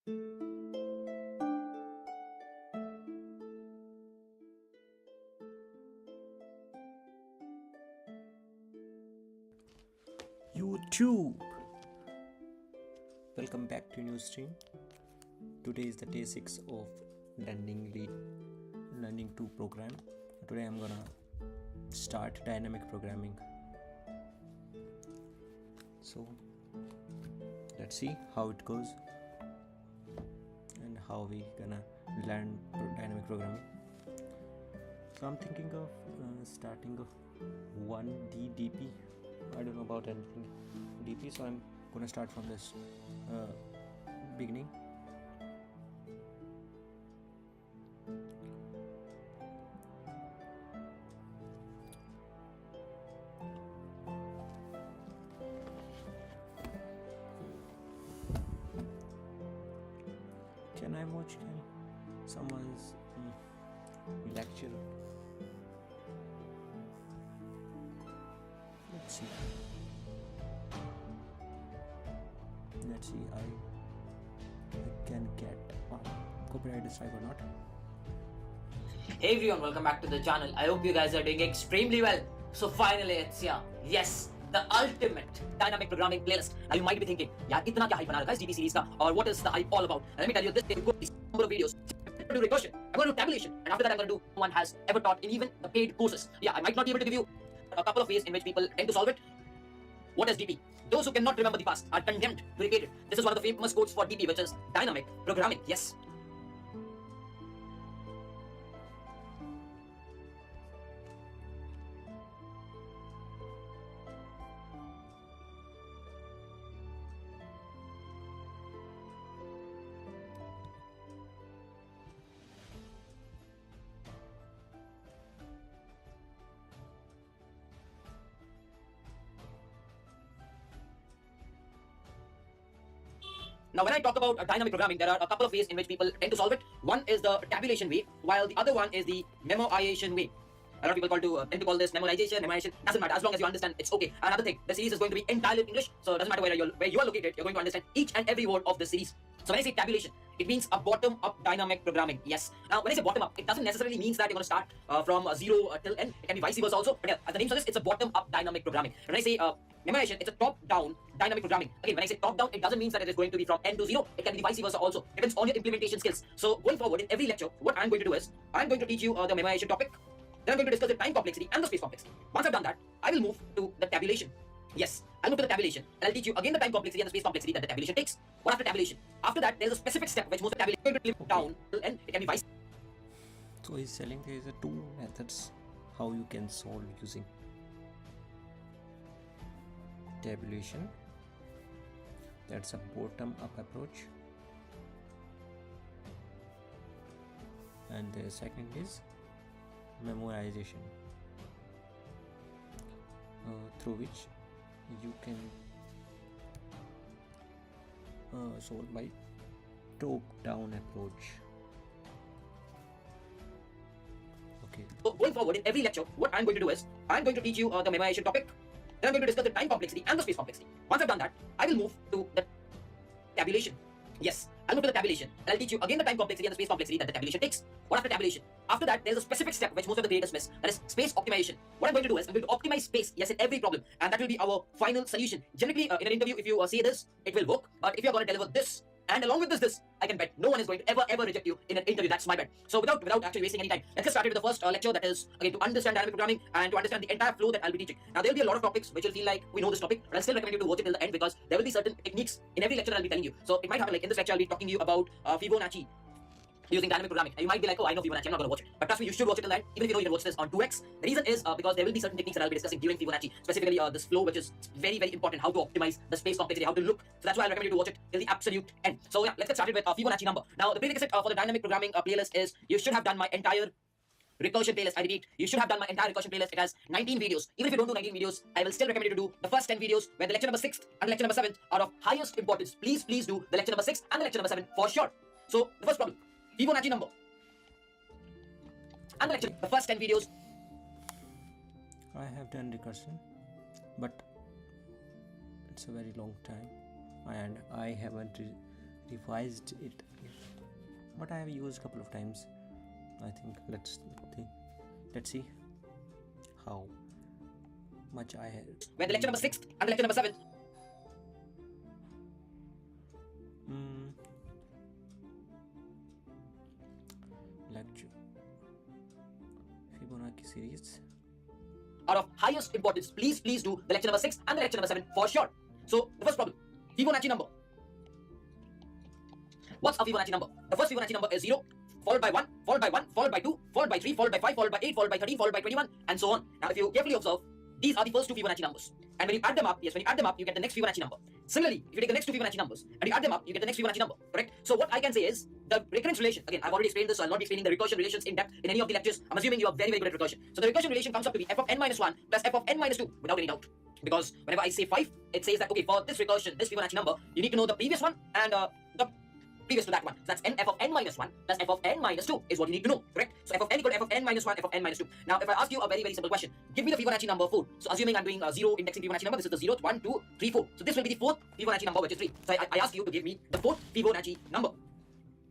YouTube. Welcome back to new stream. Today is the day 6 of Learning 2 program. Today I'm gonna start dynamic programming. So let's see how it goes and how we gonna learn dynamic programming. So I'm thinking of starting of 1D DP. I don't know about anything DP, so I'm gonna start from this beginning. Can I watch someone's lecture? Let's see. I can get copyright strike or not. Hey everyone, welcome back to the channel. I hope you guys are doing extremely well. So finally it's here. Yes, the ultimate dynamic programming playlist. Now you might be thinking, यार इतना क्या hype बना रखा है इस DP series का, or what is the hype all about? Let me tell you this: number of videos. I'm going to do recursion. I'm going to do tabulation, and after that I'm going to do one has ever taught in even the paid courses. Yeah, I might not be able to give you a couple of ways in which people tend to solve it. What is DP? Those who cannot remember the past are condemned to repeat it. This is one of the famous quotes for DP, which is dynamic programming. Yes. Now, when I talk about dynamic programming, there are a couple of ways in which people tend to solve it. One is the tabulation way, while the other one is the memoization way. A lot of people tend to call this memorization. Doesn't matter, as long as you understand, it's okay. Another thing, the series is going to be entirely in English, so it doesn't matter where you are located. You're going to understand each and every word of the series. So when I say tabulation, it means a bottom-up dynamic programming. Yes. Now, when I say bottom-up, it doesn't necessarily mean that you're going to start from 0 till n. It can be vice versa also. But yeah, as the name suggests, it's a bottom-up dynamic programming. When I say memorization, it's a top-down dynamic programming. Again, when I say top-down, it doesn't mean that it is going to be from n to 0. It can be vice versa also. Depends on your implementation skills. So going forward, in every lecture, what I'm going to do is I'm going to teach you the memorization topic. Then I'm going to discuss the time complexity and the space complexity. Once I've done that, I will move to the tabulation. Yes, I'll move to the tabulation and I'll teach you again the time complexity and the space complexity that the tabulation takes. What after tabulation? After that, there's a specific step which most of the tabulation is going to down and it can be vice. So he's telling there is two methods how you can solve using tabulation. That's a bottom-up approach, and the second is memorization, through which you can solve by top-down approach. Okay. So going forward, in every lecture, what I'm going to do is I'm going to teach you the memorization topic. Then I'm going to discuss the time complexity and the space complexity. Once I've done that, I will move to the tabulation. Yes, I'll move to the tabulation and I'll teach you again the time complexity and the space complexity that the tabulation takes. What after tabulation? After that, there's a specific step which most of the creators miss. That is space optimization. What I'm going to do is I'm going to optimize space, yes, in every problem, and that will be our final solution. Generally, in an interview, if you say this, it will work. But if you're going to deliver this, and along with this, I can bet no one is going to ever reject you in an interview. That's my bet. So without actually wasting any time, let's get started with the first lecture. That is again to understand dynamic programming and to understand the entire flow that I'll be teaching. Now there will be a lot of topics which will feel like we know this topic, but I'll still recommend you to watch it till the end because there will be certain techniques in every lecture that I'll be telling you. So it might happen like in this lecture I'll be talking to you about Fibonacci using dynamic programming. And you might be like, oh, I know Fibonacci, I'm not going to watch it. But trust me, you should watch it till the end, even if you know you can watch this on 2x. The reason is because there will be certain techniques that I'll be discussing during Fibonacci, specifically this flow, which is very important, how to optimize the space complexity, how to look. So that's why I recommend you to watch it till the absolute end. So yeah, let's get started with Fibonacci number. Now, the prerequisite for the dynamic programming playlist is you should have done my entire recursion playlist. I repeat, you should have done my entire recursion playlist. It has 19 videos. Even if you don't do 19 videos, I will still recommend you to do the first 10 videos where the lecture number 6 and the lecture number 7 are of highest importance. Please do the lecture number 6 and the lecture number 7 for sure. So the first problem, Fibonacci number. And the lecture, the first 10 videos. I have done recursion, but it's a very long time and I haven't revised it, but I have used a couple of times. I think let's see how much I had. Where the lecture number 6 and the lecture number 7. Lecture Fibonacci series Are of highest importance. Please do the lecture number 6 and the lecture number 7 for sure. So the first problem, Fibonacci number. What's a Fibonacci number? The first Fibonacci number is 0, followed by 1, followed by 1, followed by 2, followed by 3, followed by 5, followed by 8, followed by 13, followed by 21, and so on. Now if you carefully observe, these are the first two Fibonacci numbers. And when you add them up, yes, when you add them up, you get the next Fibonacci number. Similarly, if you take the next two Fibonacci numbers and you add them up, you get the next Fibonacci number, correct? So what I can say is the recurrence relation, again, I've already explained this, so I'll not be explaining the recursion relations in depth in any of the lectures. I'm assuming you are very good at recursion. So the recursion relation comes up to be f of n minus 1 plus f of n minus 2 without any doubt. Because whenever I say 5, it says that, okay, for this recursion, this Fibonacci number, you need to know the previous one and the previous to that one. So that's f of n minus 1 plus f of n minus 2 is what you need to know, correct? So f of n equal to f of n minus 1, f of n minus 2. Now, if I ask you a very simple question, give me the Fibonacci number 4. So assuming I'm doing 0 indexing Fibonacci number, this is the 0th, 1, 2, 3, 4. So this will be the fourth Fibonacci number, which is 3. So I ask you to give me the fourth Fibonacci number.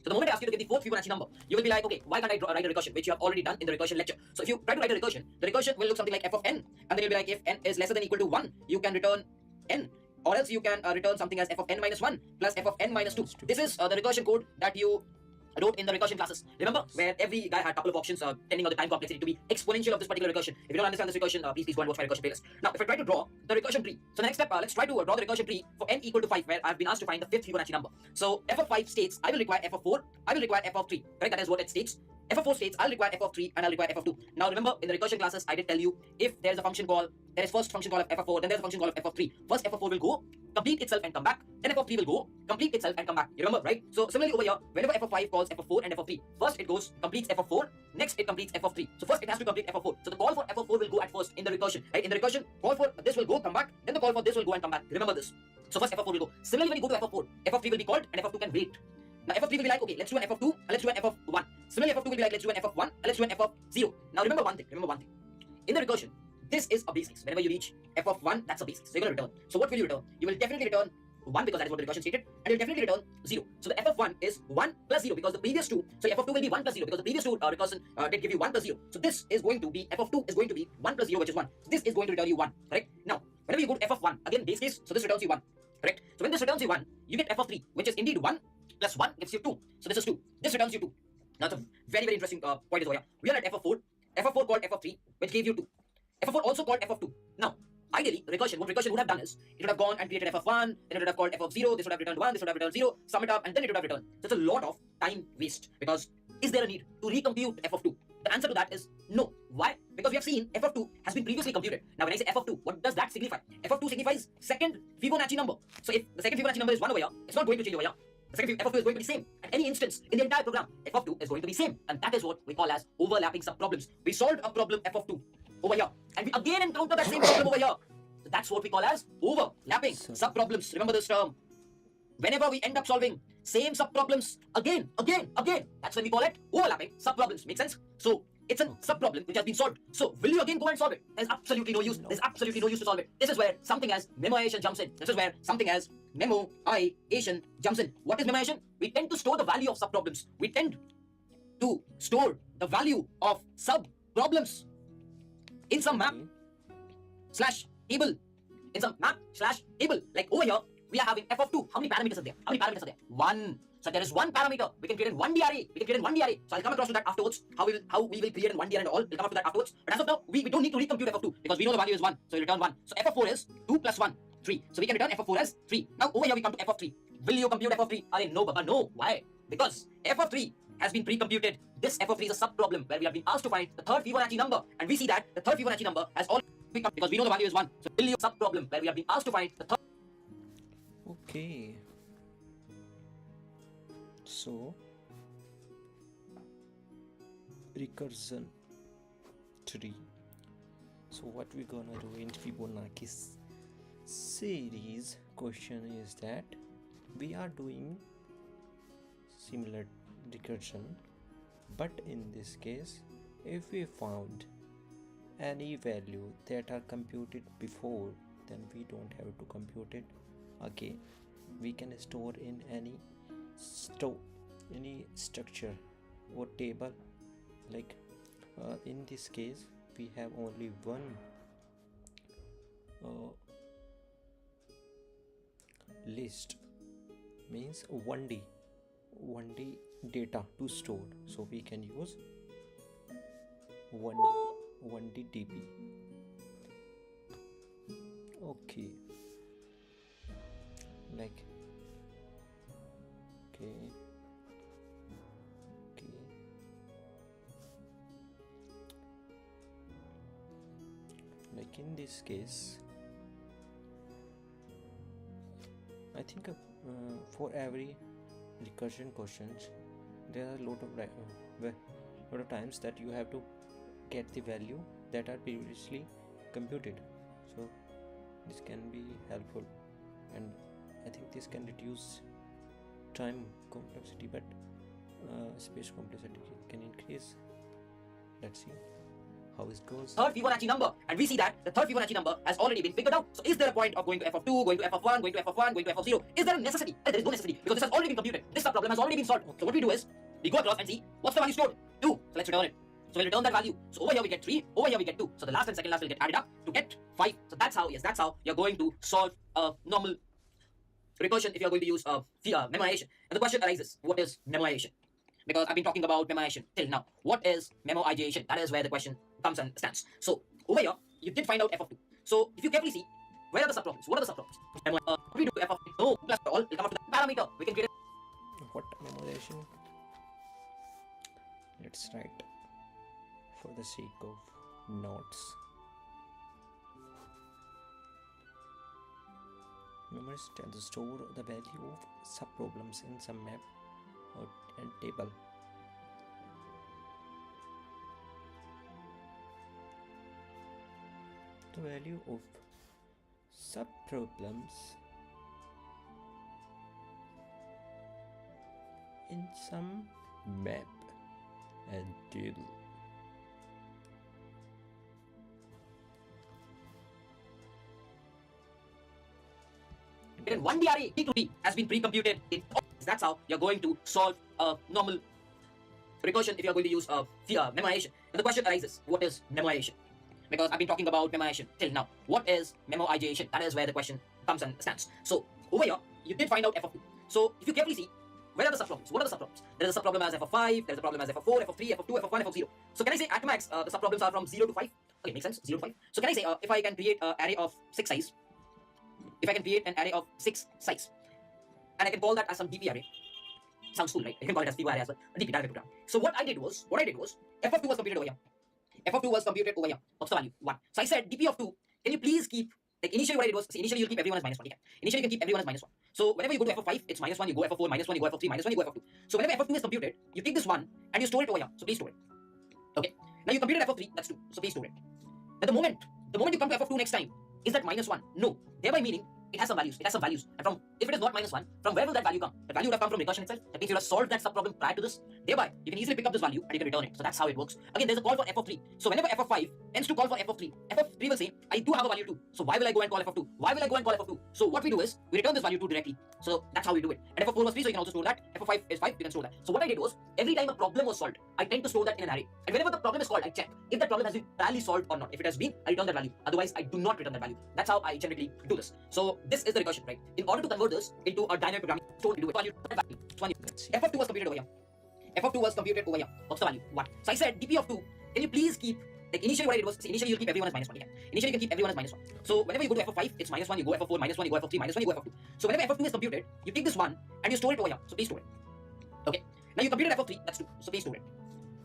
So the moment I ask you to give the fourth Fibonacci number, you will be like, okay, why can't I write a recursion, which you have already done in the recursion lecture. So if you try to write a recursion, the recursion will look something like f of n, and then you'll be like, if n is lesser than equal to 1, you can return n. Or else you can return something as f of n minus 1 plus f of n minus 2. This is the recursion code that you wrote in the recursion classes. Remember, where every guy had a couple of options depending on the time complexity to be exponential of this particular recursion. If you don't understand this recursion, please go and watch my recursion playlist. Now, if I try to draw the recursion tree, so the next step, let's try to draw the recursion tree for n equal to 5, where I've been asked to find the fifth Fibonacci number. So f of 5 states I will require f of 4, I will require f of 3. Correct? That is what it states. F of 4 states I'll require f of 3 and I'll require f of 2. Now remember, in the recursion classes, I did tell you if there's a function call, there is first function call of f of 4, then there's a function call of f of 3. First f of 4 will go, complete itself and come back. Then f of 3 will go, complete itself and come back. You remember, right? So similarly over here, whenever f of 5 calls f of 4 and f of 3, first it goes, completes f of 4, next it completes f of 3. So first it has to complete f of 4. So the call for f of 4 will go at first in the recursion, right? In the recursion, call for this will go, come back, then the call for this will go and come back. Remember this. So first f of 4 will go. Similarly, when you go to f of 4, f of 3 will be called and f of 2 can wait. Now f of 3 will be like, okay, let's do an f of 2 and let's do an f of 1. Similarly, f of 2 will be like, let's do an f of 1 and let's do an f of 0. Now remember one thing. In the recursion, this is a basics. Whenever you reach f of 1, that's a basics. So you're going to return. So what will you return? You will definitely return 1 because that is what the recursion stated, and you'll definitely return 0. So the f of 1 is 1 plus 0 because the previous two, so f of 2 will be 1 plus 0 because the previous two recursion did give you 1 plus 0. So this is going to be, f of 2 is going to be 1 plus 0, which is 1. So this is going to return you 1, correct? Now, whenever you go to f of 1, again base case, so this returns you 1, correct? So when this returns you 1, you get f of 3, which is indeed 1 plus 1 gives you 2. So this is 2. This returns you 2. Now it's a very interesting point is over here. We are at f of 4. F of 4 called f of 3, which gave you 2. F of 4 also called f of 2. Now, ideally, what recursion would have done is, it would have gone and created f of 1, then it would have called f of 0, this would have returned 1, this would have returned 0, sum it up, and then it would have returned. So it's a lot of time waste, because is there a need to recompute f of 2? The answer to that is no. Why? Because we have seen f of 2 has been previously computed. Now when I say f of 2, what does that signify? F of 2 signifies second Fibonacci number. So if the second Fibonacci number is 1 over here, it's not going to change over here. The second f of 2 is going to be same. At any instance in the entire program, f of 2 is going to be same. And that is what we call as overlapping subproblems. We solved a problem f of 2 over here, and we again encounter that same problem over here. So that's what we call as overlapping subproblems. Remember this term. Whenever we end up solving same subproblems again, that's when we call it overlapping subproblems. Make sense? So it's a subproblem which has been solved. So will you again go and solve it? There's absolutely no use. There's absolutely no use to solve it. This is where something as memoization jumps in. This is where something as memoization jumps in. What is memoization? We tend to store the value of subproblems. We tend to store the value of subproblems in some map slash table. In some map slash table. Like over here, we are having f of 2. How many parameters are there? 1. So there is one parameter. We can create in one DRA. So I'll come across to that afterwards. How we will create in one DRA and all. We'll come up to that afterwards. But as of now, we don't need to recompute f of 2 because we know the value is 1. So we return 1. So f of 4 is 2 plus 1, 3. So we can return f of 4 as 3. Now over here we come to f of 3. Will you compute f of 3? No, Baba, no. Why? Because f of 3 has been pre-computed. This f of 3 is a subproblem where we have been asked to find the third Fibonacci number. And we see that the third Fibonacci number has already been because we know the value is 1. So will you subproblem where we have been asked to find the third. Okay. So recursion tree. So what we're gonna do in Fibonacci series question is that we are doing similar recursion, but in this case, if we found any value that are computed before, then we don't have to compute it again. We can store in any store any structure or table, like in this case we have only one list, means 1D data to store, so we can use 1D DB. Okay, like okay, like in this case I think for every recursion questions there are a lot of times that you have to get the value that are previously computed, so this can be helpful, and I think this can reduce time complexity, but space complexity can increase. Let's see how it goes. Third Fibonacci number, and we see that the third Fibonacci number has already been figured out. So is there a point of going to f of 2, going to f of 1, going to f of 1, going to f of 0? Is there a necessity? There is no necessity, because this has already been computed. This problem has already been solved. So what we do is, we go across and see what's the value stored? 2. So let's return it. So we'll return that value. So over here we get 3, over here we get 2. So the last and second last will get added up to get 5. So that's how you're going to solve a normal recursion if you're going to use memoization. And the question arises, what is memoization? Because I've been talking about memoization till now. What is memoization? That is where the question comes and stands. So over here, you did find out f of 2. So if you carefully see, where are the subproblems? What are the subproblems? What we do f of no plus all will come up to the parameter. We can create what memoization? Let's write for the sake of notes. Memories tend to store the value of subproblems in some map and table. The value of subproblems in some map and table. in 1D array, D to D has been pre-computed. That's how you're going to solve a normal recursion if you're going to use memoization. And the question arises, what is memoization? Because I've been talking about memoization till now. What is memoization? That is where the question comes and stands. So over here, you did find out f of 2. So if you carefully see, where are the subproblems? What are the subproblems? There is a subproblem as f of 5, there is a problem as f of 4, f of 3, f of 2, f of 1, f of 0. So can I say at max the subproblems are from 0 to 5? Okay, makes sense, 0 to 5. So can I say if I can create an array of 6 size, if I can create an array of 6 size, and I can call that as some DP array. Sounds cool, right? You can call it as DP array as well. A DP dynamic program. So what I did was, f of 2 was computed over here. F of 2 was computed over here. What's the value? 1. So I said DP of 2, can you please keep, like initially what I did was, initially you'll keep everyone as -1. Yeah. Initially you can keep everyone as -1. So whenever you go to f of 5, it's -1, you go f of 4, -1, you go f of 3, -1, you go f of 2. So whenever f of 2 is computed, you take this 1 and you store it over here. So please store it. Okay. Now you computed f of 3, that's 2. So please store it. Now the moment you come to f of 2 next time, is that -1? No. Thereby meaning, it has some values. And from, if it is not -1, from where will that value come? The value would have come from recursion itself. That means you would have solved that subproblem prior to this. Thereby, you can easily pick up this value and you can return it. So that's how it works. Again, there's a call for f of 3. So whenever f of 5 tends to call for f of 3 will say, I do have a value 2. So why will I go and call f of 2? So what we do is, we return this value 2 directly. So that's how we do it. And f of 4 was 3, so you can also store that. F of 5 is 5, you can store that. So what I did was, every time a problem was solved, I tend to store that in an array. And whenever the problem is called, I check if that problem has been entirely solved or not. If it has been, I return that value. Otherwise, I do not return that value. That's how I generally do this. So this is the recursion, right? In order to convert this into a dynamic programming, so we do it. Value, f of 2 was computed over here. F of 2 was computed over here. What's the value? 1. So I said DP of 2, can you please keep, like initially what I did was, initially you'll keep everyone as -1. Yeah. Initially you can keep everyone as -1. So whenever you go to f of 5, it's -1, you go f of 4, -1, you go f of 3, -1, you go f of 2. So whenever f of 2 is computed, you take this 1 and you store it over here. So please store it. Okay. Now you computed f of 3, that's 2. So please store it.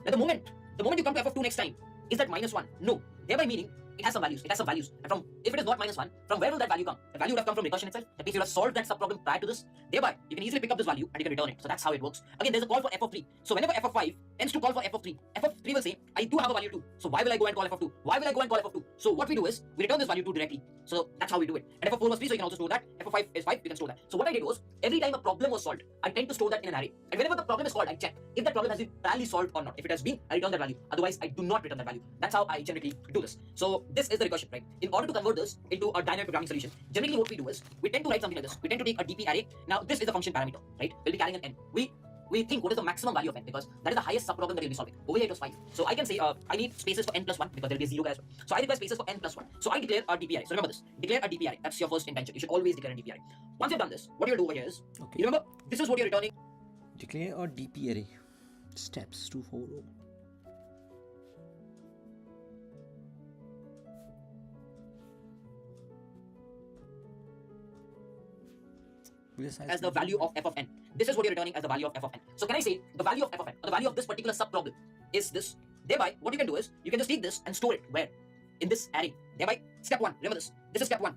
Now the moment you come to f of 2 next time, is that -1? No. Thereby meaning, it has some values. And from, if it is not -1, from where will that value come? The value would have come from recursion itself. That means you would have solved that subproblem prior to this. Thereby, you can easily pick up this value and you can return it. So that's how it works. Again, there's a call for f of 3. So whenever f of 5 tends to call for f of 3 will say, I do have a value 2. So why will I go and call f of 2? So what we do is, we return this value 2 directly. So that's how we do it. And f of 4 was 3, so you can also store that. F of 5 is 5, you can store that. So what I did was, every time a problem was solved, I tend to store that in an array. And whenever the problem is called, I check if that problem has been entirely solved or not. If it has been, I return that value. Otherwise, I do not return that value. That's how I generally do this. So this is the recursion, right? In order to convert this into a dynamic programming solution, generally what we do is, we tend to write something like this. We tend to take a DP array. Now this is a function parameter, right? We'll be carrying an n. We we think what is the maximum value of n, because that is the highest subproblem that we'll be solving. Over here it was 5. So I can say I need spaces for n plus 1 because there will be a 0 guys. So I require spaces for n plus 1. So I declare a DP array. So remember this. Declare a DP array. That's your first intention. You should always declare a DP array. Once you've done this, what you'll do over here is, Okay. you remember, this is what you're returning. Declare a DP array. Steps to follow. As the value of f of n. This is what you're returning as the value of f of n. So can I say the value of f of n, or the value of this particular subproblem is this? Thereby, what you can do is, you can just take this and store it where? In this array. Thereby, step 1, remember this. This is step 1.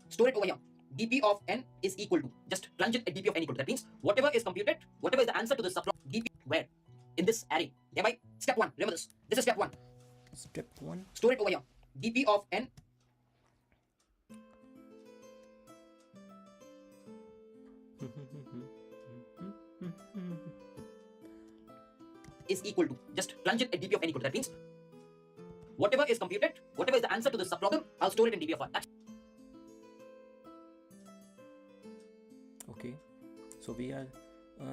Store it over here. dp of n is equal to, just plunge it at dp of n equal to. That means, whatever is computed, whatever is the answer to this subproblem, dp where? In this array. Thereby, step 1, remember this. This is step 1. Step 1. Store it over here. dp of n is equal to, just plunge it at dp of n equal to. That means, whatever is computed, whatever is the answer to this subproblem, I'll store it in dp of 1. Okay. So we are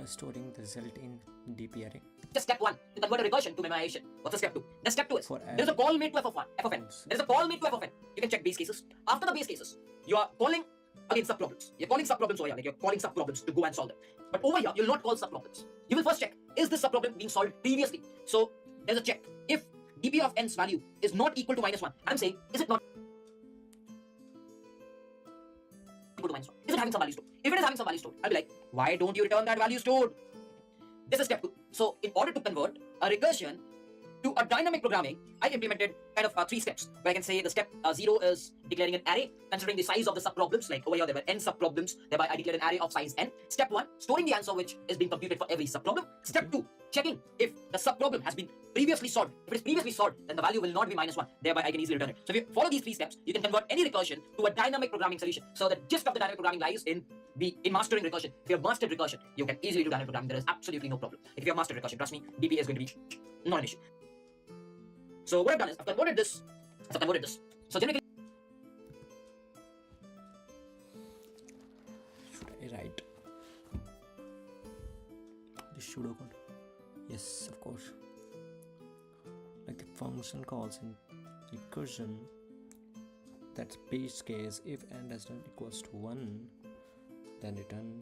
storing the result in DP array. Just step 1 to convert a recursion to memorization. What's the step 2? The step 2 is, For there is a call made to f of 1, f of n. There is a call made to f of n. You can check base cases. After the base cases, you are calling again subproblems. You're calling subproblems over here, like you're calling subproblems to go and solve them. But over here, you'll not call subproblems. You will first check, is this subproblem being solved previously? So there's a check. If dp of n's value is not equal to -1, I'm saying, is it not equal to -1? Is it having some value stored? If it is having some value stored, I'll be like, why don't you return that value stored? This is step 2. So in order to convert a recursion to a dynamic programming, I implemented kind of 3 steps. Where I can say the step 0 is declaring an array, considering the size of the subproblems. Like over here, there were n subproblems. Thereby, I declared an array of size n. Step 1, storing the answer which is being computed for every subproblem. Step 2, checking if the subproblem has been previously solved. If it is previously solved, then the value will not be -1. Thereby, I can easily return it. So if you follow these 3 steps, you can convert any recursion to a dynamic programming solution. So the gist of the dynamic programming lies in mastering recursion. If you have mastered recursion, you can easily do dynamic programming. There is absolutely no problem. If you have mastered recursion, trust me, DP is going to be not an issue. So what I've done is I've converted this. So generally, Should I write the pseudocode? Yes, of course. Like the function calls in recursion, that's base case. If n does not equals to 1, then return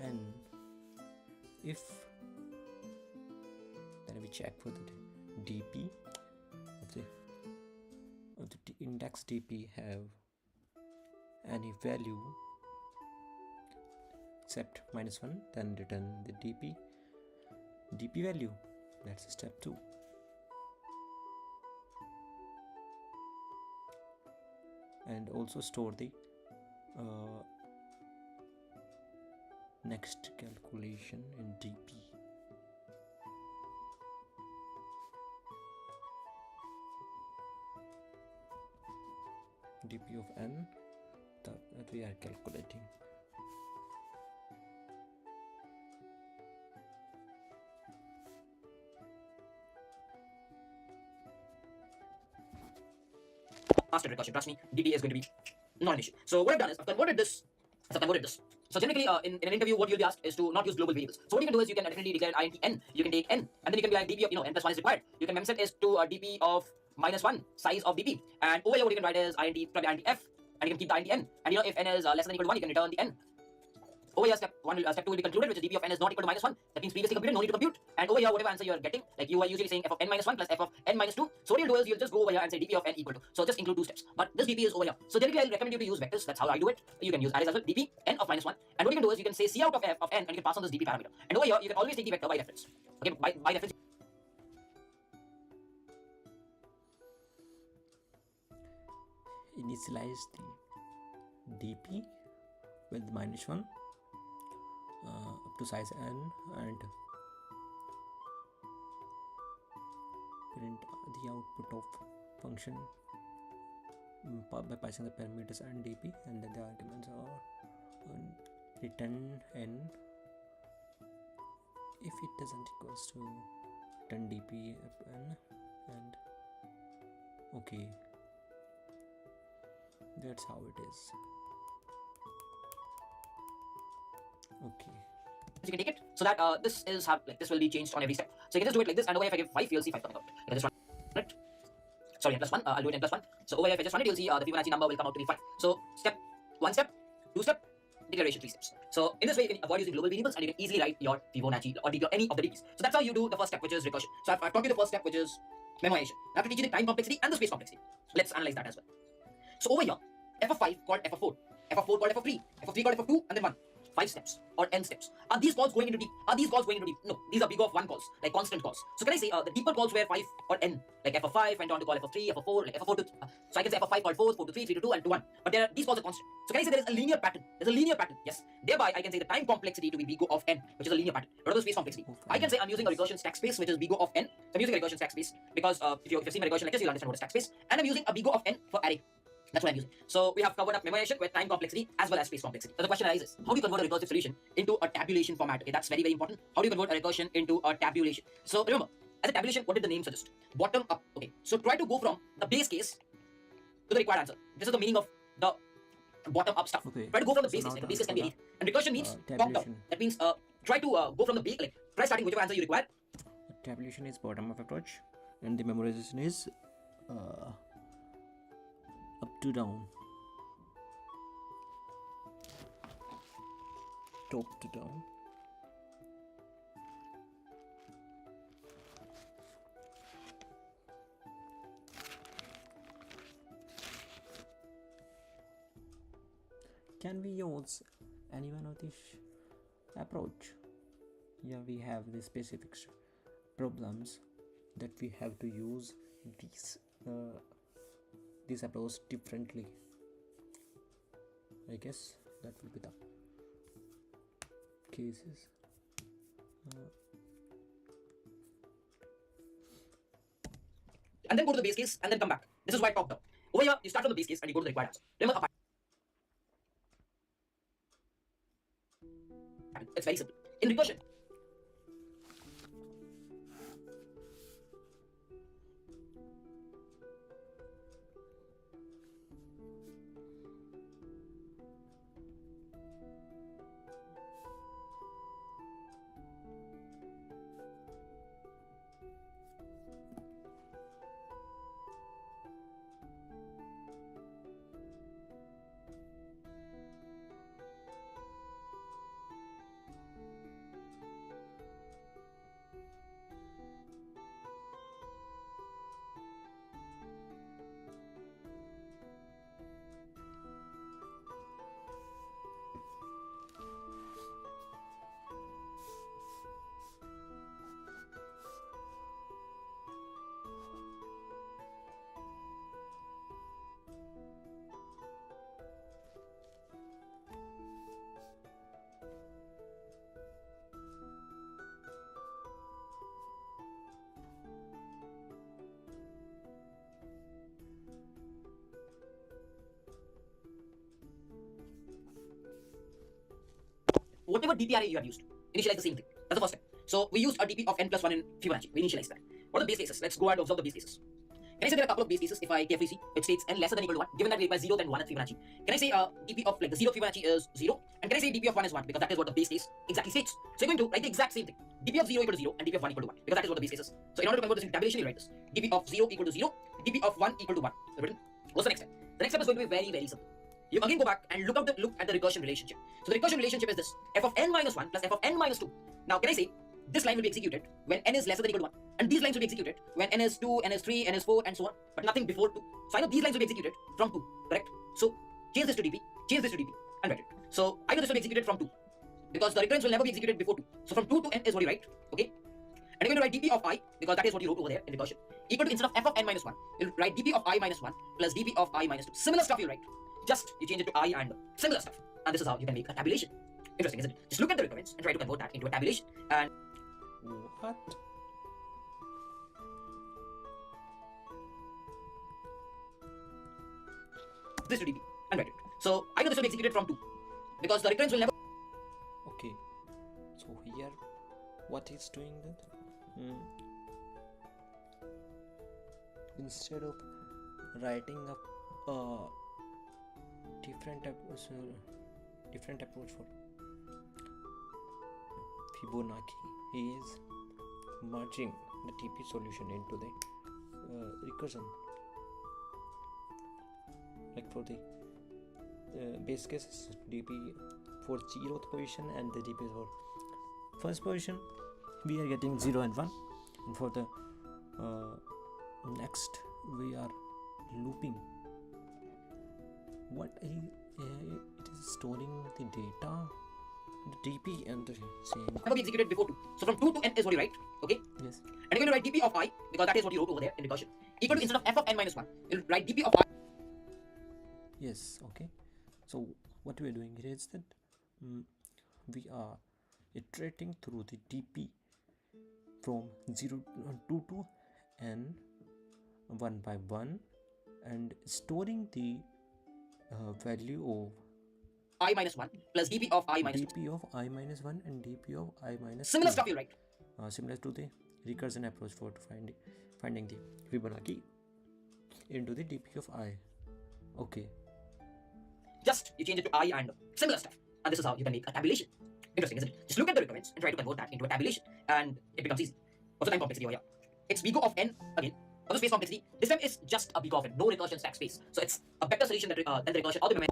n. If then we check for the dp of the index dp have any value except -1, then return the dp value. That's step 2. And also store the next calculation in dp. dp of n that we are calculating. master recursion. Trust me, DP is going to be not an issue. So what I've done is I've converted this. So generally, in an interview, what you'll be asked is to not use global variables. So what you can do is you can definitely declare int n. You can take n, and then you can be like dp of n plus 1 is required. You can memset is to dp of -1 size of dp, and over here what you can write is probably int f, and you can keep the int n. And if n is less than or equal to 1, you can return the n. Over here, step 2 will be concluded, which is dp of n is not equal to -1. That means previously computed, no need to compute. And over here, whatever answer you are getting, like you are usually saying f of n minus 1 plus f of n minus 2. So what you'll do is you'll just go over here and say dp of n equal to. So just include 2 steps. But this dp is over here. So generally, I'll recommend you to use vectors. That's how I do it. You can use arrays as well. dp n of -1. And what you can do is you can say c out of f of n, and you can pass on this dp parameter. And over here, you can always take the vector by reference. Okay, by reference. Initialize the dp with -1 up to size n, and print the output of function by passing the parameters and dp, and then the arguments are return n. If it doesn't equals to return dp of n, and okay, that's how it is. Okay. you can take it so that this is how this will be changed on every step. So you can just do it like this, and over here if I give 5, you'll see 5 coming out. I can just run it. Sorry, n+1. I'll do it n+1. So over here if I just run it, you'll see the Fibonacci number will come out to be 5. So step 1 step, 2 step, declaration 3 steps. So in this way you can avoid using global variables and you can easily write your Fibonacci or any of the DPs. So that's how you do the first step, which is recursion. So I've taught you the first step, which is memoization. I have to teach you the time complexity and the space complexity. Let's analyze that as well. So over here, f of 5 called f of 4, f of 4 called f of 3, f of 3 called f of 2, and then 1. 5 steps or n steps. Are these calls going into deep? Are these calls going into deep? No, these are big of 1 calls, like constant calls. So can I say the deeper calls were 5 or n, like f of 5 went on to call f of 3, f of 4, like f of 4 to so I can say f of 5 called 4, 4 to 3, 3 to 2, and to 1. But these calls are constant. So can I say there is a linear pattern? There's a linear pattern. Yes. Thereby I can say the time complexity to be big of n, which is a linear pattern. What about the space complexity? I can say I'm using a recursion stack space, which is big of n. So I'm using a recursion stack space because if you've seen my recursion lectures, you'll understand what is stack space. And I'm using a big of n for array. That's what I'm using. So we have covered up memoization with time complexity as well as space complexity. So the question arises, how do you convert a recursive solution into a tabulation format? Okay, that's very, very important. How do you convert a recursion into a tabulation? So remember, as a tabulation, what did the name suggest? Bottom up. Okay, so try to go from the base case to the required answer. This is the meaning of the bottom up stuff. Okay. Try to go from the So base case, now and base case can be the- any. And recursion means top down. tabulation. That means try to go from the base, like try starting whichever answer you require. Tabulation is bottom up approach, and the memorization is up to down, top to down. Can we use any one of this approach? Yeah, we have the specific problems that we have to use this approach differently. I guess that will be the cases. And then go to the base case and then come back. This is why top down. Over here, you start from the base case and you go to the required answer. Remember, it's very simple. In recursion, whatever DP array you have used, initialize the same thing. That's the first step. So we used a DP of n+1 in Fibonacci. We initialize that. What are the base cases? Let's go ahead and observe the base cases. Can I say there are a couple of base cases if I carefully see, which states n lesser than equal to 1, given that we require 0 then 1 at Fibonacci. Can I say DP of like the 0 Fibonacci is 0? And can I say DP of 1 is 1? Because that is what the base case exactly states. So you're going to write the exact same thing. DP of 0 equal to 0 and DP of 1 equal to 1. Because that is what the base case is. So in order to convert this into tabulation, you write this. DP of 0 equal to 0, DP of 1 equal to 1. So written. What's the next step? The next step is going to be very, very simple. You again go back and look at the recursion relationship. So the recursion relationship is this: f of n minus 1 plus f of n minus 2. Now can I say this line will be executed when n is lesser than or equal to 1, and these lines will be executed when n is 2, n is 3, n is 4, and so on, but nothing before 2. So I know these lines will be executed from 2, correct? So change this to dp, change this to dp, and write it. So I know this will be executed from 2 because the recurrence will never be executed before 2. So from 2 to n is what you write, okay? And you're going to write dp of I because that is what you wrote over there in recursion, equal to, instead of f of n minus 1, you'll write dp of I minus 1 plus dp of I minus 2. Similar stuff you write. Just you change it to I and similar stuff. And this is how you can make a tabulation. Interesting, isn't it? Just look at the recurrence and try to convert that into a tabulation. And What? this to dp and write it. So I know this will be executed from 2 because the recurrence will never. Okay. So here, what is doing that? Instead of writing a different approach for Fibonacci. He is merging the DP solution into the recursion. Like for the base case is DP for 0th position and the DP is for first position. We are getting 0 and 1, and for the next we are looping. It is storing the data, the DP and the same. Never be executed before 2. So from 2 to n is what you write. Okay. Yes. And you're going to write dp of I, because that is what you wrote over there in recursion, equal to, instead of f of n minus 1, you'll write dp of I. Yes. Okay. So what we are doing here is that we are iterating through the DP from 0 to n 1 by 1 and storing the value of I minus 1 plus dp of I minus 2. dp of I minus 1 and dp of I minus Similar 2. stuff you write. Similar to the recursion approach for finding the Fibonacci into the dp of I. Okay. Just you change it to I and similar stuff. And this is how you can make a tabulation. Interesting, isn't it? Just look at the recurrence and try to convert that into a tabulation, and it becomes easy. What's the time complexity over here? It's big O of n again. For the space complexity, this time is just a big O of n, no recursion stack space. So it's a better solution than the recursion or the memory.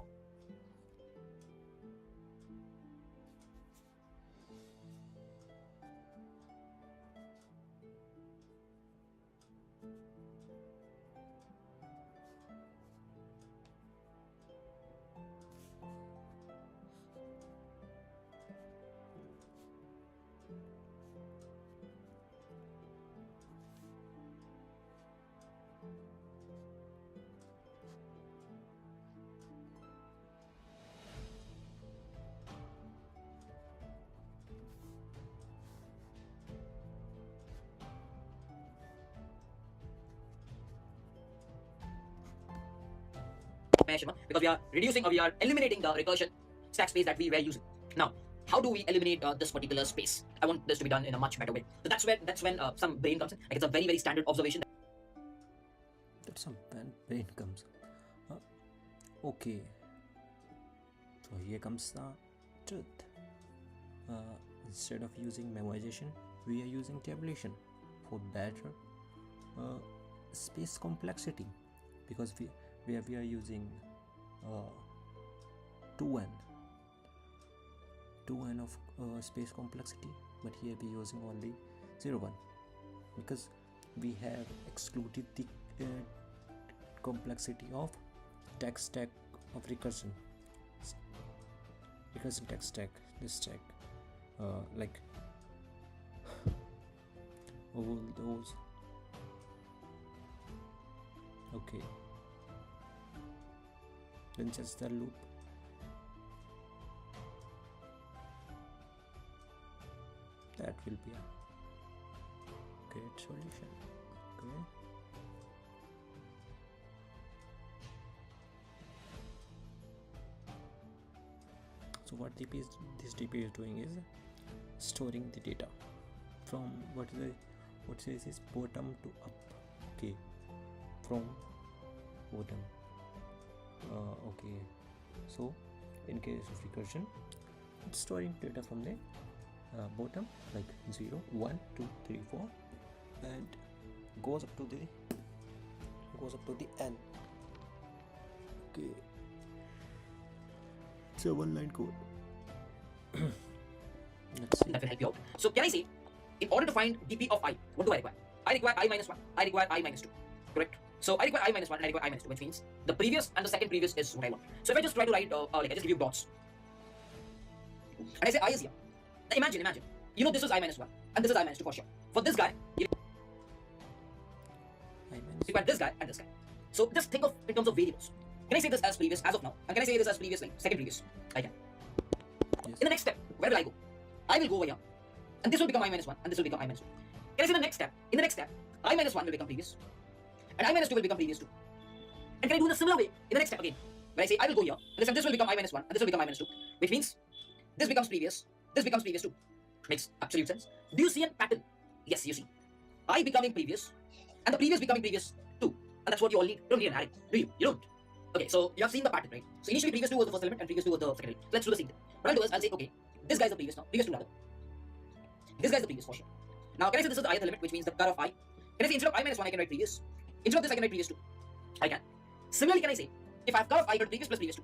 Because we are reducing or we are eliminating the recursion stack space that we were using. Now, how do we eliminate this particular space? I want this to be done in a much better way. So that's when some brain comes in. Like, it's a very standard observation. That's some when brain comes. Okay. So here comes the truth. Instead of using memoization, we are using tabulation for better space complexity, because we are using 2n of space complexity, but here we are using only 0.1 because we have excluded the complexity of text stack of recursion text stack, this stack, like all those. Okay, then just the loop. That will be a great solution. Okay. So what this DP is doing is storing the data from what says is bottom to up. Okay, from bottom. Okay, so in case of recursion, it's storing data from the bottom, like 0, 1, 2, 3, 4, and goes up to the n. Okay, it's a one-line code. Let's see. That will help you out. So can I say, in order to find dp of I, what do I require? I require I minus 1. I require I minus 2. Correct? So I require I minus 1 and I require I minus 2, which means the previous and the second previous is what I want. So if I just try to write, like I just give you dots, and I say I is here. Now imagine, you know this is I minus 1 and this is I minus 2 for sure. For this guy, you require this guy and this guy. So just think of in terms of variables. Can I say this as previous as of now? And can I say this as previous, like second previous? I can. Yes. In the next step, where will I go? I will go over here, and this will become I minus 1 and this will become I minus 2. Can I say the next step? In the next step, I minus 1 will become previous, and I minus 2 will become previous 2. And can I do in a similar way in the next step again? When I say I will go here, and this will become I minus 1 and this will become I minus 2, which means this becomes previous, this becomes previous 2. Makes absolute sense. Do you see a pattern? Yes, you see. I becoming previous, and the previous becoming previous 2. And that's what you all need. You don't need an array, do you? You don't. Okay, so you have seen the pattern, right? So initially previous 2 was the first element and previous 2 was the second element. Let's do the same thing. What I'll do is I'll say, okay, this guy is the previous now, previous 2 rather. This guy is the previous for sure. Now, can I say this is the ith element, which means the color of I? Can I say instead of I minus 1, I can write previous? Instead of this, I can write previous 2. I can. Similarly, can I say, if I have color of I equal to previous plus previous 2,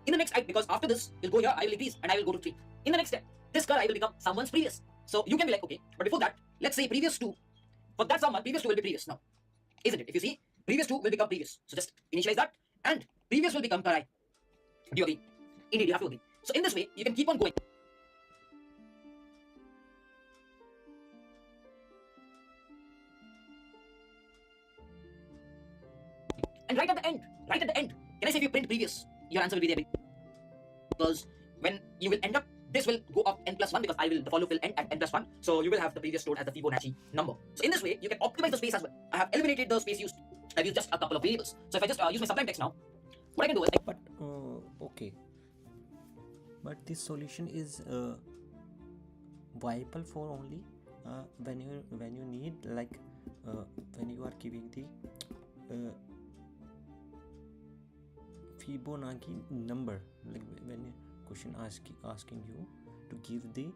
in the next I, because after this, you'll go here, I will increase, and I will go to 3. In the next step, this color I will become someone's previous. So you can be like, okay, but before that, let's say previous 2. For that someone, previous 2 will be previous now. Isn't it? If you see, previous 2 will become previous. So just initialize that, and previous will become karai. Do you agree? Indeed, you have to agree. So in this way, you can keep on going. And right at the end, can I say if you print previous, your answer will be there. Because when you will end up, this will go up n plus 1 because the for loop will end at n plus 1. So you will have the previous stored as the Fibonacci number. So in this way, you can optimize the space as well. I have eliminated the space used. I've used just a couple of variables. So if I just use my sublime text now, what I can do is... But, okay. But this solution is viable for only when you need, like, when you are giving the Fibonacci number, like when a question asking you to give the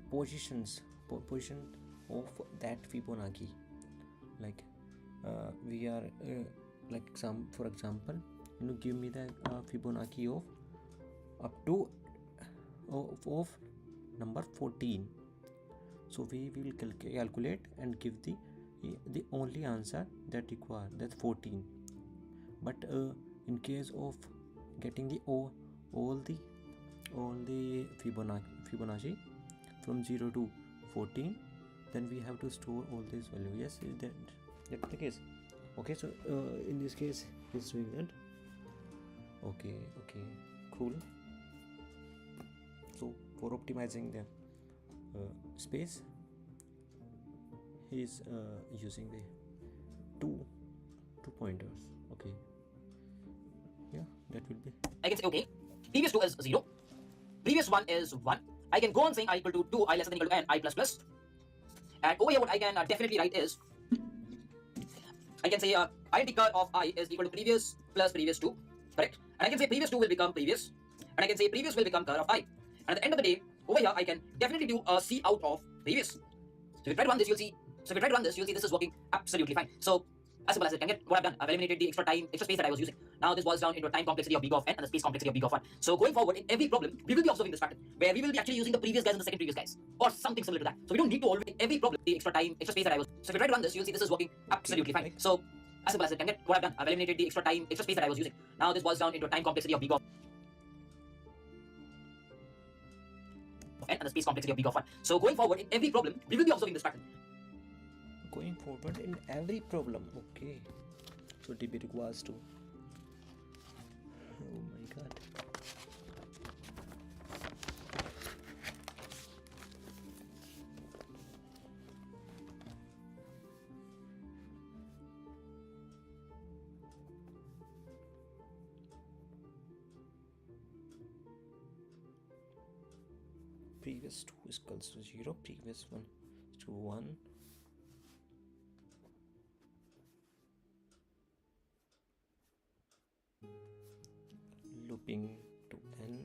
position of that Fibonacci, like we are like for example, give me the Fibonacci of up to of number 14. So we will calculate and give the only answer that require, that's 14. But in case of getting the all the Fibonacci from 0 to 14, then we have to store all these values. Yes, that's the case. Okay, so in this case he's doing that. Okay, cool. So for optimizing the space, he is using the two pointers. Okay, yeah, that will be. I can say, okay, previous 2 is 0, previous 1 is 1. I can go on saying I equal to 2, I less than equal to n, I plus plus. And over here, what I can definitely write is, I can say identity of I is equal to previous plus previous 2, correct? And I can say previous 2 will become previous, and I can say previous will become curl of I. And at the end of the day, over here, I can definitely do a C out of previous. So if you try to run this, you'll see. This is working absolutely fine. So as simple as it can get. What I've done, I've eliminated the extra space that I was using. Now this boils down into a time complexity of big of n and the space complexity of big of 1. So going forward, in every problem, we will be observing this pattern, where we will be actually using the previous guys and the second previous guys, or something similar to that. So we don't need to always every problem the extra space that I was. So if you try to run this, you'll see this is working absolutely fine. So as simple as it can get. What I've done, I've eliminated the extra space that I was using. Now this boils down into a time complexity of big of n and the space complexity of big of 1. So going forward, in every problem, we will be observing this pattern. Going forward in every problem, okay. So DB requires to. Oh my god. Previous 2 is equals to 0, previous 1 is to 1. Looping to n.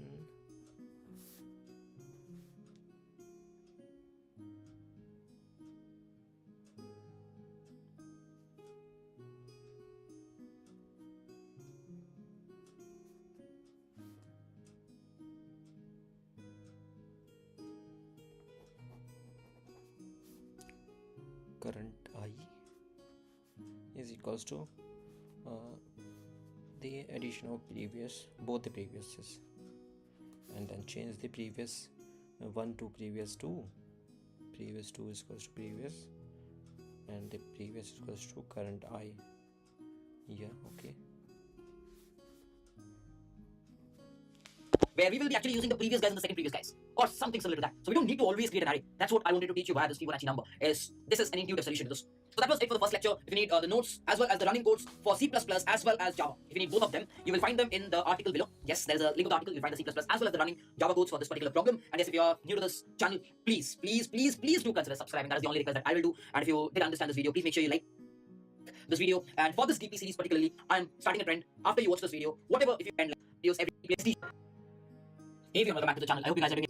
Current I is equals to the addition of both the previouses, and then change the previous 1 to previous 2. Previous 2 is equals to previous, and the previous is equals to current I. Yeah, okay. Where we will be actually using the previous guys and the second previous guys, or something similar to that. So we don't need to always create an array. That's what I wanted to teach you via this Fibonacci number. This is an intuitive solution to this. So that was it for the first lecture. If you need the notes as well as the running codes for C++ as well as Java, if you need both of them, you will find them in the article below. Yes, there's a link of the article. You'll find the C++ as well as the running Java codes for this particular problem. And yes, if you are new to this channel, please do consider subscribing. That is the only request that I will do. And if you did understand this video, please make sure you like this video. And for this DP series particularly, I'm starting a trend. After you watch this video, whatever, if you can like videos every place. Hey everyone, welcome back to the channel. I hope you guys are doing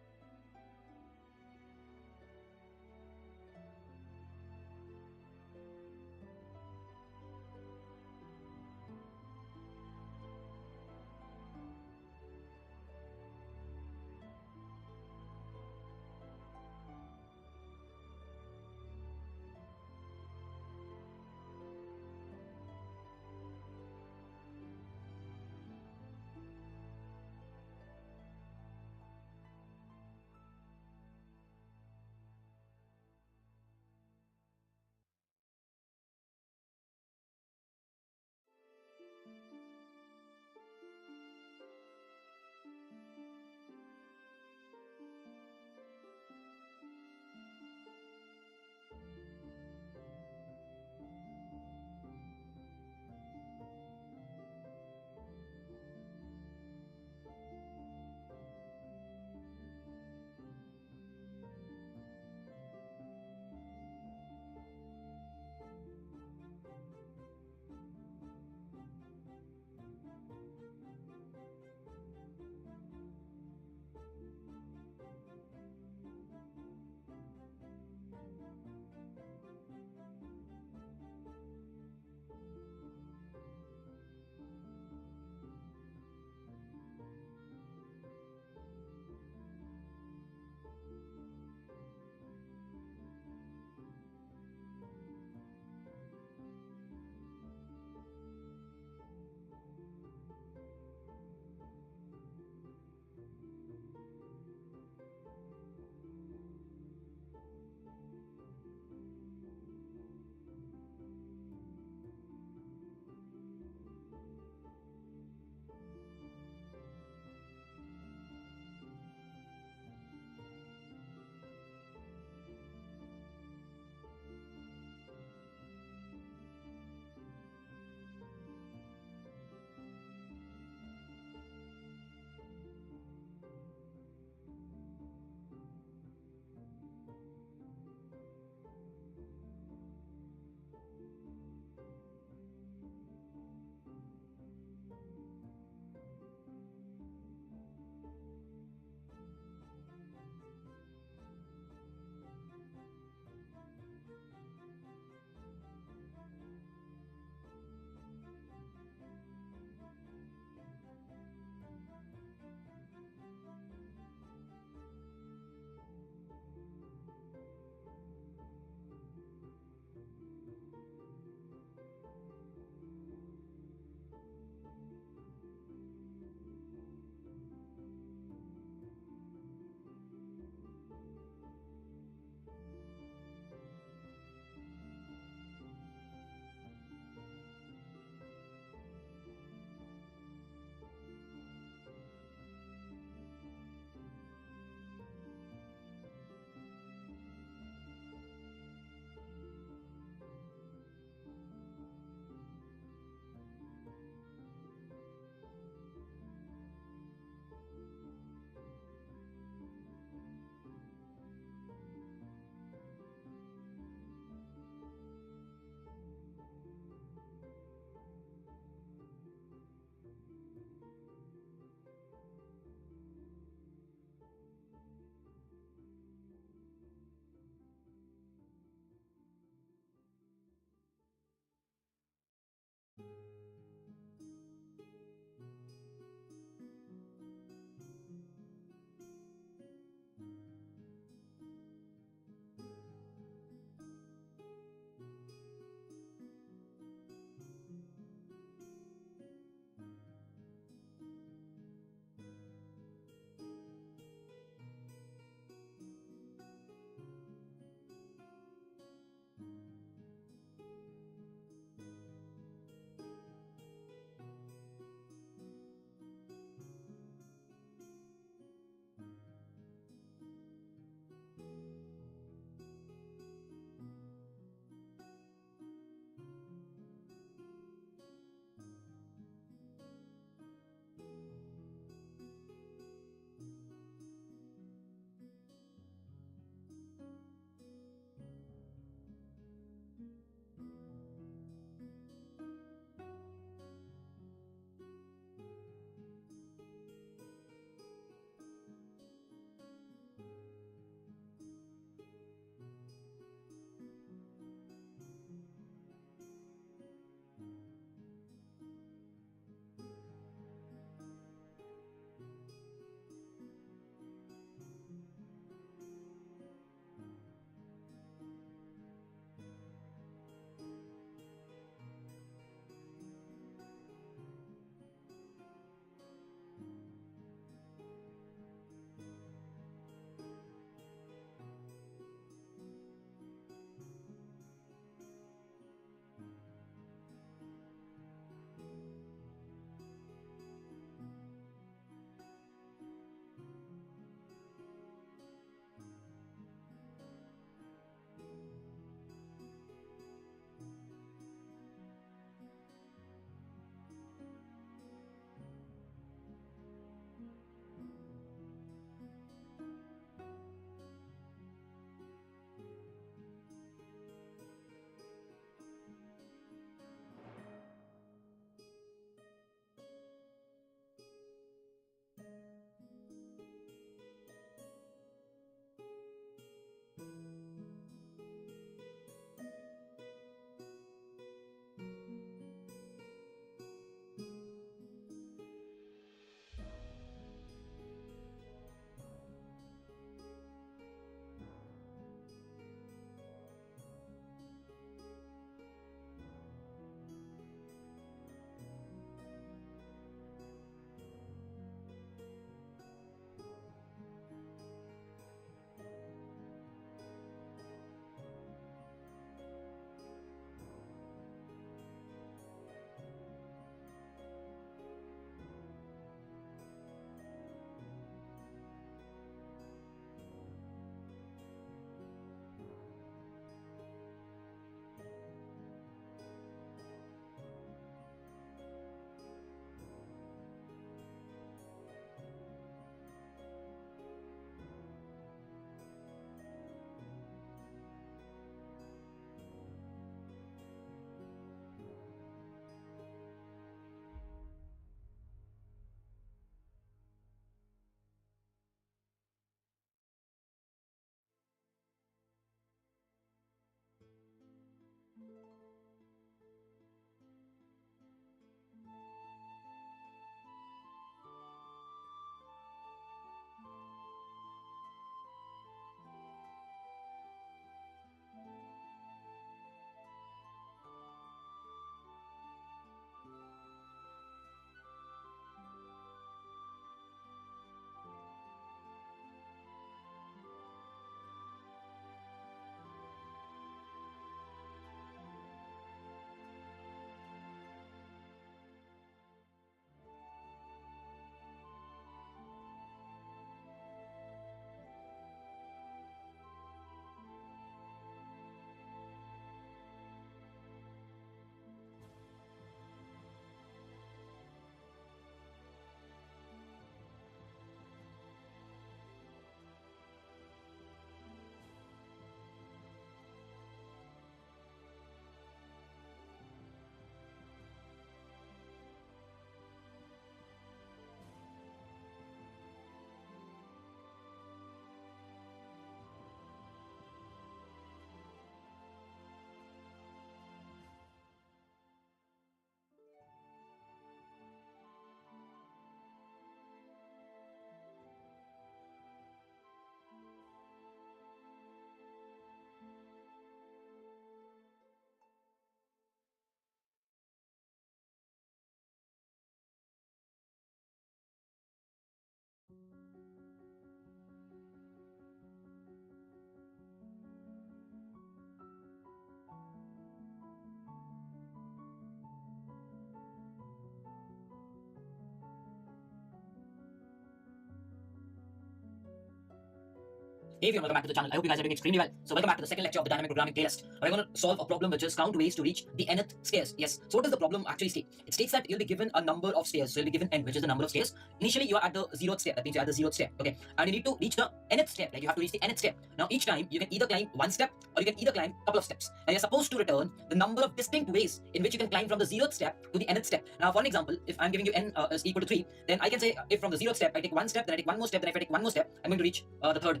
Hey everyone, welcome back to the channel. I hope you guys are doing extremely well. So welcome back to the second lecture of the dynamic programming playlist. We're going to solve a problem which is count ways to reach the nth stairs. Yes. So what does the problem actually state? It states that you'll be given a number of stairs. So you'll be given n, which is the number of stairs. Initially, you are at the 0th stair. That means you're at the 0th stair. Okay. And you need to reach the nth stair. Like you have to reach the nth stair. Now each time you can either climb one step or you can either climb a couple of steps. Now you're supposed to return the number of distinct ways in which you can climb from the 0th step to the nth step. Now for an example, if I'm giving you n is equal to 3, then I can say if from the 0th step I take one step, then I take one more step, then if I take one more step, I'm going to reach the third.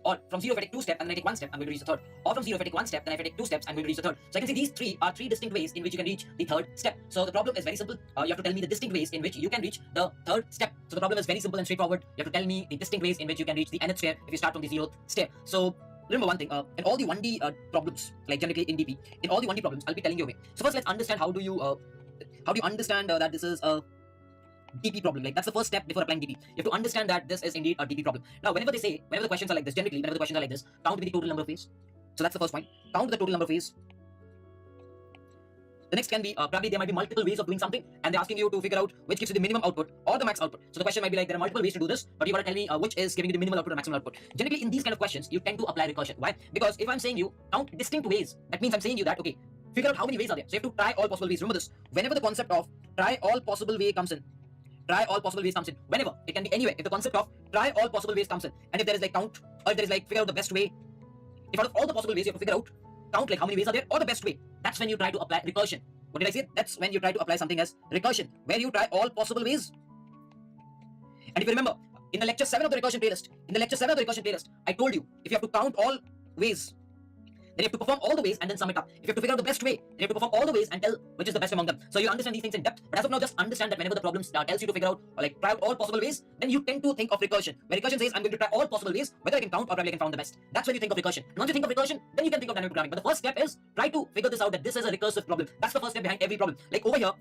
Or from 0 if I take 2 steps and then I take 1 step, I'm going to reach the third. Or from 0 if I take 1 step, then if I take 2 steps, I'm going to reach the third. So I can see these three are three distinct ways in which you can reach the third step. So the problem is very simple. You have to tell me the distinct ways in which you can reach the third step. So the problem is very simple and straightforward. You have to tell me the distinct ways in which you can reach the nth stair if you start from the 0th stair. So remember one thing, in all the 1D problems, like generally in DP, in all the 1D problems, I'll be telling you a way. So first let's understand how do you understand that this is a DP problem. Like that's the first step before applying DP. You have to understand that this is indeed a DP problem. Now, whenever the questions are like this, generally, whenever the questions are like this, count the total number of ways. So that's the first point. Count the total number of ways. The next can be probably there might be multiple ways of doing something, and they're asking you to figure out which gives you the minimum output or the max output. So the question might be like there are multiple ways to do this, but you got to tell me which is giving you the minimal output or maximum output. Generally, in these kind of questions, you tend to apply recursion. Why? Because if I'm saying you count distinct ways, that means I'm saying you that okay, figure out how many ways are there. So you have to try all possible ways. Remember this. Whenever the concept of try all possible way comes in. Try all possible ways comes in. Whenever. It can be anywhere. If the concept of try all possible ways comes in. And if there is like count, or if there is like figure out the best way. If out of all the possible ways you have to figure out, count like how many ways are there, or the best way. That's when you try to apply recursion. What did I say? That's when you try to apply something as recursion, where you try all possible ways. And if you remember, in the lecture 7 of the recursion playlist, I told you, if you have to count all ways, then you have to perform all the ways and then sum it up. If you have to figure out the best way, then you have to perform all the ways and tell which is the best among them. So you understand these things in depth. But as of now, just understand that whenever the problem tells you to figure out or like try out all possible ways, then you tend to think of recursion. Where recursion says I'm going to try all possible ways, whether I can count or probably I can count the best. That's when you think of recursion. And once you think of recursion, then you can think of dynamic programming. But the first step is try to figure this out that this is a recursive problem. That's the first step behind every problem. Like over here,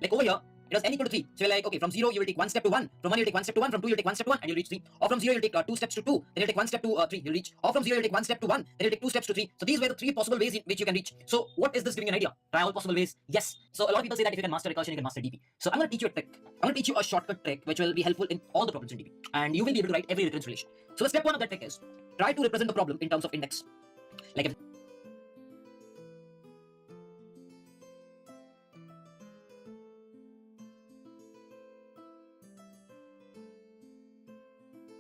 it was n equal to 3. So you're like, okay, from 0 you will take 1 step to 1, from 1 you'll take 1 step to 1, from 2 you'll take 1 step to 1 and you'll reach 3. Or from 0 you'll take 2 steps to 2, then you'll take 1 step to 3, you'll reach. Or from 0 you'll take 1 step to 1, then you'll take 2 steps to 3. So these were the 3 possible ways in which you can reach. So what is this giving you an idea? Try all possible ways? Yes. So a lot of people say that if you can master recursion, you can master DP. So I'm going to teach you a trick. I'm going to teach you a shortcut trick which will be helpful in all the problems in DP. And you will be able to write every recurrence relation. So the step 1 of that trick is try to represent the problem in terms of index. Like if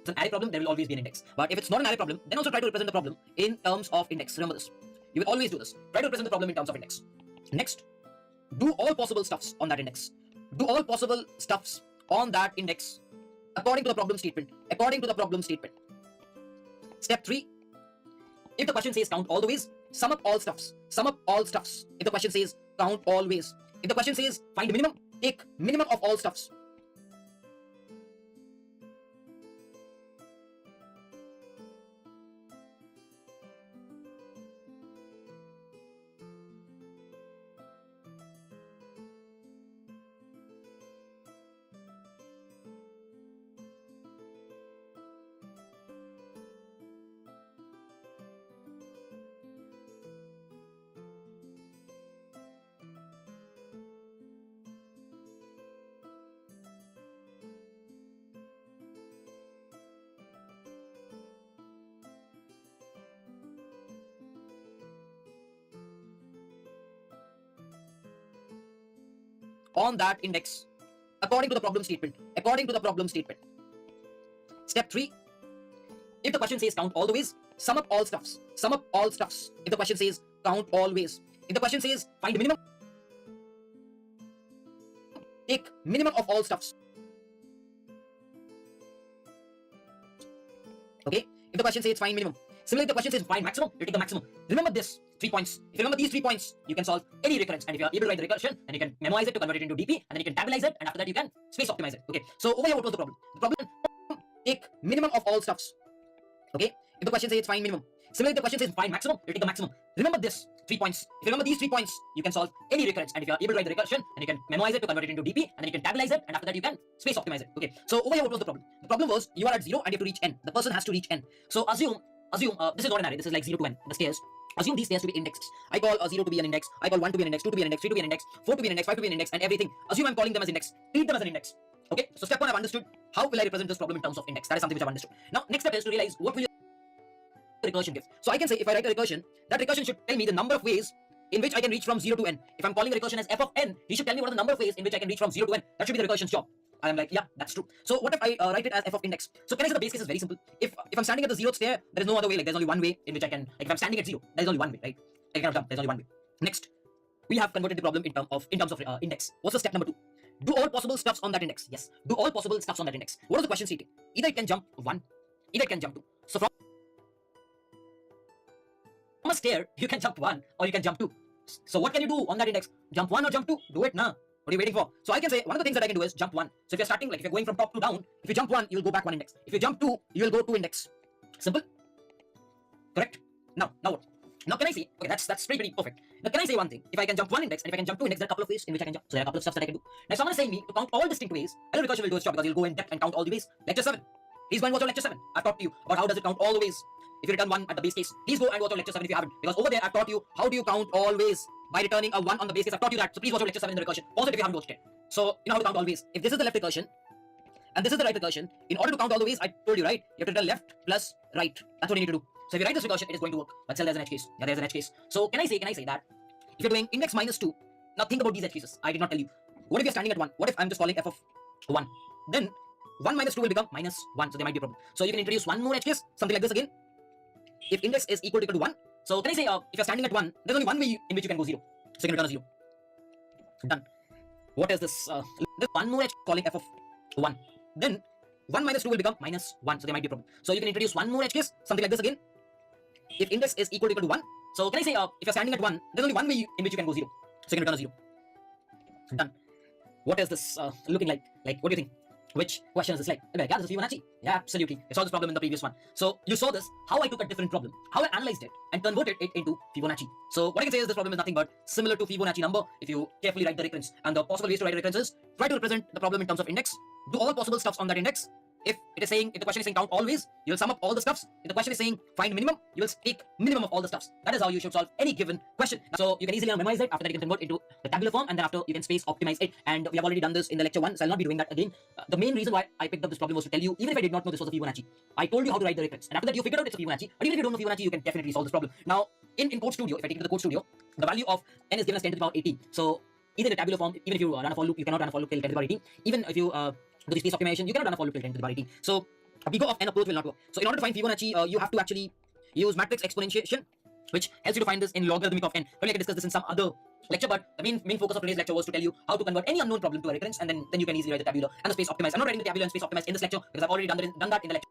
it's an array problem, there will always be an index. But if it's not an array problem, then also try to represent the problem in terms of index. Remember this. You will always do this. Try to represent the problem in terms of index. Next, do all possible stuffs on that index. Do all possible stuffs on that index according to the problem statement. Step 3. If the question says count all the ways, sum up all stuffs. If the question says count all ways. If the question says find a minimum, take minimum of all stuffs. On that index according to the problem statement. Step 3. If the question says count all the ways, sum up all stuffs. If the question says count all ways. If the question says find a minimum, take minimum of all stuffs. Okay? If the question says find minimum. Similarly, if the question says find maximum, you take the maximum. Remember this 3 points. If you remember these 3 points, you can solve any recurrence. And if you are able to write the recursion, then you can memorize it to convert it into DP, and then you can tabularize it, and after that you can space optimize it. Okay. So over here, what was the problem? The problem take minimum of all stuffs. Okay. If the question says find minimum. Similarly, if the question says find maximum, you take the maximum. Remember this 3 points. If you remember these 3 points, you can solve any recurrence. And if you are able to write the recursion, then you can memorize it to convert it into DP, and then you can tabularize it, and after that you can space optimize it. Okay. So over here, what was the problem? The problem was you are at 0 and you have to reach n. The person has to reach n. So assume this is not an array. This is like 0 to n. The stairs. Assume these stairs to be indexed. I call 0 to be an index. I call 1 to be an index, 2 to be an index, 3 to be an index, 4 to be an index, 5 to be an index, and everything. Assume I'm calling them as index. Treat them as an index. Okay. So step 1, I've understood. How will I represent this problem in terms of index? That is something which I've understood. Now, next step is to realize what will you recursion gives. So I can say if I write a recursion, that recursion should tell me the number of ways in which I can reach from 0 to n. If I'm calling a recursion as f of n, he should tell me what are the number of ways in which I can reach from 0 to n. That should be the recursion's job. And I'm like, yeah, that's true. So what if I write it as f of index? So can I say the base case is very simple. If I'm standing at the 0th stair, there is no other way. Like there's only one way in which I can. Like if I'm standing at 0, there's only one way, right? I cannot jump. There's only one way. Next, we have converted the problem in terms of index. What's the step number 2? Do all possible stuffs on that index. Yes. Do all possible stuffs on that index. What is the question stating? Either it can jump 1, either it can jump 2. So from a stair, you can jump 1 or you can jump 2. So what can you do on that index? Jump 1 or jump 2? Do it now. What are you waiting for? So I can say one of the things that I can do is jump 1. So if you're starting, like if you're going from top to down, if you jump 1, you'll go back 1 index. If you jump 2, you'll go 2 index. Simple? Correct? Now what? Now can I say, okay, that's pretty perfect. Now can I say one thing? If I can jump 1 index and if I can jump 2 index, there are a couple of ways in which I can jump. So there are a couple of stuff that I can do. Now someone is saying me to count all distinct ways. I know recursion will do its job because he'll go in depth and count all the ways. Lecture 7. Please go and watch our lecture 7. I've taught you about how does it count all the ways. If you return 1 at the base case, please go and watch our lecture 7 if you haven't. Because over there I've taught you how do you count all ways by returning a 1 on the base case. I've taught you that. So please watch our lecture 7 in the recursion. Pause it if you haven't watched it. So you know how to count all ways. If this is the left recursion and this is the right recursion, in order to count all the ways, I told you, right? You have to return left plus right. That's what you need to do. So if you write this recursion, it is going to work. But still there's an edge case. Yeah, there's an edge case. So can I say that if you're doing index minus 2, now think about these edge cases. I did not tell you. What if you're standing at 1? What if I'm just calling f of 1? Then 1 minus 2 will become minus 1. So there might be a problem. So you can introduce one more edge case, something like this again. If index is equal to 1, so can I say if you're standing at 1, there's only one way in which you can go 0. So you can return a 0. Done. What is this? There's one more edge calling f of 1. Then 1 minus 2 will become minus 1. So there might be a problem. So you can introduce one more edge case, something like this again. If index is equal to 1, so can I say if you're standing at 1, there's only one way in which you can go 0. So you can return a 0. Done. What is this looking like? Like, what do you think? Which question is this like? Okay, yeah, this is Fibonacci. Yeah, absolutely. I saw this problem in the previous one. So you saw this, how I took a different problem, how I analyzed it and converted it into Fibonacci. So what I can say is this problem is nothing but similar to Fibonacci number if you carefully write the recurrence. And the possible ways to write a recurrence is try to represent the problem in terms of index, do all possible stuffs on that index. If the question is saying count all ways, you'll sum up all the stuffs. If the question is saying find minimum, you will take minimum of all the stuffs. That is how you should solve any given question. So you can easily memorize it. After that, you can convert into the tabular form, and then after you can space optimize it. And we have already done this in the lecture 1, so I'll not be doing that again. The main reason why I picked up this problem was to tell you, even if I did not know this was a Fibonacci, I told you how to write the recurrence. And after that, you figured out it's a Fibonacci. But even if you don't know Fibonacci, you can definitely solve this problem. Now, in Code Studio, if I take it to the Code Studio, the value of n is given as 10 to the power 18. So either in a tabular form, even if you run a for loop, you cannot run a for loop till 10 to the power 18. Even if you do the space optimization, you cannot run a for loop till 10 to the power 18. So a big O of n approach will not work. So in order to find Fibonacci, you have to actually use matrix exponentiation, which helps you to find this in logarithmic of n. Probably I can discuss this in some other lecture, but the main focus of today's lecture was to tell you how to convert any unknown problem to a recurrence, and then you can easily write the tabular and the space optimize. I'm not writing the tabular and space optimize in this lecture because I've already done that in the lecture.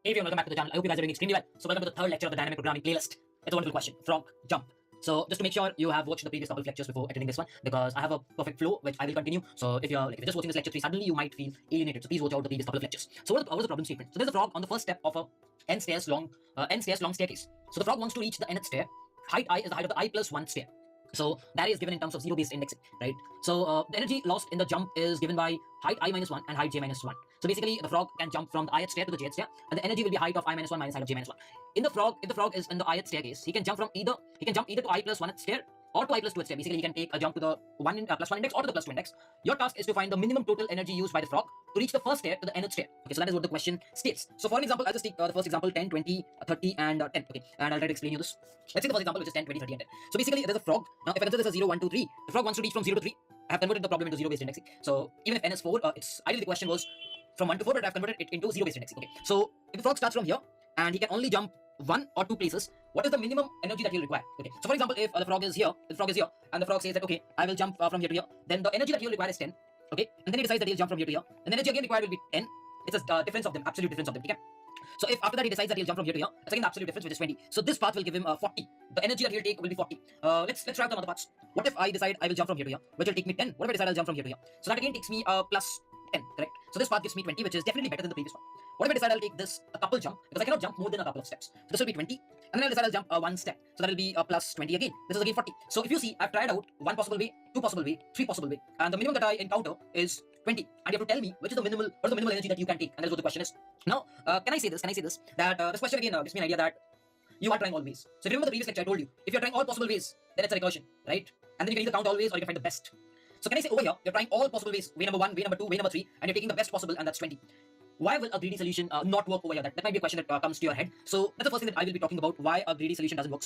Hey everyone, welcome back to the channel. I hope you guys are doing extremely well. So welcome to the third lecture of the dynamic programming playlist. It's a wonderful question. Frog jump. So just to make sure you have watched the previous couple of lectures before attending this one, because I have a perfect flow which I will continue. So if you're just watching this lecture 3, suddenly you might feel alienated. So please watch out the previous couple of lectures. So what was the problem statement? So there's a frog on the first step of a n stairs long staircase. So the frog wants to reach the nth stair. Height I is the height of the I plus 1 stair. So that is given in terms of zero-based indexing, right? So the energy lost in the jump is given by height I minus 1 and height j minus 1. So basically, the frog can jump from the ith stair to the jth stair, and the energy will be height of I minus 1 minus height of j minus 1. In the frog, if the frog is in the ith staircase, he can jump either to I plus 1th stair or to I plus 2th stair. Basically, he can take a jump to the plus 1 index or to the plus 2 index. Your task is to find the minimum total energy used by the frog to reach the first stair to the nth stair. Okay, so that is what the question states. So for an example, I'll just take the first example 10, 20, 30, and 10. Okay, and I'll try to explain you this. Let's take the first example, which is 10, 20, 30, and 10. So basically, there's a frog. Now, if I consider this as 0, 1, 2, 3, the frog wants to reach from 0 to 3. I have converted the problem into zero-based indexing. So even if n is 4, it's ideally the question was from 1 to 4, but I've converted it into zero-based indexing. Okay, so if the frog starts from here and he can only jump 1 or 2 places, what is the minimum energy that he'll require? Okay, so for example, if the frog is here, and the frog says that okay, I will jump from here to here, then the energy that he'll require is 10. Okay, and then he decides that he'll jump from here to here, and the energy again required will be 10. It's a difference of them, absolute difference of them. Okay. So if after that he decides that he'll jump from here to here, it's again the absolute difference, which is 20. So this path will give him 40. The energy that he'll take will be 40. Let's try out some other parts. What if I decide I will jump from here to here, which will take me 10? What if I decide I'll jump from here to here? So that again takes me plus 10, correct? So this path gives me 20, which is definitely better than the previous one. What if I decide I'll take this a couple jump, because I cannot jump more than a couple of steps. So this will be 20, and then I'll decide I'll jump one step. So that will be plus 20 again. This is again 40. So if you see, I've tried out one possible way, two possible way, three possible way, and the minimum that I encounter is 20. And you have to tell me what is the minimal energy that you can take, and that's what the question is. Now, can I say this? That this question again gives me an idea that you are trying all ways. So if you remember the previous lecture, I told you, if you're trying all possible ways, then it's a recursion, right? And then you can either count all ways or you can find the best. So can I say over here, you're trying all possible ways, way number 1, way number 2, way number 3, and you're taking the best possible, and that's 20. Why will a greedy solution not work over here? That might be a question that comes to your head. So that's the first thing that I will be talking about, why a greedy solution doesn't work.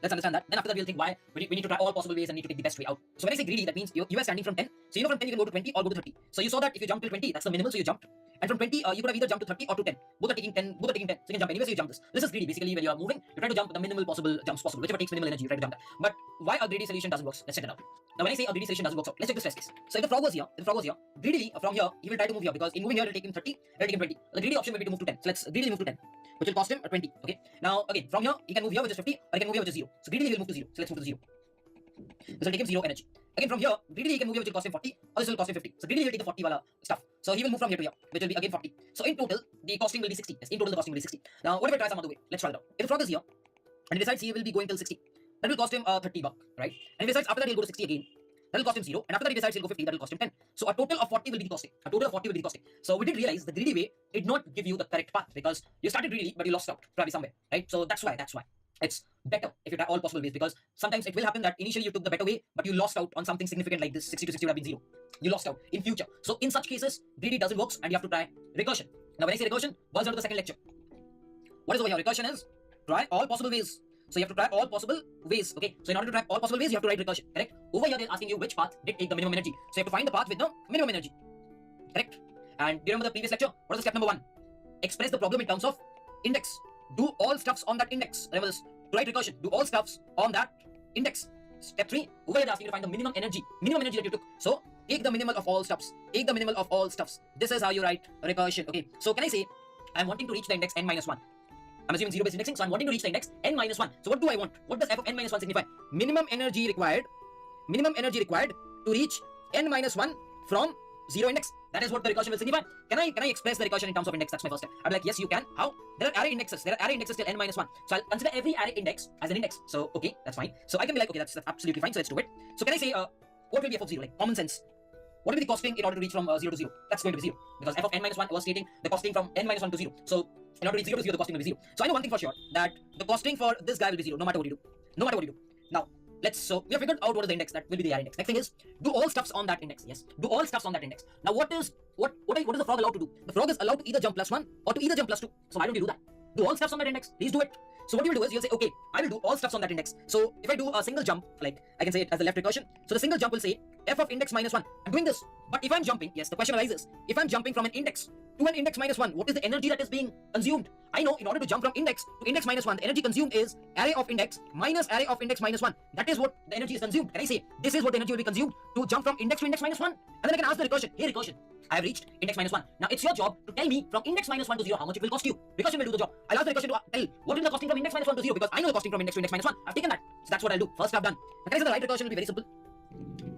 Let's understand that. Then after that, we'll think why we need to try all possible ways and need to take the best way out. So when I say greedy, that means you are standing from 10. So you know from 10 you can go to 20 or go to 30. So you saw that if you jump till 20, that's the minimal, so you jumped. And from 20, you could have either jumped to 30 or to 10. Both are taking 10. So you can jump anywhere, so you jump this. This is greedy. Basically, when you are moving, you try to jump the minimal possible jumps possible. Whichever takes minimal energy, you try to jump that. But why a greedy solution doesn't work? Let's check it out. Now when I say a greedy solution doesn't work out, let's check this test case. So if the frog was here, greedily from here, he will try to move here, because in moving here, it'll take him 30, it'll take him 20. The greedy option will be to move to 10. So let's greedily move to 10, which will cost him 20. Okay. Now again, from here, he can move here, which is 50, or he can move here, which is 0. So greedily he will move to 0. So let's move to 0. This will take him 0 energy. Again from here, greedily he can move here, which will cost him 40, or this will cost him 50. So greedily he'll take the 40 wala stuff. So he will move from here to here, which will be again 40. So in total, the costing will be 60. Yes, in total the costing will be 60. Now what if I try some other way? Let's try it out. If the frog is here, and he decides he will be going till 60, that will cost him 30 buck, right? And if he decides after that he'll go to 60 again, that will cost him 0. And after that he decides he'll go 50, that will cost him 10. So a total of 40 will be the costing. So we did realize the greedy way did not give you the correct path, because you started greedily, but you lost out probably somewhere, right? So that's why it's better if you try all possible ways, because sometimes it will happen that initially you took the better way, but you lost out on something significant like this. 60 to 60 would have been 0. You lost out in future. So in such cases, greedy doesn't work, and you have to try recursion. Now when I say recursion, boils down to the second lecture. What is over here? Recursion is try all possible ways. So you have to try all possible ways. Okay. So in order to try all possible ways, you have to write recursion. Correct. Over here they're asking you which path did take the minimum energy. So you have to find the path with the minimum energy. Correct. And do you remember the previous lecture? What is the step number 1? Express the problem in terms of index. Do all stuffs on that index. Remember this. To write recursion, do all stuffs on that index. Step 3, over here they're asking you to find the minimum energy that you took. So take the minimal of all stuffs. This is how you write recursion. Okay. So can I say I'm wanting to reach the index n minus 1? I'm assuming zero-based indexing, so I'm wanting to reach the index n minus 1. So what do I want? What does f of n minus 1 signify? Minimum energy required to reach n minus 1 from 0 index. That is what the recursion will signify. Can I express the recursion in terms of index? That's my first step. I'll be like, yes, you can. How? There are array indexes till n minus 1. So I'll consider every array index as an index. So okay, that's fine. So I can be like, okay, that's absolutely fine. So let's do it. So can I say what will be f of 0? Like common sense. What will be the costing in order to reach from 0 to 0? That's going to be 0, because f of n minus 1 was stating the costing from n minus 1 to 0. So in order to reach 0 to 0, the costing will be 0. So I know one thing for sure, that the costing for this guy will be 0, no matter what you do. Now, so we have figured out what is the index that will be the array index. Next thing is, do all stuffs on that index. Yes, do all stuffs on that index. Now what is the frog allowed to do? The frog is allowed to either jump plus 1 or to either jump plus 2. So why don't you do that? Do all stuffs on that index. Please do it. So what you will do is, you'll say, okay, I will do all stuffs on that index. So if I do a single jump, like I can say it as the left recursion. So the single jump will say f of index minus 1. I'm doing this. But if I'm jumping, yes, the question arises. If I'm jumping from an index to an index minus 1, what is the energy that is being consumed? I know in order to jump from index to index minus 1, the energy consumed is array of index minus minus 1. That is what the energy is consumed. Can I say this is what the energy will be consumed to jump from index to index minus 1? And then I can ask the recursion, hey recursion, I have reached index minus 1. Now it's your job to tell me from index minus 1 to 0 how much it will cost you. Recursion will do the job. I'll ask the recursion to tell what is the costing from index minus 1 to 0 because I know the costing from index to index minus 1. I've taken that. So that's what I'll do. First I've done. Now, the right recursion will be very simple.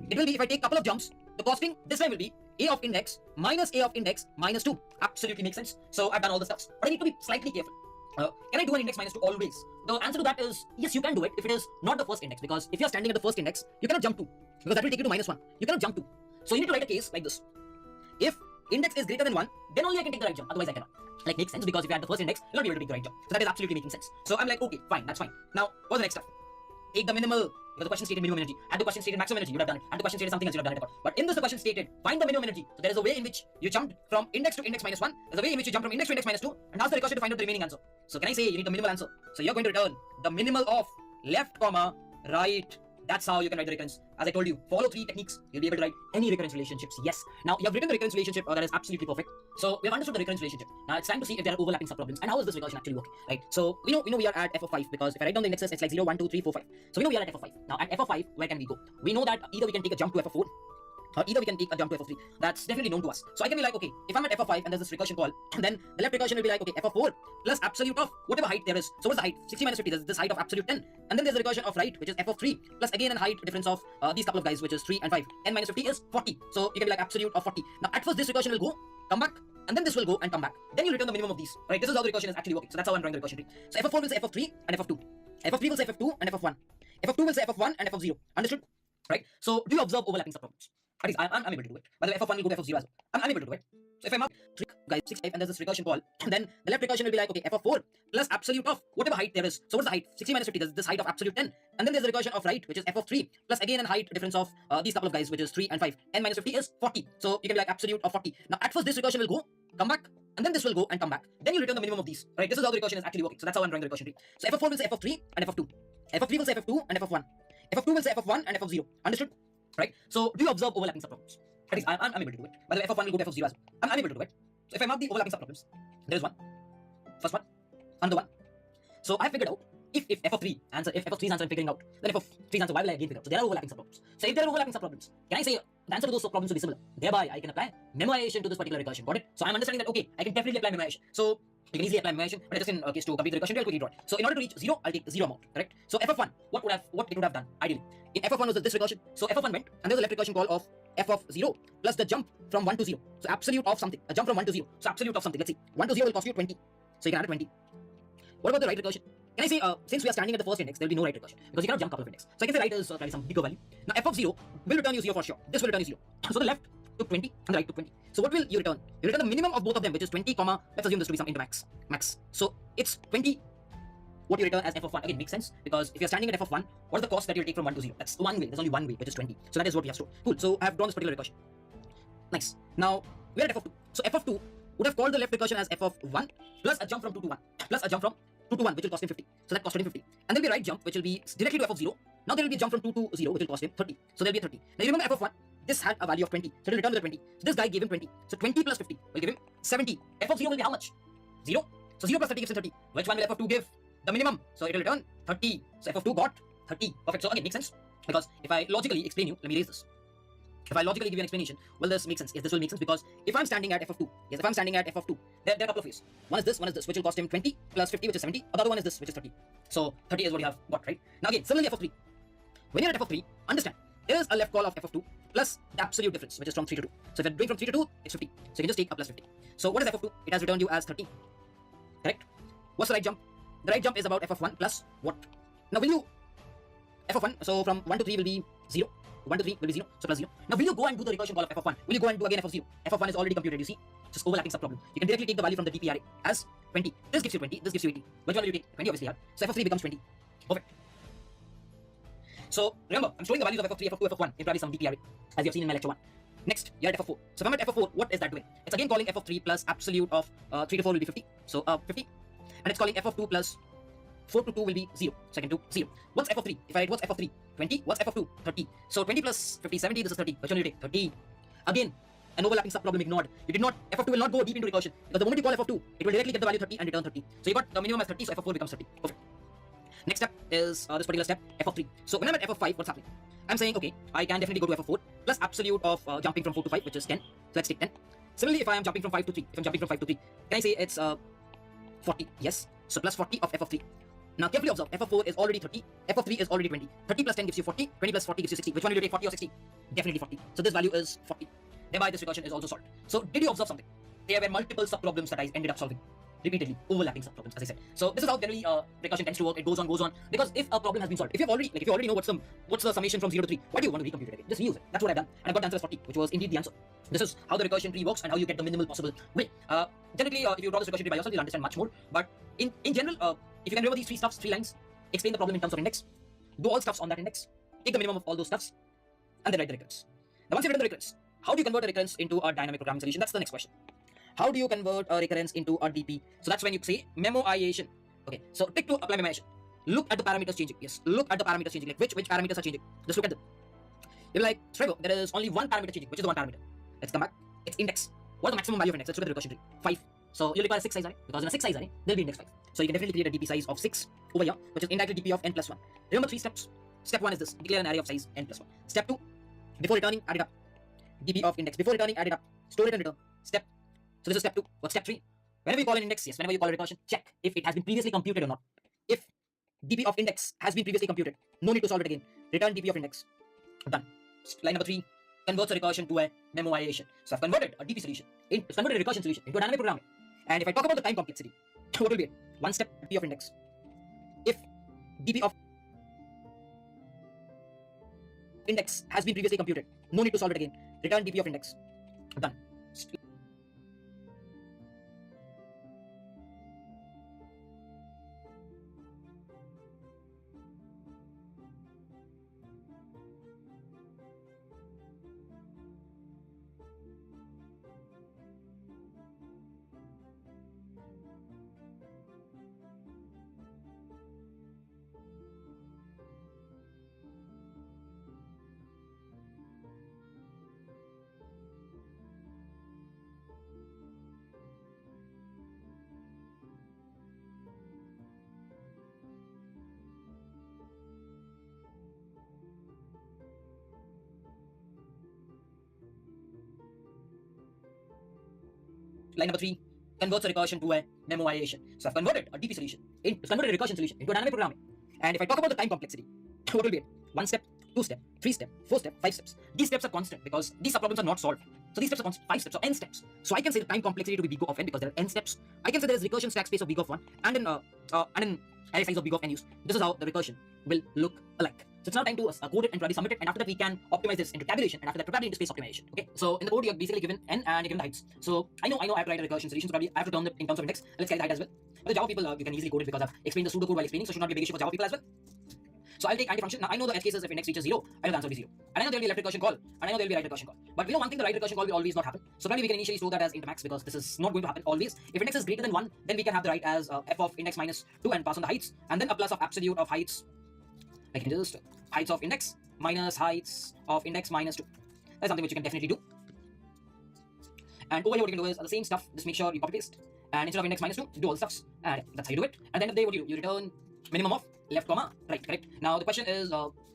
It will be if I take a couple of jumps, the costing this time will be a of index minus a of index minus 2. Absolutely makes sense. So I've done all the steps. But I need to be slightly careful. Can I do an index minus 2 always? The answer to that is yes, you can do it if it is not the first index. Because if you're standing at the first index, you cannot jump 2. Because that will take you to minus 1. You cannot jump 2. So you need to write a case like this. If index is greater than 1, then only I can take the right jump. Otherwise I cannot. Like makes sense because if you had the first index, you'll not be able to take the right jump. So that is absolutely making sense. So I'm like, okay, fine, that's fine. Now, what's the next step? Take the minimal, because the question stated minimum energy. Had the question stated maximum energy, you would have done it. Had the question stated something else, you would have done it. But in this, the question stated, find the minimum energy. So there is a way in which you jumped from index to index minus 1. There's a way in which you jump from index to index minus 2. And ask the recursion to find out the remaining answer. So can I say you need the minimal answer? So you're going to return the minimal of left, comma, right. That's how you can write the recurrence. As I told you, follow 3 techniques. You'll be able to write any recurrence relationships. Yes. Now, you have written the recurrence relationship. That is absolutely perfect. So, we have understood the recurrence relationship. Now, it's time to see if there are overlapping subproblems. And how is this recursion actually working? Right? So, we know we are at f of 5 because if I write down the indexes, it's like 0, 1, 2, 3, 4, 5. So, we know we are at f of 5. Now, at f of 5, where can we go? We know that either we can take a jump to f of 4 or either we can take a jump to f of 3. That's definitely known to us. So I can be like, okay, if I'm at f of 5 and there's this recursion call, then the left recursion will be like, okay, f of 4 plus absolute of whatever height there is. So what's the height? 60 minus 50, there's this height of absolute 10. And then there's the recursion of right, which is f of 3 plus again an height difference of these couple of guys, which is 3 and 5. N minus 50 is 40. So you can be like absolute of 40. Now at first this recursion will go, come back, and then this will go and come back. Then you return the minimum of these. Right? This is how the recursion is actually working. So that's how I'm drawing the recursion tree. So f of 4 will say f of 3 and f of 2. F of 3 will say f of 2 and f of 1. F of 2 will say f of 1 and f of 0. Understood? Right? So do you observe overlapping subproblems? At least I'm able to do it. By the way, f of 1 will go to f of 0 as well. I'm able to do it. So if I'm up 3 guys 6 5 and there's this recursion call, and then the left recursion will be like, okay, f of 4 plus absolute of whatever height there is. So what's the height? 60 minus 50, there's this height of absolute 10. And then there's the recursion of right, which is f of 3 plus again an height difference of these couple of guys, which is 3 and 5. N minus 50 is 40. So you can be like absolute of 40. Now at first this recursion will go, come back, and then this will go and come back. Then you return the minimum of these. Right? This is how the recursion is actually working. So that's how I'm drawing the recursion tree. So f of 4 will say f of 3 and f of 2. F of 3 will say f of 2 and f of 1. F of 2 will say f of 1 and f of 0. Understood? Right? So do you observe overlapping subproblems? At least I'm able to do it. By the way, f of 1 will go to f of 0 as well. I'm able to do it. So if I mark the overlapping subproblems, there is one. First one. Another one. So I have figured out if f of 3 answer, if f of 3's answer I'm figuring out, then f of 3's answer, why will I again figure out? So there are overlapping subproblems. So if there are overlapping subproblems, can I say the answer to those subproblems will be similar? Thereby, I can apply memoization to this particular recursion. Got it? So I'm understanding that, okay, I can definitely apply memoization. So you can easily apply memoization, but just in case to complete the recursion, I'll quickly draw it. So in order to reach 0, I'll take 0 amount, correct? So f of 1, what it would have done, ideally. In f of 1 was this recursion. So f of 1 went, and there's a left recursion call of f of 0 plus the jump from 1 to 0. So absolute of something, a jump from 1 to 0. So absolute of something, let's see. 1 to 0 will cost you 20. So you can add a 20. What about the right recursion? Can I say, since we are standing at the first index, there will be no right recursion because you cannot jump couple of index. So I can say right is probably some bigger value. Now f of 0 will return you 0 for sure. This will return you 0. So the left took 20 and the right took 20. So what will you return? You return the minimum of both of them, which is 20, comma, let's assume this to be some into max. So it's 20. What you return as f of 1 again makes sense because if you're standing at f of 1, what is the cost that you'll take from 1 to 0? That's one way. There's only one way, which is 20. So that is what we have stored. Cool. So I have drawn this particular recursion. Nice. Now we're at f of 2. So f of 2 would have called the left recursion as f of 1 plus a jump from 2 to 1 plus a jump from 2 to 1, which will cost him 50. So that costed him 50. And there'll be a right jump, which will be directly to f of 0. Now there will be a jump from 2 to 0, which will cost him 30. So there'll be a 30. Now you remember f of 1, this had a value of 20. So it'll return with a 20. So this guy gave him 20. So 20 plus 50 will give him 70. F of 0 will be how much? 0. So 0 plus 30 gives him 30. Which one will f of 2 give? The minimum. So it will return 30. So f of 2 got 30. Perfect. So again, makes sense. Because if I logically explain you, let me raise this. If I logically give you an explanation, will this make sense? Yes, this will make sense because if I'm standing at f of 2, yes, if I'm standing at f of 2, there are a couple of ways. One is this, which will cost him 20 plus 50, which is 70. The other one is this, which is 30. So 30 is what you have got, right? Now again, similarly f of 3. When you're at f of 3, understand, there is a left call of f of 2 plus the absolute difference, which is from 3 to 2. So if you're doing from 3 to 2, it's 50. So you can just take a plus 50. So what is f of 2? It has returned you as 30. Correct? What's the right jump? The right jump is about f of 1 plus what? Now will you, f of 1, so from 1 to 3 will be 0. 1 to 3 will be 0, so plus 0. Now will you go and do the recursion call of f of 1? Will you go and do again f of 0? F of 1 is already computed, you see? Just overlapping subproblem. You can directly take the value from the DP array as 20. This gives you 20, this gives you 80. Which one will you take? 20 obviously, yeah. So f of 3 becomes 20. Perfect. So remember, I'm showing the values of f of 3, f of 2, f of 1 in probably some DP array, as you have seen in my lecture 1. Next, you're at f of 4. So if I'm at f of 4, what is that doing? It's again calling f of 3 plus absolute of 3 to 4 will be 50. So 50. And it's calling f of 2 plus 4 to 2 will be 0. So I can do 0. What's f of 3? If I write what's f of 3? 20. What's f of 2? 30. So 20 plus 50, 70. This is 30. Which one will you take? 30. Again, an overlapping subproblem ignored. You did not, f of 2 will not go deep into recursion. Because the moment you call f of 2, it will directly get the value 30 and return 30. So you got the minimum as 30, so f of 4 becomes 30. Perfect. Next step is this particular step, f of 3. So when I'm at f of 5, what's happening? I'm saying, okay, I can definitely go to f of 4 plus absolute of jumping from 4 to 5, which is 10. So let's take 10. Similarly, if I am jumping from 5 to 3, can I say it's 40? Yes. So plus 40 of f of 3. Now carefully observe, f of 4 is already 30, f of 3 is already 20. 30 plus 10 gives you 40, 20 plus 40 gives you 60. Which one will you take, 40 or 60? Definitely 40. So this value is 40. Thereby this recursion is also solved. So did you observe something? There were multiple sub-problems that I ended up solving. Repeatedly, overlapping sub-problems, as I said. So this is how generally recursion tends to work. It goes on. Because if a problem has been solved, if you already know what's the summation from 0 to 3, why do you want to recompute it again? Just reuse it. That's what I've done. And I got the answer as 40, which was indeed the answer. This is how the recursion tree works and how you get the minimal possible way. Generally, if you draw this recursion tree by yourself, you'll understand much more. But in general, if you can remember these three lines, explain the problem in terms of index, do all stuffs on that index, take the minimum of all those stuffs, and then write the recurrence. Now once you've written the recurrence, how do you convert a recurrence into a dynamic programming solution? That's the next question. How do you convert a recurrence into a DP? So that's when you say memoization. Okay, so tick to apply memoization. Look at the parameters changing. Yes, look at the parameters changing. Like which parameters are changing? Just look at them. You're like, Trevor, there is only one parameter changing. Which is the one parameter? Let's come back. It's index. What is the maximum value of index? Let's look at the recursion tree. 5. So you'll require a 6 size array, because in a 6 size array, there'll be index 5. So you can definitely create a DP size of 6 over here, which is indirectly DP of n plus 1. Remember 3 steps. Step 1 is this: declare an array of size n plus 1. Step 2, before returning, add it up. DP of index. Before returning, add it up. Store it and return. So this is step 2. What's step 3? Whenever you call an index, yes, whenever you call a recursion, check if it has been previously computed or not. If DP of index has been previously computed, no need to solve it again. Return DP of index. Done. Line number 3 converts a recursion to a memoization. So I've converted a DP solution, it's converted a recursion solution into a dynamic programming. And if I talk about the time complexity, what will be it? One step DP of index. If DP of index has been previously computed, no need to solve it again. Return DP of index. Done. Line number 3 converts a recursion to a memoization. So I've converted a DP solution, it's converted a recursion solution into a dynamic programming. And if I talk about the time complexity, what will be it? 1 step, 2 step, 3 step, 4 step, 5 steps. These steps are constant because these subproblems are not solved. So these steps are constant, 5 steps or n steps. So I can say the time complexity to be big O of n because there are n steps. I can say there is recursion stack space of big O of 1 and an array size of big O of n use. This is how the recursion will look alike. So it's now time to code it and probably submit it, and after that we can optimize this into tabulation, and after that probably into space optimization. Okay, so in the code you're basically given n and you're given the heights. So I know I have to write a recursion solution, so probably I have to turn it in terms of index. Let's carry the height as well. But the Java people, you can easily code it because I've explained the pseudocode while explaining, so it should not be a big issue for Java people as well. So I'll take anti-function. Now I know the edge cases if index reaches 0, I know the answer will be 0. And I know there will be left recursion call, and I know there will be right recursion call. But we know one thing, the right recursion call will always not happen. So probably we can initially store that as int max because this is not going to happen always. If index is greater than 1, then we can have the right as f of index minus 2 and pass on the heights, and then a plus of absolute of heights. I can just heights of index minus heights of index minus 2. That's something which you can definitely do. And over here what you can do is the same stuff, just make sure you copy paste, and instead of index minus 2, do all the stuffs, and that's how you do it. At the end of the day, what do? You return minimum of left comma right, correct? Now the question is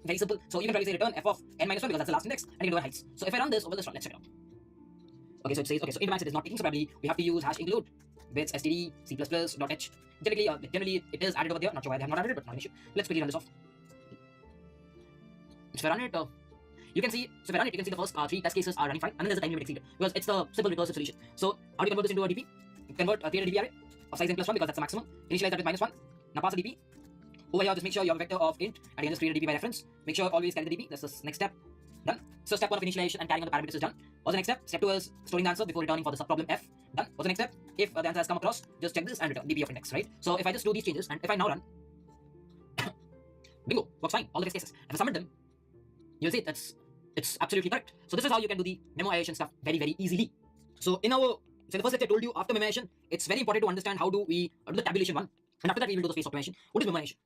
very simple. So you can probably say return f of n minus 1 because that's the last index, and you can do heights. So if I run this over this one, let's check it out. Okay, so it says, okay, so int max it is not taking, so probably we have to use hash include bits std c++ dot h. Generally it is added over there. Not sure why they have not added it, but not an issue. Let's quickly run this off. So if I run it, you can see the first 3 test cases are running fine, and then there's a time limit exceeded because it's the simple recursive solution. So how do you convert this into a DP? Convert create a DP array of size n plus 1 because that's the maximum. Initialize that with minus 1. Now pass the DP. Over here, just make sure you have a vector of int, and you can just create a DP by reference. Make sure always carry the DP. That's the next step. Done. So step 1 of initialization and carrying on the parameters is done. What's the next step? Step 2 is storing the answer before returning for the subproblem f. Done. What's the next step? If the answer has come across, just check this and return DP of index, right? So if I just do these changes, and if I now run, bingo, works fine. All the test cases. If I submit them, you'll see it's absolutely correct. So this is how you can do the memoization stuff very, very easily. So in the first lecture I told you, after memoization, it's very important to understand how do we do the tabulation one, and after that we will do the space optimization. What is memoization?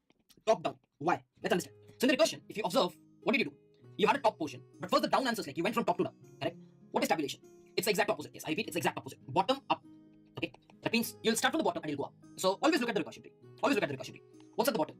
Top down. Why? Let's understand. So in the recursion, if you observe, what did you do? You had a top portion, but first the down answers, like you went from top to down, correct? What is tabulation? It's the exact opposite. Yes, I repeat, it's the exact opposite. Bottom up. Okay, that means you'll start from the bottom and you'll go up. So always look at the recursion tree. Always look at the recursion tree. What's at the bottom?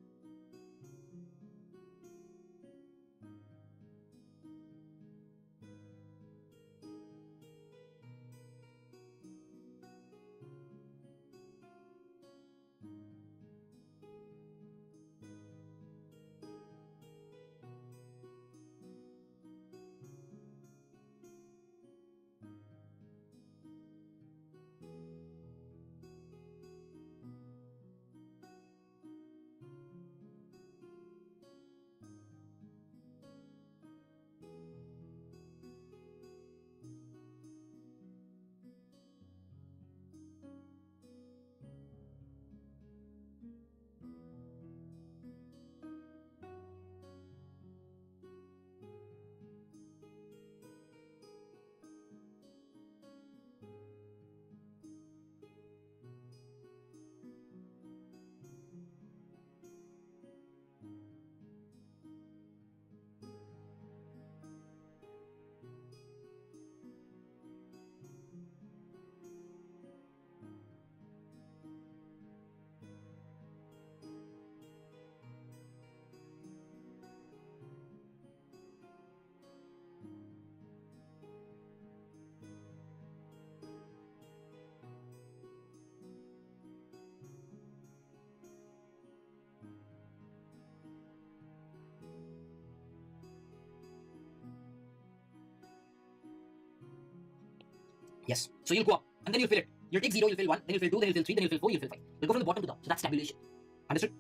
Yes. So you'll go up and then you'll fill it. You'll take 0, you'll fill 1, then you'll fill 2, then you'll fill 3, then you'll fill 4, you'll fill 5. You'll go from the bottom to the top. So that's tabulation. Understood?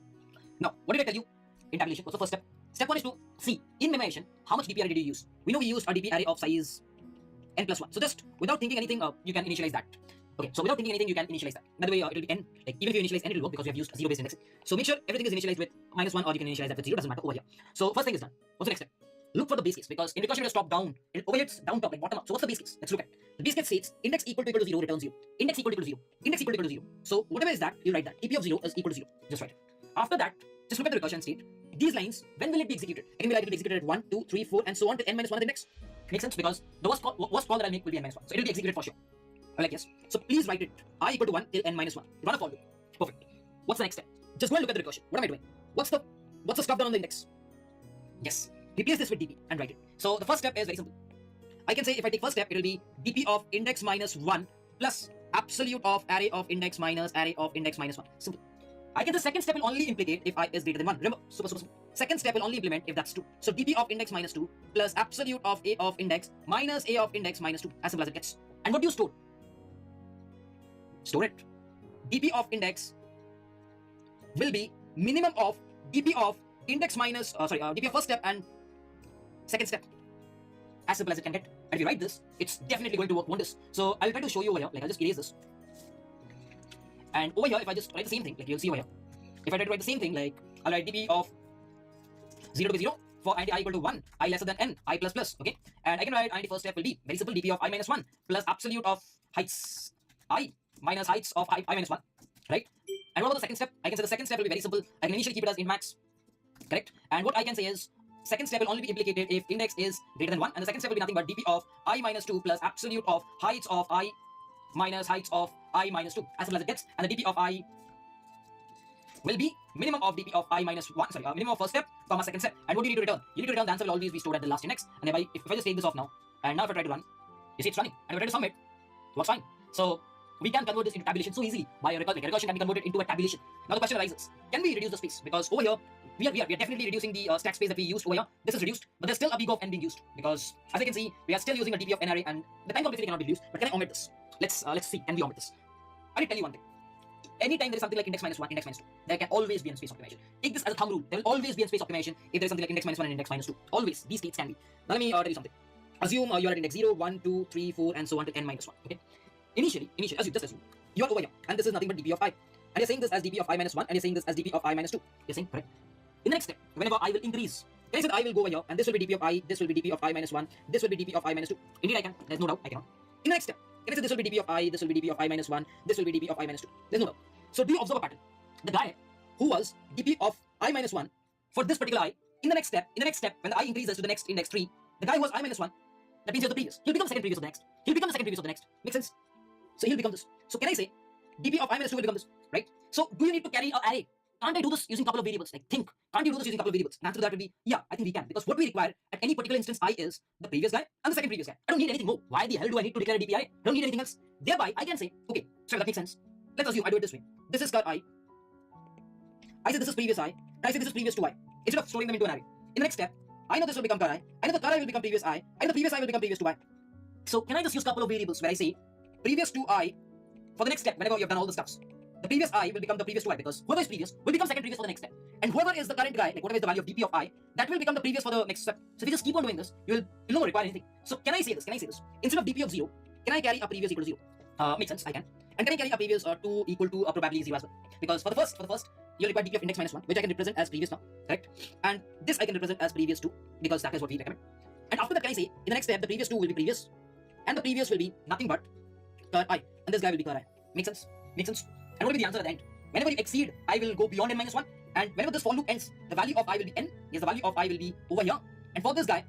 Now, what did I tell you in tabulation? What's the first step? Step 1 is to see in memoization how much DP array did you use. We know we used a DP array of size n plus 1. So just without thinking anything, you can initialize that. Okay, so without thinking anything, you can initialize that. By the way, it will be n. Like even if you initialize n, it will work because we have used 0-based indexing. So make sure everything is initialized with -1, or you can initialize that with 0. Doesn't matter over here. So first thing is done. What's the next step? Look for the base case, because in recursion it is top down. Over here it's down top, like bottom up. So what's the base case? Let's look at. The base case states index equal to 0 returns 0. Index equal to 0. Index equal to 0. So whatever is that, you write that. dp of 0 is equal to 0. Just write it. After that, just look at the recursion state. These lines, when will it be executed? It can be like it will be executed at 1, 2, 3, 4, and so on to n minus 1 at the index. Makes sense, because the worst call that I'll make will be n minus 1. So it will be executed for sure. I like yes. So please write it. I equal to 1 till n minus 1. Run a for loop. Perfect. What's the next step? Just go and look at the recursion. What am I doing? What's the stuff done on the index? Yes. Replace this with dp and write it. So the first step is very simple. I can say if I take first step, it will be dp of index minus 1 plus absolute of array of index minus array of index minus 1. Simple. I can say second step will only implicate if I is greater than 1. Remember, super simple. Second step will only implement if that's true. So dp of index minus 2 plus absolute of a of index minus a of index minus 2. As simple as it gets. And what do you store? Store it. dp of index will be minimum of dp of index minus, dp of first step and second step. As simple as it can get. And if you write this, it's definitely going to work wonders. So I'll try to show you over here. Like I'll just erase this. And over here, if I just write the same thing, like you'll see over here. If I try to write the same thing, like I'll write dp of 0 to be 0 for int I equal to 1, I lesser than n, I plus plus, okay? And I can write int first step will be very simple, dp of I minus 1 plus absolute of heights I minus heights of I minus 1, right? And what about the second step? I can say the second step will be very simple. I can initially keep it as int max, correct? And what I can say is, second step will only be implicated if index is greater than 1, and the second step will be nothing but dp of I minus 2 plus absolute of heights of I minus heights of I minus 2, as simple as it gets. And the dp of I will be minimum of dp of I minus 1, minimum of first step, comma second step. And what do you need to return? You need to return the answer will always be stored at the last index. And if I just take this off now, and now if I try to run, you see it's running. And if I try to sum it, it works fine. So we can convert this into tabulation so easily by a recursion. Recursion can be converted into a tabulation. Now the question arises, can we reduce the space? Because over here, we are definitely reducing the stack space that we used over here. This is reduced, but there's still a big O of n being used. Because as you can see, we are still using a dp of n array, and the time complexity cannot be reduced. But can I omit this? Let's see, can we omit this? I will tell you one thing. Anytime there is something like index minus 1, index minus 2, there can always be a space optimization. Take this as a thumb rule. There will always be a space optimization if there is something like index minus 1 and index minus 2. Always. These states can be. Now let me tell you something. Assume you are at index 0, 1, 2, 3, 4, and so on to n minus 1. Okay. Initially, assume you are over here, and this is nothing but dp of I. And you're saying this as dp of I minus 1, and you're saying this as dp of I minus 2. You're saying correct. In the next step, whenever I will increase, can I say I will go over here, and this will be dp of I, this will be dp of I minus 1, this will be dp of I minus 2. Indeed I can. There's no doubt I cannot. In the next step, can I say this will be dp of I, this will be dp of I minus 1, this will be dp of I minus 2. There's no doubt. So do you observe a pattern? The guy who was dp of I minus 1 for this particular I, in the next step, when the I increases to the next index 3, the guy who was I minus 1, that means you're the previous. He'll become second previous of the next. He'll become the second previous of the next. Makes sense? So he'll become this. So can I say dp of I minus 2 will become this, right? So do you need to carry an array? Can't I do this using a couple of variables? Like think, can't you do this using a couple of variables? And answer to that will be, yeah, I think we can. Because what we require at any particular instance I is the previous guy and the second previous guy. I don't need anything more. Why the hell do I need to declare a DPI? I don't need anything else. Thereby, I can say, okay, so that makes sense. Let's assume I do it this way. This is cur I. I say this is previous I. And I say this is previous to I. Instead of storing them into an array. In the next step, I know this will become cur I. I know the cur I will become previous I. I know the previous I will become previous to I. So can I just use a couple of variables where I say previous to I for the next step whenever you have done all the stuffs? The previous I will become the previous to I, because whoever is previous will become second previous for the next step. And whoever is the current guy, like whatever is the value of dp of I, that will become the previous for the next step. So if you just keep on doing this, you'll no more require anything. So can I say this? Instead of dp of 0, can I carry a previous equal to 0? Makes sense, I can. And can I carry a previous 2 equal to probably 0 as well? Because for the first, you'll require dp of index minus 1, which I can represent as previous now, correct? And this I can represent as previous 2, because that is what we recommend. And after that, can I say, in the next step, the previous 2 will be previous, and the previous will be nothing but cur I, and this guy will be cur I. Make sense? Makes sense? And what will be the answer at the end? Whenever you exceed, I will go beyond n minus 1, and whenever this for loop ends, the value of I will be n, yes, the value of I will be over here, and for this guy,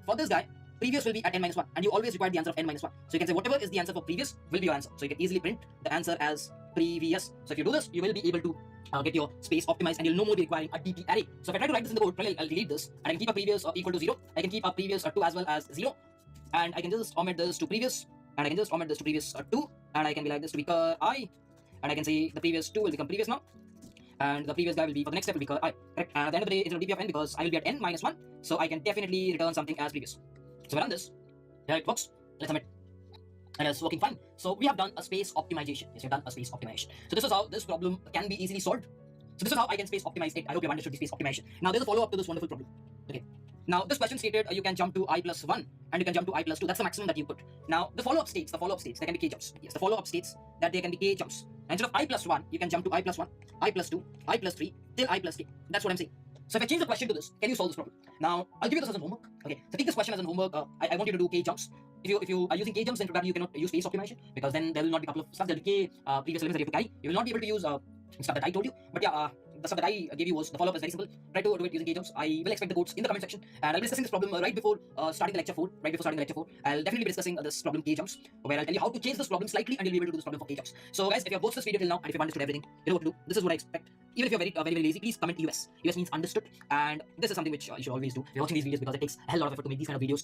previous will be at n minus 1, and you always require the answer of n minus 1. So you can say whatever is the answer for previous will be your answer. So you can easily print the answer as previous. So if you do this, you will be able to get your space optimized, and you'll no more be requiring a dp array. So if I try to write this in the code, probably I'll delete this, and I can keep a previous equal to 0, I can keep a previous 2 as well as 0, and I can just omit this to previous, and I can just omit this to previous 2, and I can be like this to be cur I, and I can say the previous 2 will become previous now, and the previous guy will be, for the next step will be cur I, correct? And at the end of the day, it's a dp of n, because I will be at n minus 1, so I can definitely return something as previous. So if I run this, here it works. Let's submit. and it's working fine. So we have done a space optimization. Yes, we've done a space optimization. So this is how this problem can be easily solved. So this is how I can space optimize it. I hope you've understood the space optimization. Now there's a follow-up to this wonderful problem. Okay. Now this question stated you can jump to I plus 1 and you can jump to I plus 2. That's the maximum that you put. Now the follow-up states, there can be k jumps. Yes, the follow-up states that there can be k jumps. And instead of I plus 1, you can jump to I plus 1, I plus 2, I plus 3, till I plus k. That's what I'm saying. So if I change the question to this, can you solve this problem? Now I'll give you this as an homework. Okay. So take this question as an homework. I want you to do k jumps. If you are using k jumps, then probably you cannot use space optimization, because then there will not be a couple of stuff. There will be k previous elements that you have to carry. You will not be able to use stuff that I told you. But yeah, the stuff that I gave you was the follow-up is very simple. Try to do it using k jumps. I will expect the codes in the comment section, and I'll be discussing this problem right before starting the lecture 4. Right before starting the lecture 4, I'll definitely be discussing this problem k jumps, where I'll tell you how to change this problem slightly, and you'll be able to do this problem for k jumps. So guys, if you have watched this video till now and if you've understood everything, you know what to do. This is what I expect. Even if you're very lazy, please comment US. US means understood, and this is something which you should always do. You're watching these videos because it takes a hell lot of effort to make these kind of videos.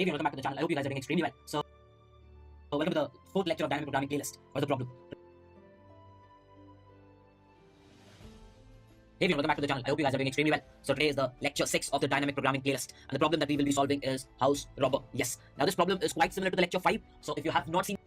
Hey everyone, welcome back to the channel. I hope you guys are doing extremely well. So welcome to the fourth lecture of dynamic programming playlist. What's the problem? Hey everyone, welcome back to the channel. I hope you guys are doing extremely well. So today is the lecture 6 of the dynamic programming playlist, and the problem that we will be solving is house robber. Yes. Now this problem is quite similar to the lecture 5. So if you have not seen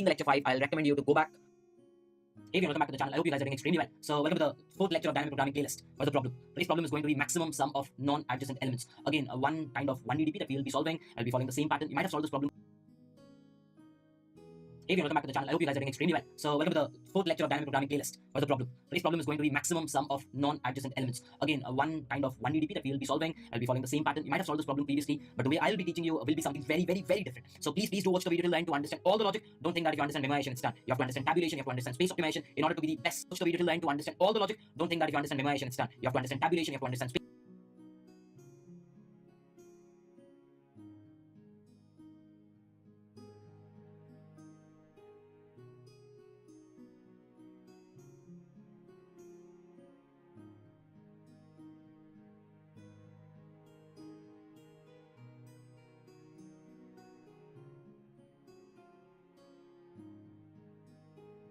seen the lecture 5, I'll recommend you to go back. Hey everyone, welcome back to the channel. I hope you guys are doing extremely well. So welcome to the fourth lecture of dynamic programming playlist. What's the problem? Today's problem is going to be maximum sum of non-adjacent elements. Again, one kind of 1DDP that we'll be solving. I'll be following the same pattern. You might have solved this problem. Hey everyone, welcome back to the channel. I hope you guys are doing extremely well. So welcome to the fourth lecture of dynamic programming playlist. What's the problem? Today's problem is going to be maximum sum of non-adjacent elements. Again, one kind of 1DDP that we'll be solving. I'll be following the same pattern. You might have solved this problem previously, but the way I'll be teaching you will be something very, very, very different. So please do watch the video till the end to understand all the logic. Don't think that if you understand memoization, it's done. You have to understand tabulation, you have to understand space optimization in order to be the best. Watch the video till the end to understand all the logic. Don't think that if you understand memoization, it's done. You have to understand tabulation, you have to understand space.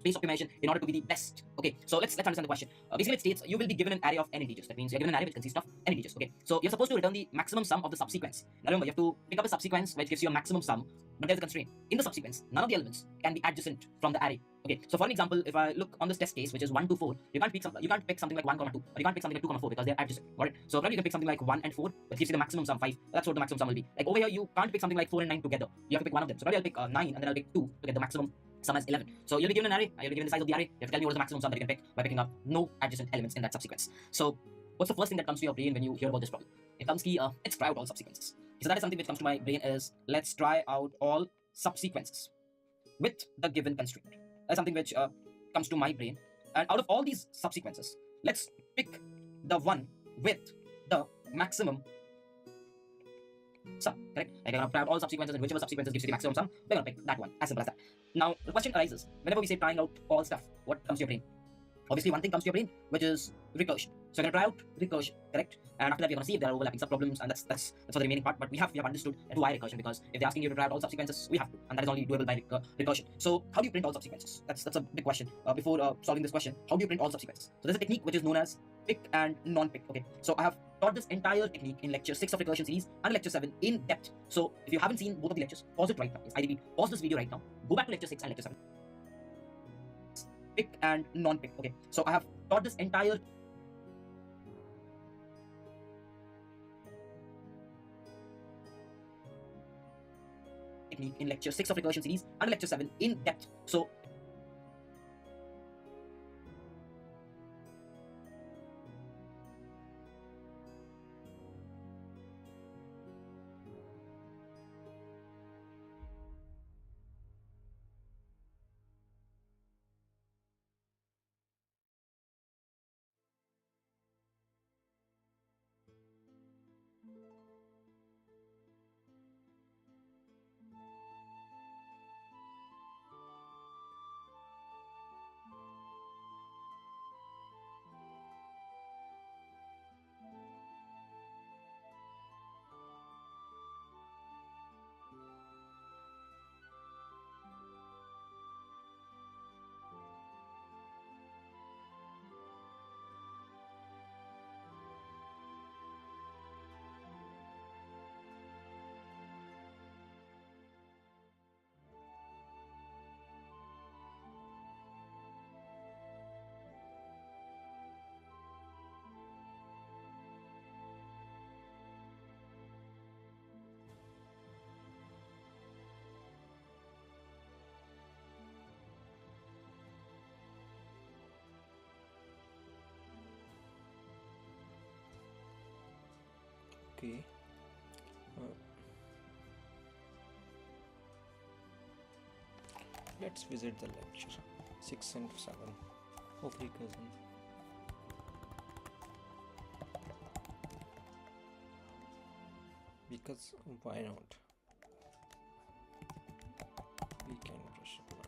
Space optimization in order to be the best. Okay, so let's understand the question. Basically, it states you will be given an array of n integers. That means you're given an array which consists of n integers. Okay, so you're supposed to return the maximum sum of the subsequence. Now remember, you have to pick up a subsequence which gives you a maximum sum, but there's a constraint. In the subsequence, none of the elements can be adjacent from the array. Okay, so for an example, if I look on this test case, which is 1 to 4, you can't pick something like 1, 2, or you can't pick something like 2, 4 because they're adjacent. Alright, so probably you can pick something like 1 and 4, which gives you the maximum sum 5. That's what the maximum sum will be. Like over here, you can't pick something like 4 and 9 together. You have to pick one of them. So probably I'll pick 9 and then I'll pick 2 to get the maximum sum as 11. So you'll be given an array, you'll be given the size of the array. You have to tell me what is the maximum sum that you can pick by picking up no adjacent elements in that subsequence. So what's the first thing that comes to your brain when you hear about this problem? It comes to let's try out all subsequences. So that is something which comes to my brain is let's try out all subsequences with the given constraint. That's something which comes to my brain. And out of all these subsequences, let's pick the one with the maximum sum, correct? Like I'm gonna try out all subsequences and whichever subsequences gives you the maximum sum, we're gonna pick that one. As simple as that. Now the question arises, whenever we say trying out all stuff, what comes to your brain? Obviously one thing comes to your brain, which is recursion. So you're gonna try out recursion, correct? And after that we're gonna see if there are overlapping subproblems, and that's for the remaining part. But we have understood that why recursion, because if they're asking you to try out all subsequences, we have to, and that is only doable by recursion. So how do you print all subsequences? That's a big question. Before solving this question, how do you print all subsequences? So there's a technique which is known as pick and non-pick. Okay, so I have taught this entire technique in lecture 6 of recursion series and lecture 7 in depth. So if you haven't seen both of the lectures, pause it right now. I repeat, pause this video right now, go back to lecture 6 and lecture 7. Pick and non-pick. Okay, so I have taught this entire technique in lecture 6 of recursion series and lecture 7 in depth. So Okay. Let's visit the lecture 6 and 7 of recursion. Because why not? We can brush it up.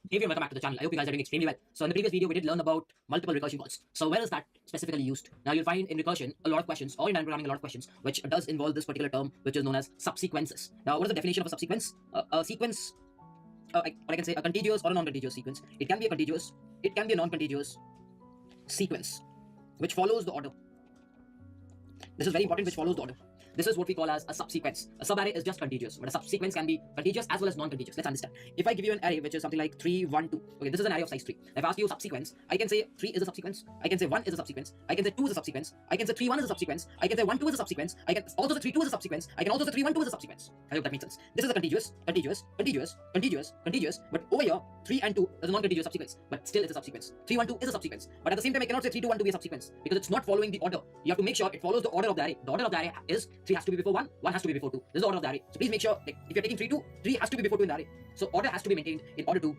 Hey everyone, welcome back to the channel. I hope you guys are doing extremely well. So in the previous video, we did learn about multiple recursion calls. So where is that specifically used? Now you'll find in recursion a lot of questions, or in dynamic programming a lot of questions, which does involve this particular term, which is known as subsequences. Now what is the definition of a subsequence? A sequence, or I can say a contiguous or a non-contiguous sequence. It can be a contiguous, it can be a non-contiguous sequence which follows the order. This is very important, which follows the order. This is what we call as a subsequence. A subarray is just contiguous, but a subsequence can be contiguous as well as non-contiguous. Let's understand. If I give you an array which is something like 3, 1, 2, okay, this is an array of size 3. If I ask you subsequence, I can say 3 is a subsequence, I can say 1 is a subsequence, I can say 2 is a subsequence, I can say 3, 1 is a subsequence, I can say 1, 2 is a subsequence, I can also say 3, 2 is a subsequence, I can also say 3, 1, 2 is a subsequence. I hope that makes sense. This is a contiguous, but over here, 3 and 2 is a non-contiguous subsequence, but still it's a subsequence. 3, 1, 2 is a subsequence, but at the same time I cannot say 3, 2, 1 to be a subsequence because it's not following the order. You have to make sure it follows the order of the array. The order of the array is 3 has to be before 1, 1 has to be before 2. This is the order of the array. So please make sure, like, if you're taking 3, 2, 3 has to be before 2 in the array. So order has to be maintained in order to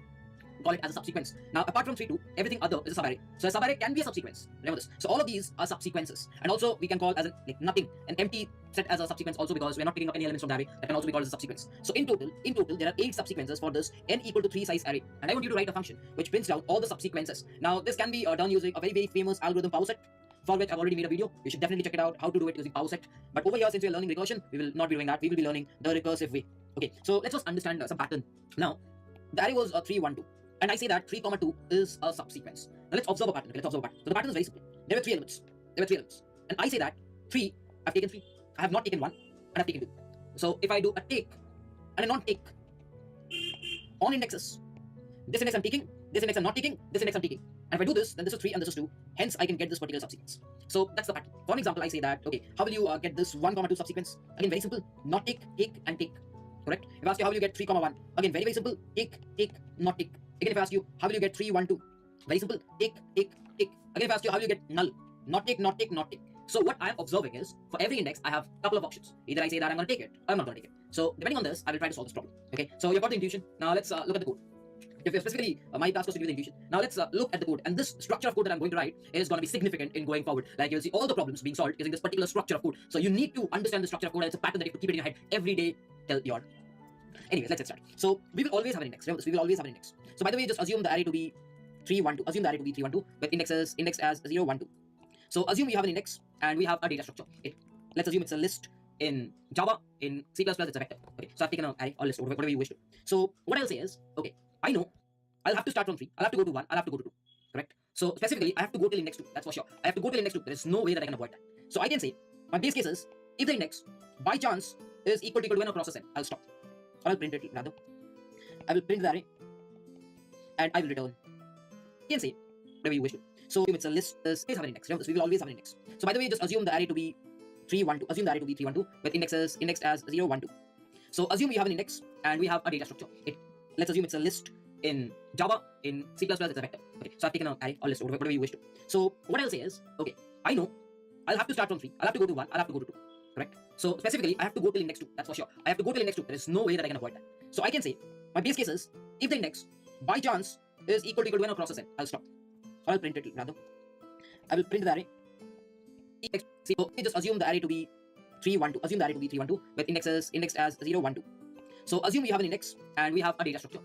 call it as a subsequence. Now, apart from 3, 2, everything other is a subarray. So a subarray can be a subsequence. Remember this. So all of these are subsequences. And also we can call as nothing, an empty set as a subsequence also because we're not picking up any elements from the array. That can also be called as a subsequence. So in total, there are 8 subsequences for this n equal to 3 size array. And I want you to write a function which prints down all the subsequences. Now this can be done using a very, very famous algorithm PowerSet, for which I've already made a video. You should definitely check it out, how to do it using PowerSet. But over here, since we're learning recursion, we will not be doing that. We will be learning the recursive way. Okay, so let's just understand some pattern. Now, the array was 3, 1, 2. And I say that 3, 2 is a subsequence. Now let's observe a pattern. Okay, let's observe a pattern. So the pattern is very simple. There were 3 elements. And I say that 3, I've taken 3. I have not taken 1, and I've taken 2. So if I do a take and a non-take on indexes, this index I'm taking, this index I'm not taking, this index I'm taking. And if I do this, then this is 3 and this is 2. Hence, I can get this particular subsequence. So that's the pattern. For an example, I say that, okay, how will you get this 1, 2 subsequence? Again, very simple. Not take, and take. Correct? If I ask you how will you get 3, 1? Again, very, very simple. Take, not take. Again, if I ask you how will you get 3, 1, 2? Very simple. Take. Again, if I ask you how will you get null? Not take. So what I'm observing is, for every index, I have a couple of options. Either I say that I'm going to take it, or I'm not going to take it. So depending on this, I will try to solve this problem. Okay? So you've got the intuition. Now let's look at the code. If specifically my task was to do the intuition. Now let's look at the code, and this structure of code that I'm going to write is going to be significant in going forward. Like you'll see all the problems being solved using this particular structure of code. So you need to understand the structure of code, and it's a pattern that you have to keep it in your head every day till your. Anyways, let's get started. So we will always have an index. Remember this, we will always have an index. So by the way, just assume the array to be 3, 1, 2. Assume the array to be 3, 1, 2 with indexed as 0, 1, 2. So assume we have an index and we have a data structure. Let's assume it's a list in Java. In C++, it's a vector. Okay, so I've taken an array or list, whatever you wish to. So what I'll say is, okay, I know I'll have to start from 3. I'll have to go to 1. I'll have to go to 2. Correct? So specifically, I have to go till index 2. That's for sure. I have to go till index 2. There is no way that I can avoid that. So I can say, my base case is, if the index, by chance, is equal to n across a set, I'll stop. Or I'll print it rather. I will print the array, and I will return. You can say whatever you wish to. So it's a list. Always have an index. Remember this, we will always have an index. So by the way, just assume the array to be 3, 1, 2. Assume the array to be 3, 1, 2 with indexed as 0, 1, 2. So assume we have an index and we have a data structure. Let's assume it's a list in Java. In C++, it's a vector. Okay, so I've taken an array or list, whatever you wish to. So what I'll say is, okay, I know I'll have to start from 3. I'll have to go to 1. I'll have to go to 2. Correct? So specifically, I have to go till index 2. That's for sure. I have to go till index 2. There is no way that I can avoid that. So I can say, my base case is, if the index, by chance, is equal to n across a set, I'll stop. Or I'll print it rather. I will print the array. So just assume the array to be 3, 1, 2. Assume the array to be 3, 1, 2 with indexed as 0, 1, 2. So assume we have an index and we have a data structure.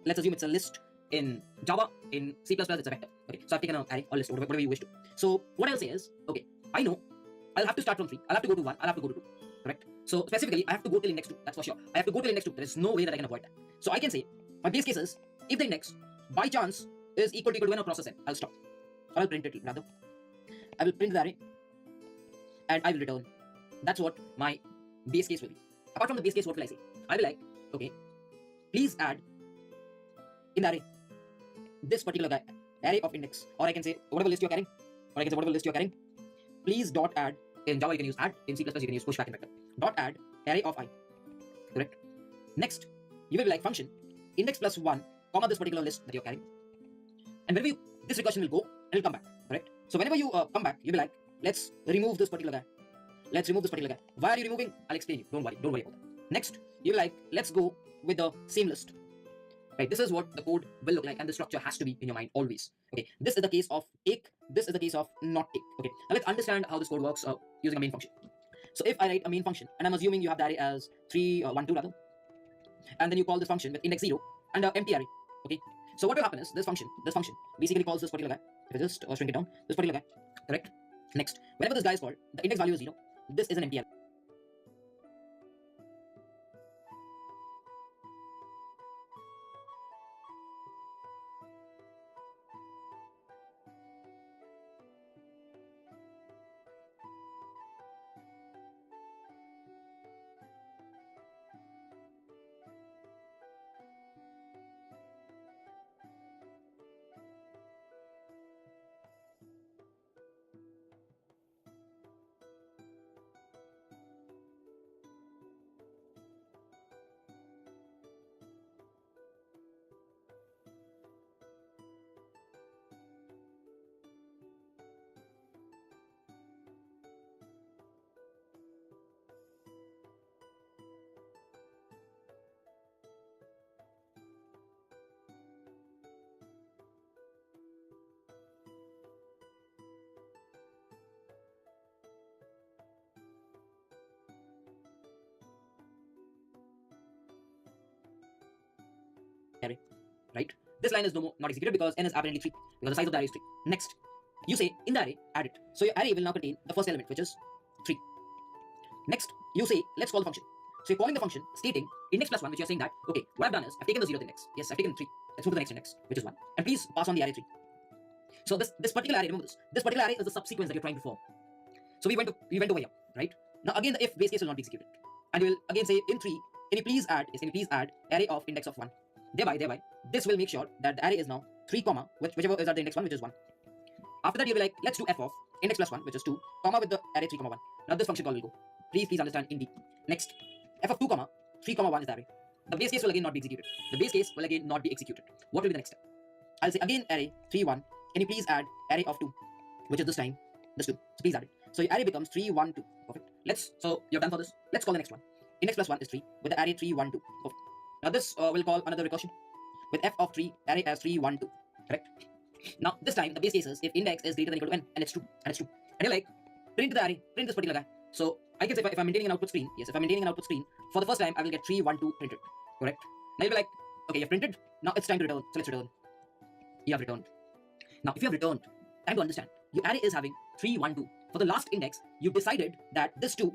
Let's assume it's a list in Java. In C++, it's a vector. Okay, so I've taken an array or list, whatever you wish to. So what I'll say is, okay, I know I'll have to start from 3. I'll have to go to 1. I'll have to go to 2. Correct? So specifically, I have to go till index 2. That's for sure. I have to go till index 2. There is no way that I can avoid that. So I can say, my base case is, if the index, by chance, is equal to n across a set, I'll stop. Or I'll print it rather. I will print the array, and I will return. That's what my base case will be. Apart from the base case, what will I say? I will like, okay, please add in the array this particular guy, array of index, or I can say whatever list you're carrying, please dot add. In Java you can use add, in C++ you can use push back and vector. Dot add array of I. Correct? Next, you will be like function index plus 1, comma this particular list that you're carrying. And whenever this recursion will go and it'll come back. Correct? So whenever you come back, you'll be like, let's remove this particular guy. Why are you removing? I'll explain you. Don't worry about that. Next, you'll be like, let's go with the same list. Right? This is what the code will look like, and the structure has to be in your mind always. Okay, this is the case of take, this is the case of not take. Okay, now let's understand how this code works using a main function. So if I write a main function, and I'm assuming you have the array as 3, 1, 2 rather, and then you call this function with index 0 and an empty array. Okay, so what will happen is this function basically calls this particular guy. If I just shrink it down, this particular guy. Correct? Next, whenever this guy is called, the index value is 0. This is an empty array. right? This line is not executed because n is apparently 3, because the size of the array is 3. Next, you say in the array, add it. So your array will now contain the first element, which is 3. Next, you say, let's call the function. So you're calling the function stating index plus 1, which you're saying that, okay, what I've done is I've taken the 0th index. Yes, I've taken 3. Let's move to the next index, which is 1. And please pass on the array 3. So this particular array, remember this. This particular array is the subsequence that you're trying to form. So we went over here, right? Now again, the if base case will not be executed. And we will again say in 3, can you please add array of index of 1. Thereby, this will make sure that the array is now 3, whichever is at the index 1, which is 1. After that, you'll be like, let's do f of index plus 1, which is 2, with the array 3, 1. Now this function call will go. Please understand in deep. Next, f of 2, 3, 1 is the array. The base case will again not be executed. What will be the next step? I'll say again array 3, 1. Can you please add array of 2, which is this time this 2. So please add it. So your array becomes 3, 1, 2. Perfect. So you're done for this. Let's call the next one. Index plus 1 is 3 with the array 3, 1, 2. Perfect. Now this will call another recursion with f of 3 array as 3, 1, 2. Correct. Now this time the base case is if index is greater than or equal to n, and it's true. And you're like, print the array, print this particular guy. So I can say if I'm maintaining an output screen, for the first time I will get 3, 1, 2 printed. Correct. Now you'll be like, okay, you've printed. Now it's time to return. So let's return. You have returned. Now if you have returned, time to understand. Your array is having 3, 1, 2. For the last index, you decided that this 2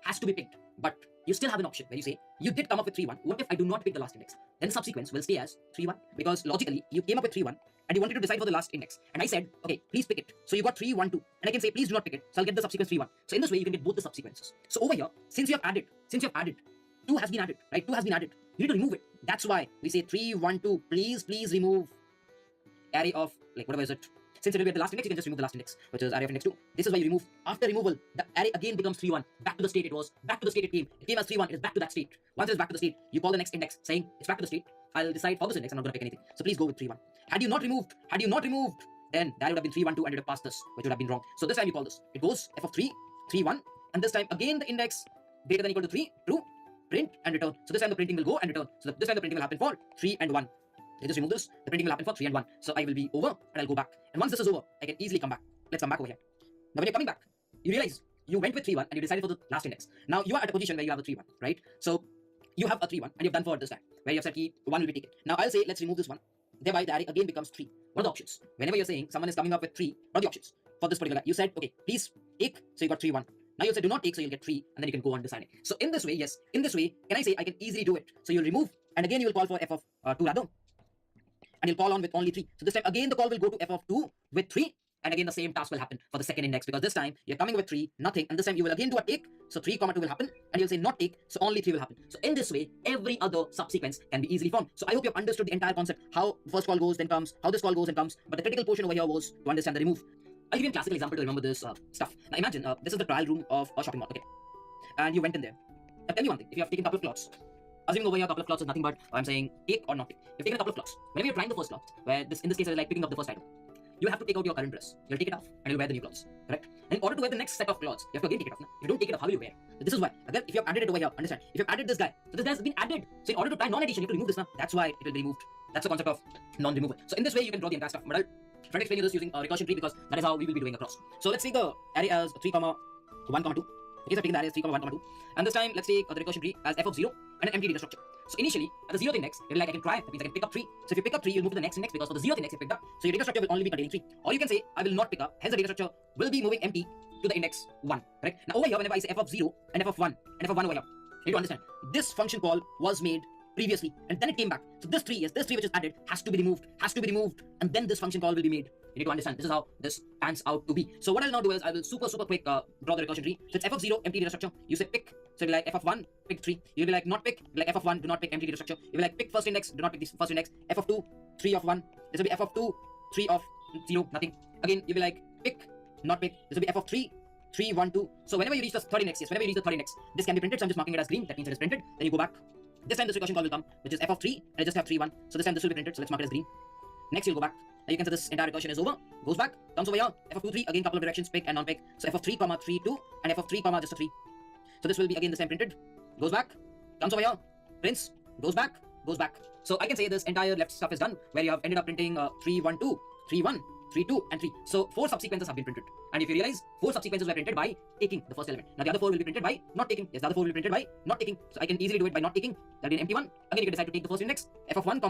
has to be picked. But you still have an option where you say, you did come up with 3, 1. What if I do not pick the last index? Then the subsequence will stay as 3, 1. Because logically, you came up with 3, 1 and you wanted to decide for the last index. And I said, okay, please pick it. So you got 3, 1, 2. And I can say, please do not pick it. So I'll get the subsequence 3, 1. So in this way, you can get both the subsequences. So over here, since you have added, 2 has been added, right? 2 has been added. You need to remove it. That's why we say 3, 1, 2. Please remove array of, like, whatever is it. Since it will be at the last index, you can just remove the last index, which is array of index 2. This is why you remove. After removal, the array again becomes 3, 1. Back to the state it was. Back to the state it came. It came as 3, 1. It is back to that state. Once it is back to the state, you call the next index saying it's back to the state. I'll decide for this index. I'm not going to pick anything. So please go with 3, 1. Had you not removed, then that would have been 3, 1, 2 and it would have passed this, which would have been wrong. So this time you call this. It goes f of 3, 3, 1. And this time again the index greater than or equal to 3, true, print and return. So this time the printing will go and return. So this time the printing will happen for 3 and 1. I just remove this, the printing will happen for 3 and 1. So I will be over and I'll go back. And once this is over, I can easily come back. Let's come back over here. Now when you're coming back, you realize you went with 3, 1 and you decided for the last index. Now you are at a position where you have a 3, 1, right? So you have a 3, 1 and you've done for this time, where you have said key 1 will be taken. Now I'll say let's remove this 1. Thereby the array again becomes 3. What are the options? Whenever you're saying someone is coming up with 3, what are the options? For this particular guy, you said, okay, please take, so you got 3, 1. Now you said do not take, so you'll get 3, and then you can go on deciding. So in this way, yes, can I say I can easily do it? So you'll remove, and again you will call for f of 2 rather. And you'll call on with only 3. So this time again the call will go to f of 2 with 3. And again the same task will happen for the second index, because this time you're coming with 3, nothing. And this time you will again do a take. So 3, 2 will happen. And you'll say not take. So only 3 will happen. So in this way, every other subsequence can be easily formed. So I hope you have understood the entire concept. How first call goes, then comes. How this call goes and comes. But the critical portion over here was to understand the remove. I'll give you a classical example to remember this stuff. Now imagine this is the trial room of a shopping mall. Okay. And you went in there. Now tell me one thing. If you have taken a couple of cloths, assuming over here a couple of cloths is nothing but I'm saying take or not take. You've taken a couple of cloths. Whenever you're trying the first cloth, where this in this case is like picking up the first item, you have to take out your current dress. You'll take it off and you'll wear the new clothes. Correct? And in order to wear the next set of clothes, you have to again take it off. Now, if you don't take it off, how will you wear? So this is why. Again, if you have added it over here, understand. If you've added this guy, so this guy has been added. So in order to try non-addition, you have to remove this now. That's why it will be removed. That's the concept of non-removal. So in this way, you can draw the entire stuff. But I'll try to explain you this using a recursion tree, because that is how we will be doing across. So let's take the array as 3, 1, 2. Okay, so I'm taking the array as 3, 1, 2. And this time, let's take the recursion tree as f of 0 and an empty data structure. So initially, at the 0th index, you're like, I can try. That means I can pick up 3. So if you pick up 3, you'll move to the next index, because for the 0th index you picked up. So your data structure will only be containing 3. Or you can say, I will not pick up. Hence the data structure will be moving empty to the index 1. Correct? Now over here, whenever I say f of 0 and f of 1 and f of 1 over here, you need to understand. This function call was made previously and then it came back. So this 3, yes, this 3 which is added has to be removed. And then this function call will be made. You need to understand. This is how this pans out to be. So what I'll now do is I will super quick draw the recursion tree. So it's f of 0, empty data structure. You say pick. So it'll be like f of 1, pick 3. You'll be like not pick, like f of 1, do not pick empty data structure. You'll be like pick first index, do not pick this first index. F of 2, 3 of 1. This will be f of 2, 3 of 0, nothing. Again, you'll be like pick, not pick. This will be f of 3, 3, 1, 2. So whenever you reach the third index, yes, this can be printed. So I'm just marking it as green. That means it is printed. Then you go back. This time this recursion call will come, which is f of 3, and I just have 3, 1. So this time this will be printed. So let's mark it as green. Next you'll go back. Now you can say this entire recursion is over, goes back, comes over here, f of 2, 3, again couple of directions, pick and non-pick. So f of 3, 3, 2, and f of 3, just a 3. So this will be again this time printed, goes back, comes over here, prints, goes back. So I can say this entire left stuff is done, where you have ended up printing 3, 1, 2, 3, 1, 3, 2, and 3. So 4 subsequences have been printed. And if you realize, 4 subsequences were printed by taking the first element. Now the other 4 will be printed by not taking. Yes, the other 4 will be printed by not taking. So I can easily do it by not taking. That will be an empty one. Again, you can decide to take the first index, f of 1,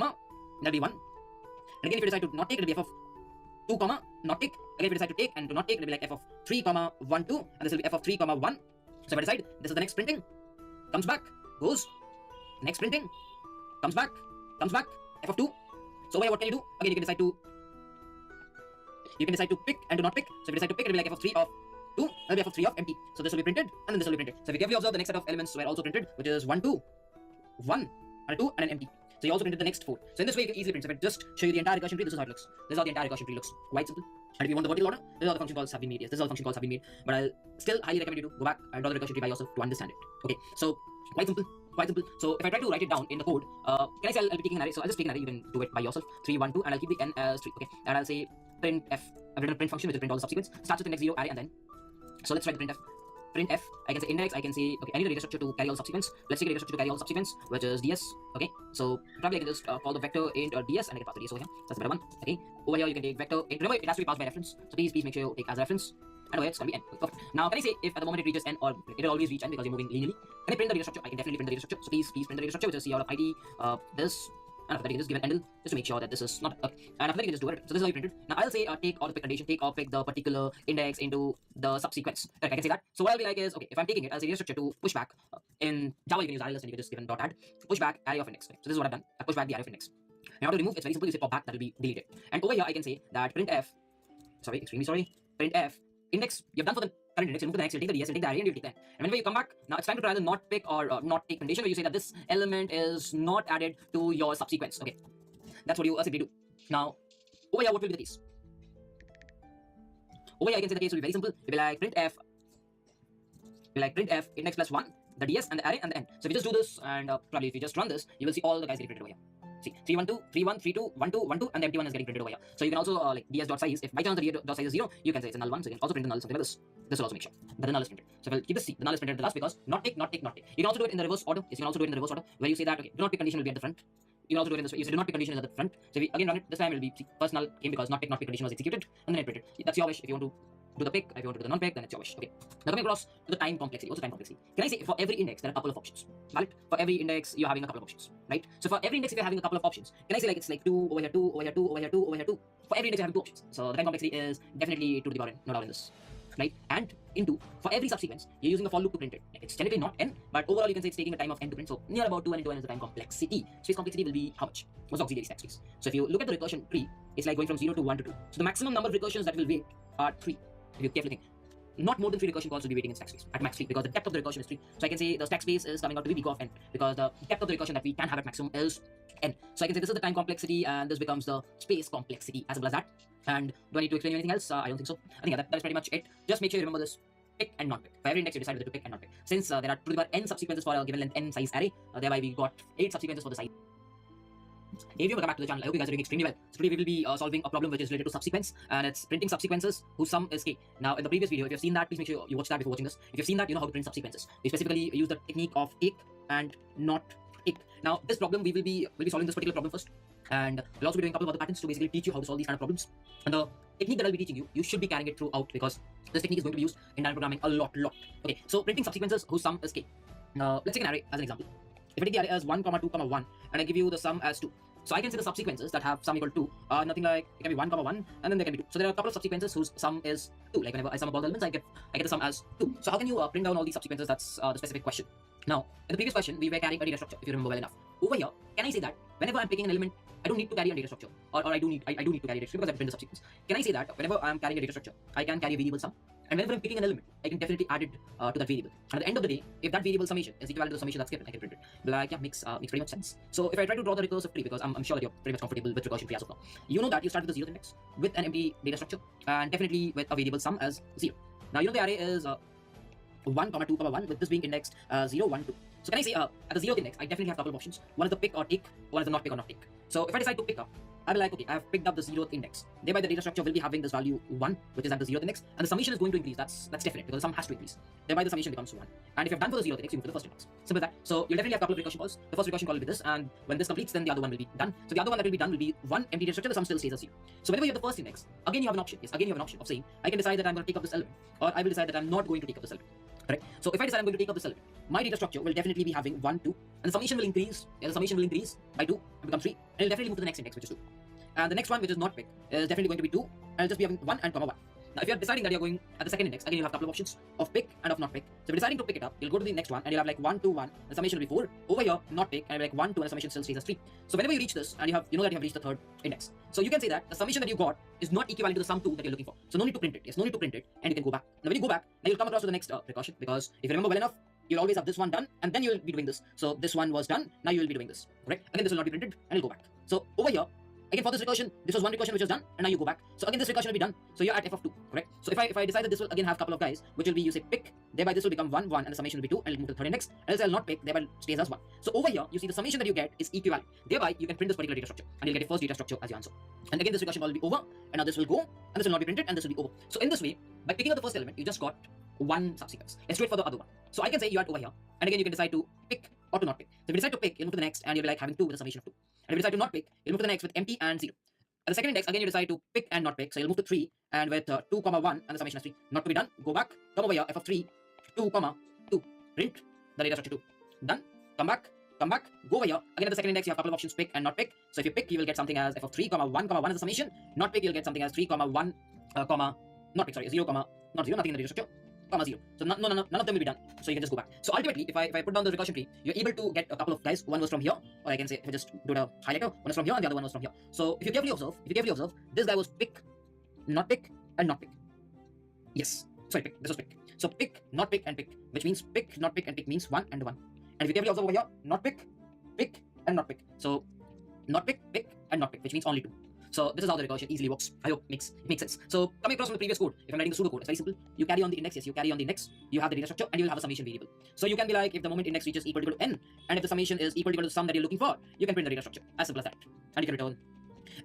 that'll be 1. And again, if you decide to not take, it'll be f of 2 comma not take. Again, if you decide to take and to not take, it'll be like f of 3 comma 1 2, and this will be f of 3 comma 1. So if I decide this is the next printing, comes back, goes, next printing, comes back, f of 2. So what can you do? Again, you can decide to pick and to not pick. So if you decide to pick, it'll be like f of 3 of 2, that'll be f of 3 of empty. So this will be printed, and then this will be printed. So if you carefully observe, the next set of elements were also printed, which is 1 2, 1 and a 2 and an empty. So you also printed the next 4. So in this way, you can easily print. So if I just show you the entire recursion tree, this is how it looks. This is how the entire recursion tree looks. Quite simple. And if you want the vertical order, this is how the function calls have been made. Yes, this is how the function calls have been made. But I'll still highly recommend you to go back and draw the recursion tree by yourself to understand it. Okay, so quite simple. Quite simple. So if I try to write it down in the code, can I say I'll be taking an array? So I'll just take an array. You can do it by yourself. 3 1 2, and I'll keep the n as 3. Okay, and I'll say print f. I've written a print function which will print all the subsequence. Starts with the next 0 array, and then so let's write the print f. Print f, I can say index, I can say, okay, I need a data structure to carry all subsequence. Let's take a data structure to carry all subsequence, which is ds. Okay, so probably I can just call the vector int or ds, and I can pass the ds over here. That's the better one. Okay, over here you can take vector int. Remember, it has to be passed by reference. So please make sure you take as a reference. And over here it's gonna be n. Perfect. Now can I say if at the moment it reaches n, or it'll always reach n because you're moving linearly? Can I print the data structure? I can definitely print the data structure. So please print the data structure, which is c out of id this. And after that, you can just give an endl just to make sure that this is not. And after that, you can just do it. So this is how you print it. Now I'll say take or pick condition, take or pick the particular index into the subsequence. Right, I can say that. So what I'll be like is, okay, if I'm taking it, I'll say data structure to push back. In Java, you can use array list, and you can just give an dot add push back array of index. Okay, so this is what I've done. I push back the array of index. Now to remove, it's very simple. You say pop back, that will be deleted. And over here, I can say that printf. Sorry, extremely sorry. Printf index. You've done for the current index. You move to the next. You take the ds, you take the array, and you take the n. And whenever you come back, now it's time to try the not pick or not take condition, where you say that this element is not added to your subsequence. Okay. That's what you simply do. Now, over here, what will be the case? Over here, I can say the case will be very simple. It will be like printf. Index plus 1, the ds and the array and the n. So if you just do this, and probably if you just run this, you will see all the guys getting printed over here. See, 3 1 2, 3 1 3 2, 1 2 1 2, and the empty one is getting printed over here. So you can also like ds dot size. If by chance the ds dot size is 0, you can say it's a null one. So you can also print the null, something like this. This will also make sure that the null is printed. So we'll keep this C. The null is printed at the last because not take, not take, not take. You can also do it in the reverse order. Yes, you can also do it in the reverse order where you say that okay, do not pick condition will be at the front. You can also do it in this way. You say do not pick condition is at the front. So we again run it. This time it will be see, first null came because not pick condition was executed, and then it printed. That's your wish. If you want to do the pick, if you want to do the non-pick, then it's your wish. Okay. Now coming across to the time complexity. What's the time complexity? Can I say for every index there are a couple of options? Valid? For every index you're having a couple of options, right? So for every index if you're having a couple of options, can I say like it's like 2 over here, 2 over here, 2 over here, 2 over here, 2? For every index you're having 2 options. So the time complexity is definitely 2 to the power n, no doubt in this. Right? And into for every subsequence, you're using a for loop to print it. It's technically not n, but overall you can say it's taking a time of n to print. So near about 2 and into n is the time complexity. Space complexity will be how much? What's the auxiliary stack space? So if you look at the recursion tree, it's like going from 0 to 1 to 2. So the maximum number of recursions that will wait are 3. If you carefully think. Not more than 3 recursion calls will be waiting in stack space at max 3 because the depth of the recursion is 3. So I can say the stack space is coming out to be big of n because the depth of the recursion that we can have at maximum is n. So I can say this is the time complexity and this becomes the space complexity, as simple as that. And do I need to explain anything else? I don't think so. I think that is pretty much it. Just make sure you remember this. Pick and not pick. For every index you decide whether to pick and not pick. Since there are to the power n subsequences for a given length n size array, thereby we got 8 subsequences for the size. If you welcome back to the channel, I hope you guys are doing extremely well. So today we will be solving a problem which is related to subsequence, and it's printing subsequences whose sum is k. Now in the previous video, if you've seen that, please make sure you watch that before watching this. If you've seen that, you know how to print subsequences. We specifically use the technique of take and not take. Now this problem we'll be solving this particular problem first, and we'll also be doing a couple of other patterns to basically teach you how to solve these kind of problems. And the technique that I'll be teaching you, you should be carrying it throughout because this technique is going to be used in dynamic programming a lot. Okay, so printing subsequences whose sum is k. Now let's take an array as an example. If I take the array as 1, 2, 1, and I give you the sum as 2. So I can say the subsequences that have sum equal to 2 are nothing like, it can be 1, 1, and then there can be 2. So there are a couple of subsequences whose sum is 2. Like whenever I sum up all the elements, I get the sum as 2. So how can you print down all these subsequences? That's the specific question. Now, in the previous question, we were carrying a data structure, if you remember well enough. Over here, can I say that whenever I'm picking an element, I don't need to carry a data structure, or I do need to carry a data structure because I print the subsequence. Can I say that whenever I'm carrying a data structure, I can carry a variable sum, and whenever I'm picking an element, I can definitely add it to that variable. And at the end of the day, if that variable summation is equivalent to the summation that's given, I can print it. Like, yeah, makes pretty much sense. So if I try to draw the recursive tree, because I'm sure that you're pretty much comfortable with recursion tree as of now, you know that you start with the 0th index with an empty data structure, and definitely with a variable sum as 0. Now you know the array is 1, 2, 1, with this being indexed 0, 1, 2. So can I say at the 0th index, I definitely have a couple of options. One is the pick or take, one is the not pick or not take. So if I decide to pick up, I'll be like, okay, I have picked up the 0th index. Thereby the data structure will be having this value 1, which is at the 0th index, and the summation is going to increase. That's definite because the sum has to increase. Thereby the summation becomes 1. And if you've done for the 0th index, you move to the first index. Simple as that. So you'll definitely have a couple of recursion calls. The first recursion call will be this, and when this completes, then the other one will be done. So the other one that will be done will be 1 empty data structure, the sum still stays as 0. So whenever you have the first index, again you have an option. Yes, again you have an option of saying, I can decide that I'm going to take up this element, or I will decide that I'm not going to take up this element. Correct? So if I decide I'm going to take up this element, my data structure will definitely be having 1, 2, and the summation will increase. Yeah, the summation will increase by 2 and become 3, and it'll definitely move to the next index, which is 2. And the next one, which is not pick, is definitely going to be 2, and it'll just be having 1 and comma 1. Now, if you're deciding that you're going at the second index, again, you'll have a couple of options of pick and of not pick. So if you're deciding to pick it up, you'll go to the next one, and you'll have like 1, 2, 1, and the summation will be 4. Over here, not pick, and it'll be like 1, 2, and the summation still stays as 3. So whenever you reach this, and you know that you have reached the third index. So you can say that the summation that you got is not equivalent to the sum 2 that you're looking for. So no need to print it. Yes, no need to print it, and you can go back. Now when you go back, now you'll come across to the next precaution, because if you remember well enough, you'll always have this one done, and then you'll be doing this. So this one was done, now you will be doing this. Correct? Again, this will not be printed, and you'll go back. So over here, again, for this recursion, this was one recursion which was done, and now you go back. So again, this recursion will be done. So you're at f of 2, correct? So if I decide that this will again have a couple of guys, which will be, you say pick, thereby this will become 1, 1, and the summation will be 2, and it'll move to the third index. Else I'll not pick, thereby it stays as 1. So over here, you see the summation that you get is equivalent. Thereby, you can print this particular data structure, and you'll get your first data structure as your answer. And again, this recursion will be over, and now this will go, and this will not be printed, and this will be over. So in this way, by picking up the first element, you just got one subsequence. Let's do it for the other one. So I can say you are over here, and again, you can decide to pick or to not pick. So if you decide to pick, you'll move to the next, and you'll be like having 2 with a summation of 2. And if you decide to not pick, you'll move to the next with empty and 0. At the second index, again, you decide to pick and not pick. So you'll move to 3, and with 2, 1, and the summation is 3. Not to be done. Go back. Come over here. F of 3, 2, 2. Print the data structure 2. Done. Come back. Come back. Go over here. Again, at the second index, you have a couple of options, pick and not pick. So if you pick, you will get something as F of 3, 1, 1 is the summation. Not pick, you'll get something as 3, 1, not pick, sorry, 0, not 0, nothing in the data structure. 0. So none of them will be done. So you can just go back. So ultimately, if I put down the recursion tree, you're able to get a couple of guys. One was from here, or I can say if I just do the highlighter, one is from here and the other one was from here. So if you carefully observe, this guy was pick, not pick, and not pick. Yes, sorry, pick. This was pick. So pick, not pick, and pick, which means pick, not pick, and pick means 1 and 1. And if you carefully observe over here, not pick, pick, and not pick. So not pick, pick, and not pick, which means only 2. So this is how the recursion easily works. I hope it makes sense. So coming across from the previous code, if I'm writing the pseudocode, it's very simple. You carry on the index, yes, you carry on the index, you have the data structure, and you'll have a summation variable. So you can be like, if the moment index reaches equal to n, and if the summation is equal to the sum that you're looking for, you can print the data structure. As simple as that. And you can return.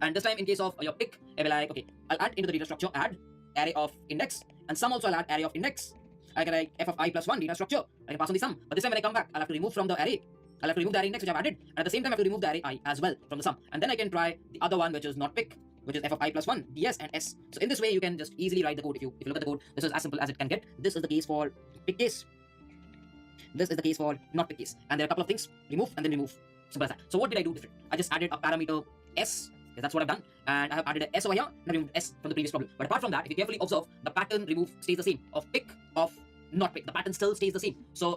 And this time, in case of your pick, I'll be like, okay, I'll add into the data structure, add array of index, and sum also I'll add array of index. I can like f of I plus 1 data structure. I can pass on the sum. But this time when I come back, I'll have to remove from the array. I'll have to remove the array index which I've added, and at the same time I have to remove the array I as well from the sum. And then I can try the other one, which is not pick, which is f of I plus 1, ds and s. So in this way, you can just easily write the code. If you look at the code, this is as simple as it can get. This is the case for pick case. This is the case for not pick case. And there are a couple of things, remove and then remove. Simple as that. So what did I do different? I just added a parameter s, because that's what I've done. And I have added an s over here, and I removed s from the previous problem. But apart from that, if you carefully observe, the pattern remove stays the same. Of pick, of not pick. The pattern still stays the same. So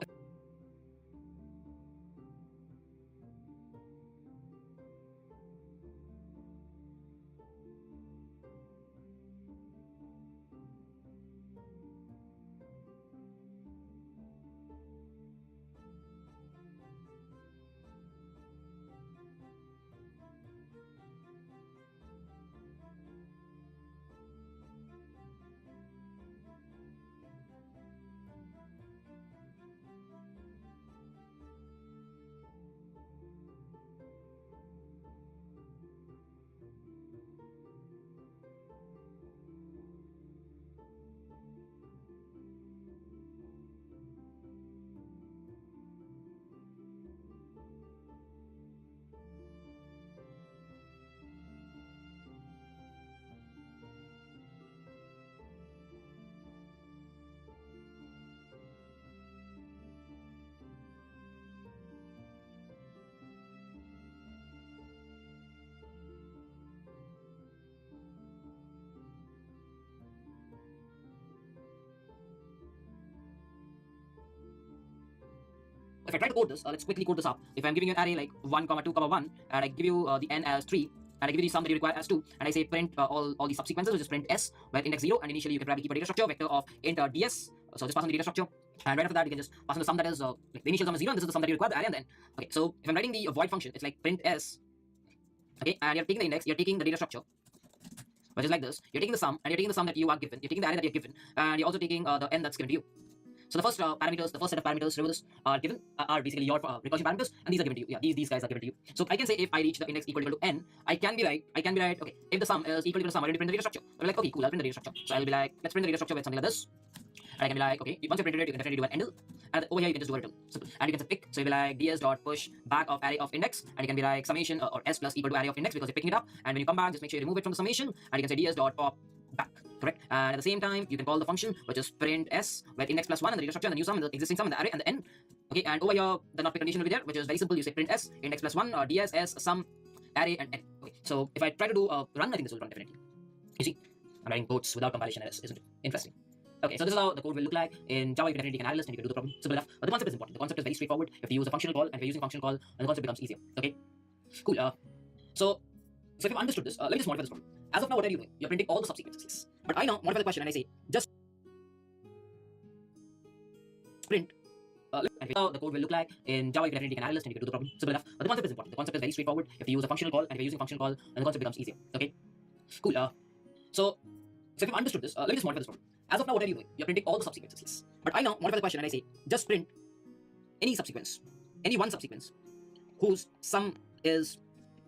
if I try to code this, let's quickly code this up. If I'm giving you an array like 1, 2, 1, and I give you the n as 3, and I give you the sum that you require as 2, and I say print all the subsequences, which is print s, where index 0, and initially you can probably keep a data structure vector of int ds. So just pass on the data structure, and right after that you can just pass on the sum that is like the initial sum is 0, and this is the sum that you require, the array, and then okay. So if I'm writing the void function, it's like print s, okay, and you're taking the index, you're taking the data structure, which is like this. You're taking the sum, and you're taking the sum that you are given. You're taking the array that you're given, and you're also taking the n that's given to you. So the first parameters, the first set of parameters, remember this, are given, are basically your recursion parameters, and these are given to you. Yeah, these guys are given to you. So I can say if I reach the index equal to n, I can be right, okay, if the sum is equal to the sum, I already print the data structure. I'm like, okay, cool, I'll print the data structure. So I'll be like, let's print the data structure with something like this. And I can be like, okay, once you printed it, you can definitely do an endl. And over here, you can just do a return. Simple. And you can say pick. So you'll be like ds dot push back of array of index. And you can be like summation or s plus equal to array of index because you're picking it up. And when you come back, just make sure you remove it from the summation. And you can say ds dot pop back. correct? And at the same time, you can call the function which is print s, where index plus 1 and the data structure and the new sum and the existing sum and the array and the n. Okay, and over here the not pick condition will be there, which is very simple. You say print s, index plus 1, or ds, s, sum, array and n. Okay, so if I try to do a run, I think this will run definitely. You see, I'm writing codes without compilation errors, isn't it? Interesting. Okay, so this is how the code will look like. In Java, you can definitely take an analyst and you can do the problem. Simple enough. But the concept is important. The concept is very straightforward. You have to use a functional call, and if you're using functional call, then the concept becomes easier. Okay, cool. So if you've understood this, let me just modify this problem. As of now, what are you doing? You're printing all the subsequences. Yes. But I now modify the question and I say just print. And how the code will look like. In Java, you can definitely take an analyst and you can do the problem. Simple enough. But the concept is important. The concept is very straightforward. You have to use a functional call, and if you're using functional call, then the concept becomes easier. Okay, cool. So if you've understood this, let me just modify this problem. As of now, what are you doing? You're printing all the subsequences. Yes. But I now modify the question and I say just print any subsequence, any one subsequence whose sum is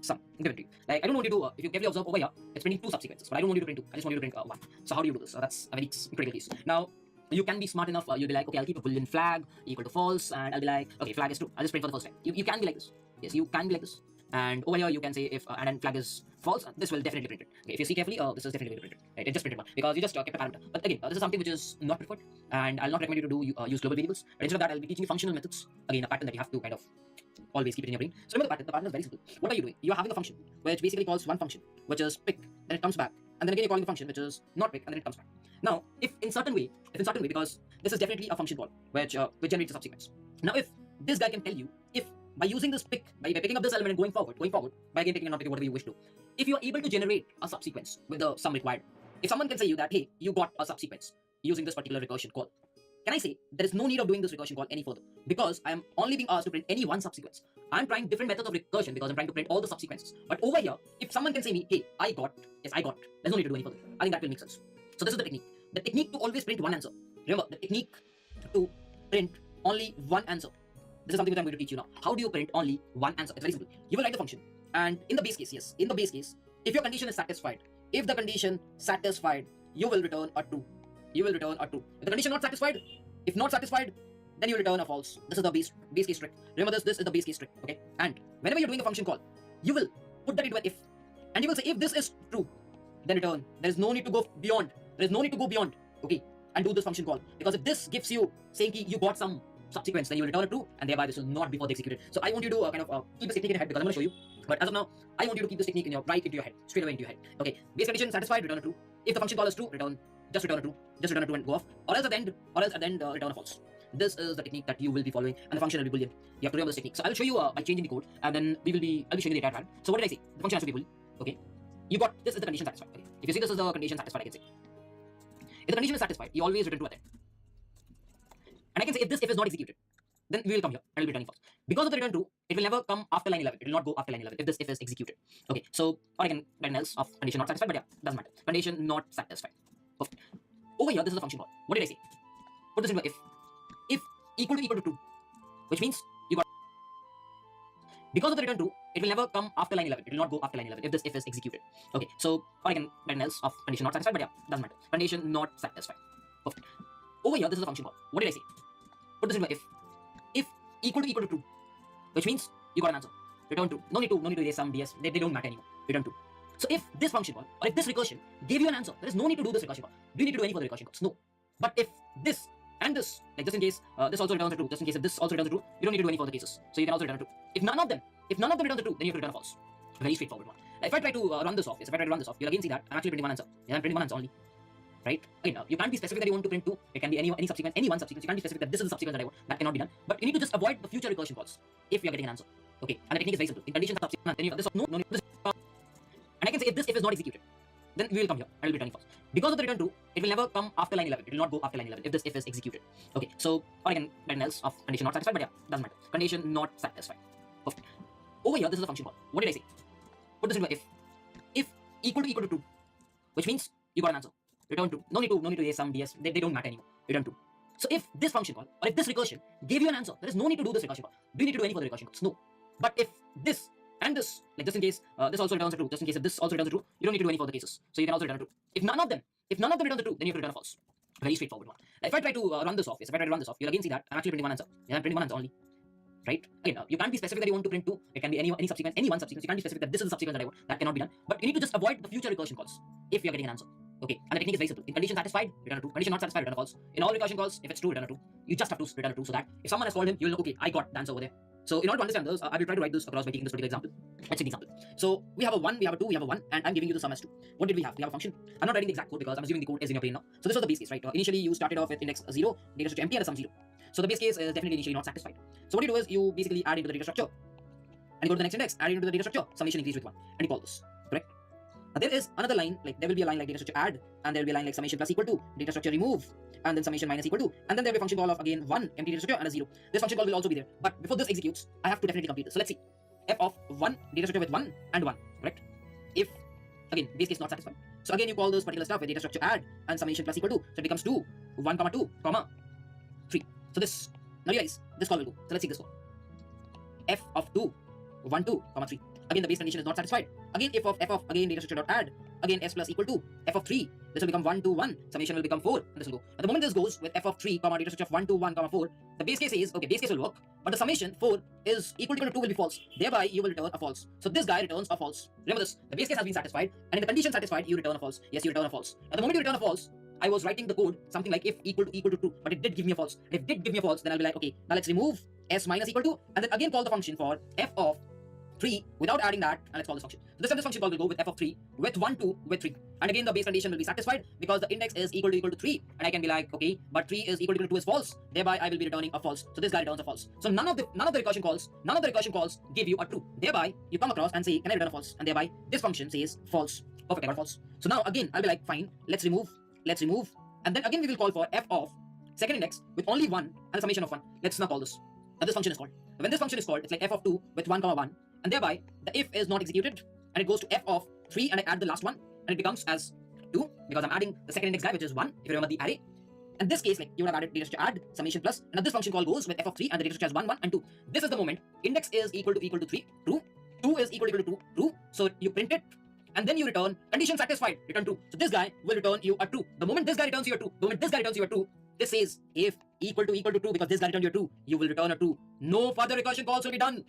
sum given to you. Like, I don't want you to, if you carefully observe over here, it's printing two subsequences, but I don't want you to print two. I just want you to print one. So how do you do this? That's a very critical piece. Now, you can be smart enough, you'll be like, okay, I'll keep a boolean flag equal to false, and I'll be like, okay, flag is true. I'll just print for the first time. You can be like this. Yes, you can be like this. And over here, you can say if and then flag is false, this will definitely print it. Okay, if you see carefully, this is definitely going to print it. Right? It just printed one because you just kept a parameter. But again, this is something which is not preferred, and I'll not recommend you to do use global variables. But instead of that, I'll be teaching you functional methods. Again, a pattern that you have to kind of always keep it in your brain. So remember the pattern. The pattern is very simple. What are you doing? You are having a function which basically calls one function, which is pick, then it comes back, and then again you're calling the function which is not pick, and then it comes back. Now, if in certain way, because this is definitely a function call which generates a subsequence. Now, if this guy can tell you if by using this pick, by picking up this element and going forward, by again picking and not picking, whatever you wish to, if you are able to generate a subsequence with the sum required, if someone can say you that, hey, you got a subsequence using this particular recursion call, can I say there is no need of doing this recursion call any further because I am only being asked to print any one subsequence. I'm trying different methods of recursion because I'm trying to print all the subsequences. But over here, if someone can say me, hey, I got, there's no need to do any further. I think that will make sense. So this is the technique. The technique to always print one answer. Remember, the technique to print only one answer. This is something that I'm going to teach you now. How do you print only one answer? It's very simple. You will write the function, and in the base case, yes, in the base case, if your condition is satisfied, if the condition satisfied, you will return a true. You will return a true. If the condition not satisfied, if not satisfied, then you return a false. This is the base case trick. Remember this. This is the base case trick. Okay. And whenever you're doing a function call, you will put that into an if, and you will say if this is true, then return. There is no need to go beyond. There is no need to go beyond. Okay. And do this function call, because if this gives you saying you got some subsequence, then you will return a true, and thereby this will not be further executed. So I want you to keep this technique in your head because I'm going to show you. But as of now, I want you to keep this technique right into your head, straight away into your head. Okay, base condition satisfied, return a true. If the function call is true, just return a true, and go off. Or else at the end, return a false. This is the technique that you will be following, and the function will be boolean. You have to remember this technique. So I'll show you by changing the code, and then I'll be showing you the entire pattern. So what did I say? The function has to be boolean. Okay, you got this is the condition satisfied. Okay, if you see this is the condition satisfied, I can say if the condition is satisfied, you always return to at the end. And I can say if is not executed, then we will come here and we'll be returning false. Because of the return true, it will never come after line 11. It will not go after line 11 if this if is executed. Okay, so or I can write an else of condition not satisfied, but yeah, doesn't matter. Condition not satisfied. Perfect. Over here, this is a function call. What did I say? Put this into if. If equal to true, which means you got. Because of the return true, it will never come after line 11. It will not go after line 11 if this if is executed. Okay, so or I can write an else of condition not satisfied, but yeah, doesn't matter. Condition not satisfied. Perfect. Over here, this is a function call. What did I say? Put this into if. If equal to true, which means you got an answer. Return true. No need to erase some ds. They don't matter anymore. Return true. So if this function call or if this recursion gave you an answer, there is no need to do this recursion call. Do you need to do any further recursion calls? No. But if this and this, like just in case this also returns a true, just in case if this also returns a true, you don't need to do any further cases. So you can also return a true. If none of them return a true, then you have to return a false. Very straightforward one. If I try to run this off, you'll again see that I'm actually printing one answer. Yeah, I'm printing one answer only. Right? Again, you can't be specific that you want to print two. It can be any subsequence, any one subsequence. You can't be specific that this is the subsequence that I want. That cannot be done. But you need to just avoid the future recursion calls if you are getting an answer. Okay, and the technique is very simple. In condition subsequence, then you have this no this. And I can say if this if is not executed, then we will come here and will be returning false. Because of the return true, it will never come after line 11. It will not go after line 11 if this if is executed. Okay, so or I can write an else of condition not satisfied, but yeah, doesn't matter. Condition not satisfied. Perfect. Over here, this is a function call. What did I say? Put this into if. If equal to true, which means you got an answer. Return true. No need to erase some ds. They don't matter anymore. Return true. So if this function call or if this recursion gave you an answer, there is no need to do this recursion call. Do you need to do any further recursion calls? No. But if this and this, like just in case this also returns a true, just in case if this also returns a true, you don't need to do any further cases. So you can also return a true. If none of them return a true, then you have to return a false. Very straightforward one. If I try to run this off, you'll again see that I'm actually printing one answer. Yeah, I'm printing one answer only. Right? Again, you can't be specific that you want to print two. It can be any subsequence, any one subsequence. You can't be specific that this is the subsequence that I want. That cannot be done. But you need to just avoid the future recursion calls if you're getting an answer. Okay, and the technique is very simple. In condition satisfied, return a true. Condition not satisfied, return a false. In all recursion calls, if it's true, return a true. You just have to return a true so that if someone has called him, you'll know, okay, I got the answer over there. So in order to understand this, I will try to write this across by taking this particular example. Let's take the example. So we have a 1, we have a 2, we have a 1, and I'm giving you the sum as 2. What did we have? We have a function. I'm not writing the exact code because I'm assuming the code is in your brain now. So this was the base case, right? Initially you started off with index 0, data structure empty, and a sum 0. So the base case is definitely initially not satisfied. So what you do is you basically add into the data structure, and you go to the next index, add into the data structure, summation increase with 1, and you call this, correct? Now there is another line, like there will be a line like data structure add, and there will be a line like summation plus equal to, data structure remove, and then summation minus equal to, and then there will be a function call of again 1, empty data structure, and a 0. This function call will also be there. But before this executes, I have to definitely complete this. So let's see. F of 1, data structure with 1 and 1, correct? If, again, base case not satisfied. So again you call this particular stuff with data structure add and summation plus equal to, so it becomes 2, 1, 2, 3. So this, now realize, this call will go. So let's see this call. F of 2, 1, 2, 3. Again the base condition is not satisfied. Again if of f of again data structure dot add, again s plus equal to f of 3, this will become 1, 2, 1, summation will become 4, and this will go. At the moment this goes with f of 3, data structure of 1, 2, 1, 4, the base case is, okay, base case will work, but the summation 4 is equal to 2 will be false. Thereby you will return a false. So this guy returns a false. Remember this, the base case has been satisfied, and in the condition satisfied you return a false. Yes, you return a false. At the moment you return a false, I was writing the code something like if equal to true, but it did give me a false. If it did give me a false, then I'll be like, okay, now let's remove s minus equal to, and then again call the function for f of 3 without adding that, and let's call this function. So this time this function call will go with f of 3 with 1, 2 with 3, and again the base condition will be satisfied because the index is equal to 3, and I can be like, okay, but 3 is equal to 2 is false, thereby I will be returning a false. So this guy returns a false. So none of the recursion calls give you a true. Thereby you come across and say, can I return a false? And thereby this function says false. Perfect, I got false. So now again I'll be like, fine, let's remove, and then again we will call for f of second index with only 1 and a summation of 1. Let's now call this. Now this function is called. When this function is called, it's like f of 2 with 1, 1, and thereby the if is not executed, and it goes to f of 3, and I add the last one, and it becomes as 2 because I'm adding the second index guy, which is 1, if you remember the array. And this case, like you would have added data structure add, summation plus, and now this function call goes with f of 3, and the data structure is 1, 1, and 2. This is the moment index is equal to 3, true, 2 is equal to 2, true, so you print it, and then you return condition satisfied, return true. So this guy will return you a true. The moment this guy returns you a true, this says if equal to true, because this guy returned you a true, you will return a true. No further recursion calls will be done.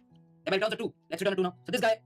Thereby returns a true. Let's return a true now. So this guy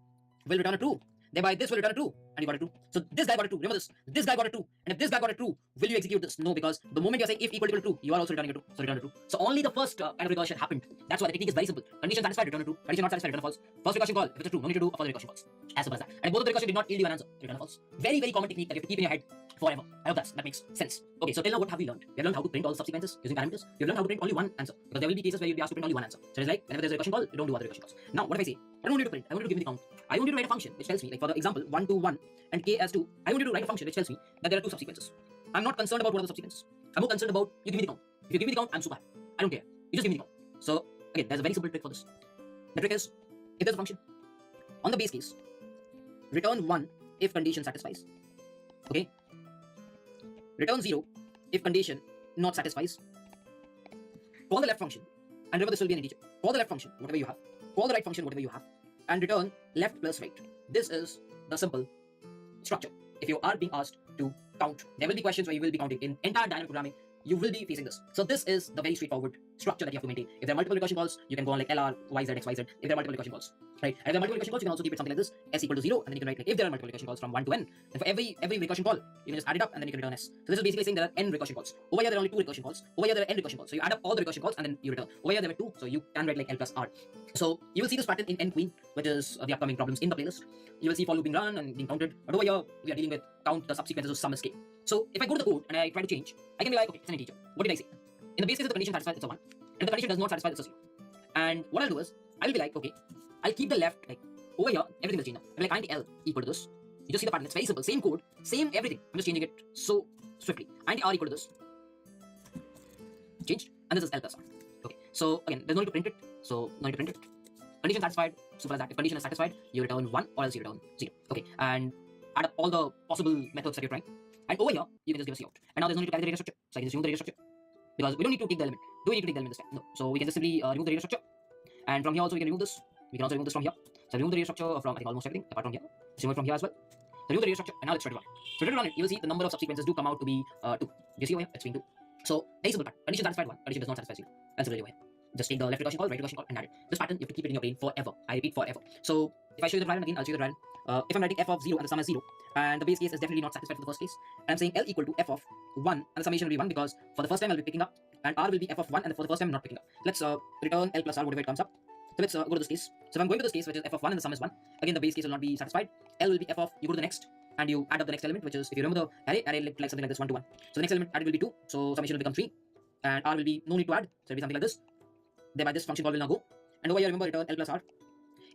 will return a true. Thereby this will return a true, and you got a true. So this guy got a true. Remember this. This guy got a true. And if this guy got a true, will you execute this? No, because the moment you're saying if equal to true, you are also returning a true. So return a true. So only the first kind of recursion happened. That's why the technique is very simple. Condition satisfied, return a true. Condition not satisfied, return a false. First recursion call, if it's a true, no need to do a further recursion calls. As simple as that. And if both of the recursion did not yield you an answer, return a false. Very, very common technique that you have to keep in your head forever. I hope that makes sense. Okay, so till now what have we learned? We have learned how to print all the subsequences using parameters. We have learned how to print only one answer, because there will be cases where you'll be asked to print only one answer. So it's like whenever there's a recursion call, you don't do other recursion calls. Now what if I say, I don't want you to print, I want you to give me the count. I want you to write a function which tells me, like for the example 1, 2, 1 and k as 2, I want you to write a function which tells me that there are two subsequences. I'm not concerned about what are the subsequences. I'm more concerned about you give me the count. If you give me the count, I'm super happy. I don't care. You just give me the count. So again, there's a very simple trick for this. The trick is, if there's a function, on the base case, return 1 if condition satisfies. Okay? Return 0 if condition not satisfies. Call the left function, and remember this will be an integer. Call the left function, whatever you have. Call the right function, whatever you have, and return left plus right. This is the simple structure. If you are being asked to count, there will be questions where you will be counting. In entire dynamic programming, you will be facing this. So this is the very straightforward structure that you have to maintain. If there are multiple recursion calls, you can go on like LR, YZ, XYZ. If there are multiple recursion calls, right? And if there are multiple recursion calls, you can also keep it something like this: s equal to 0, and then you can write like if there are multiple recursion calls from 1 to n, then for every recursion call, you can just add it up and then you can return s. So this is basically saying there are n recursion calls. Over here there are only 2 recursion calls. Over here there are n recursion calls. So you add up all the recursion calls and then you return. Over here there are 2, so you can write like L plus R. So you will see this pattern in n queen, which is the upcoming problems in the playlist. You will see for loop being run and being counted. But over here we are dealing with count the subsequences of sum escape. So if I go to the code and I try to change, I can be like, okay, it's an integer. What did I say? In the base case, if the condition satisfies, it's a 1. And if the condition does not satisfy, it's a 0. And what I'll do is, I'll be like, okay, I'll keep the left, like, over here, everything will change now. I'll be like, int L equal to this. You just see the pattern. It's very simple. Same code, same everything. I'm just changing it so swiftly. Int R equal to this. Changed. And this is L plus R. Okay. So, again, there's no need to print it. So, no need to print it. Condition satisfied, simple as that. If condition is satisfied, you return 1 or else you return 0. Okay. And add up all the possible methods that you're trying. And over here, you can just give a cout. And now there's no need to carry the data structure. So I can just remove the data structure. Because we don't need to take the element. Do we need to take the element this time? No. So we can just simply remove the data structure. And from here also we can remove this. We can also remove this from here. So remove the data structure from I think almost everything apart from here. Let's remove it from here as well. So remove the data structure and now let's try to run it. So try to run it, you will see the number of subsequences do come out to be 2. Do you see over here? It's being 2. So very simple pattern. Condition satisfied 1. Condition does not satisfy 0. And similarly over here. Just take the left recursion call, right recursion call and add it. This pattern you have to keep it in your brain forever. I repeat, forever. So if I show you the trial again, I'll show you the trial. if I'm writing f of 0 and the sum is 0, and the base case is definitely not satisfied for the first case, and I'm saying L equal to f of 1 and the summation will be 1 because for the first time I'll be picking up, and R will be f of 1 and for the first time I'm not picking up. Let's return L plus R whatever it comes up. So let's go to this case. So if I'm going to this case which is f of 1 and the sum is 1, again the base case will not be satisfied. L will be f of, you go to the next and you add up the next element, which is, if you remember the array like something like this 1 to 1. So the next element added will be 2, so summation will become 3, and R will be no need to add, so it'll be something like this. Thereby this function call will now go, and over here remember return L plus R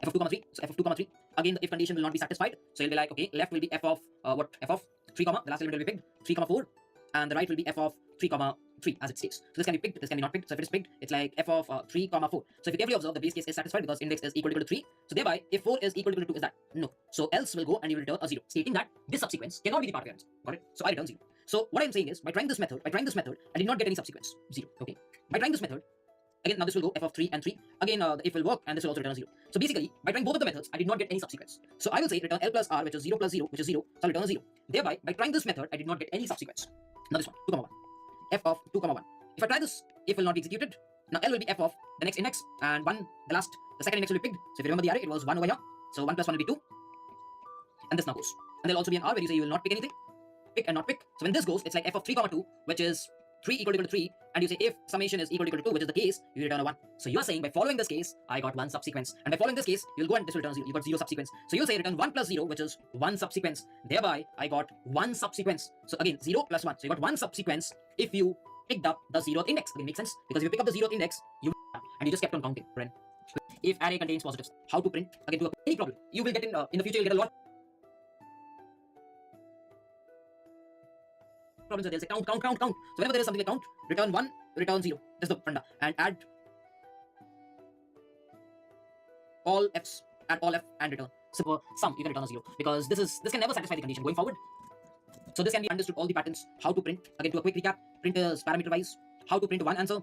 f of 2 comma 3. So f of 2 comma 3, again the if condition will not be satisfied, so it'll be like, okay, left will be f of f of 3 comma, the last element will be picked 3 comma 4, and the right will be f of 3 comma 3 as it states. So this can be picked, this can be not picked. So if it is picked, it's like f of 3 comma 4. So if you carefully observe, the base case is satisfied because index is equal to 3. So thereby, if 4 is equal to 2, is that? No. So else will go and you will return a 0, stating that this subsequence cannot be the part of your answer. Got it? So I return 0. So what I'm saying is, by trying this method, I did not get any subsequence. 0. Okay. By trying this method, again, now this will go f of 3 and 3. Again, if will work, and this will also return 0. So basically, by trying both of the methods, I did not get any subsequence. So I will say return L plus R, which is 0 plus 0, which is 0. So I'll return a 0. Thereby, by trying this method, I did not get any subsequence. Now this one, 2 comma 1. F of 2 comma 1. If I try this, if will not be executed. Now L will be f of the next index, and 1, the second index will be picked. So if you remember the array, it was 1 over here. So 1 plus 1 will be 2. And this now goes. And there'll also be an R where you say you will not pick anything. Pick and not pick. So when this goes, it's like f of 3 comma 2, which is 3 equal to 3, and you say if summation is equal to 2, which is the case, you return a 1. So you are saying by following this case, I got 1 subsequence, and by following this case, you'll go and this will return 0. You got 0 subsequence. So you'll say return 1 plus 0, which is 1 subsequence. Thereby, I got 1 subsequence. So again, 0 plus 1. So you got 1 subsequence if you picked up the 0th index. Again, makes sense, because if you pick up the 0th index, you and you just kept on counting. Right? If array contains positives, how to print? Again, to any problem, you will get in the future. You'll get a lot. Problems are there. Say count. So whenever there is something like count, return 1, return 0. That's the funda. And add all f's, add all f and return. So for sum, you can return a 0 because this can never satisfy the condition going forward. So this can be understood all the patterns. How to print? Again, to a quick recap, print is parameter wise. How to print one answer?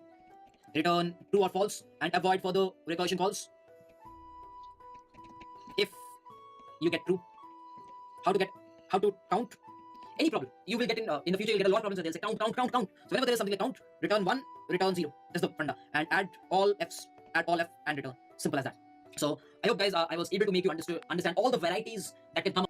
Return true or false and avoid further recursion calls. If you get true, how to count any problem. You will get in the future. You'll get a lot of problems. They'll say count. So whenever there is something like count, return 1, return 0. That's the funda. And add all f's, add all f and return. Simple as that. So I hope guys I was able to make you understand all the varieties that can come up.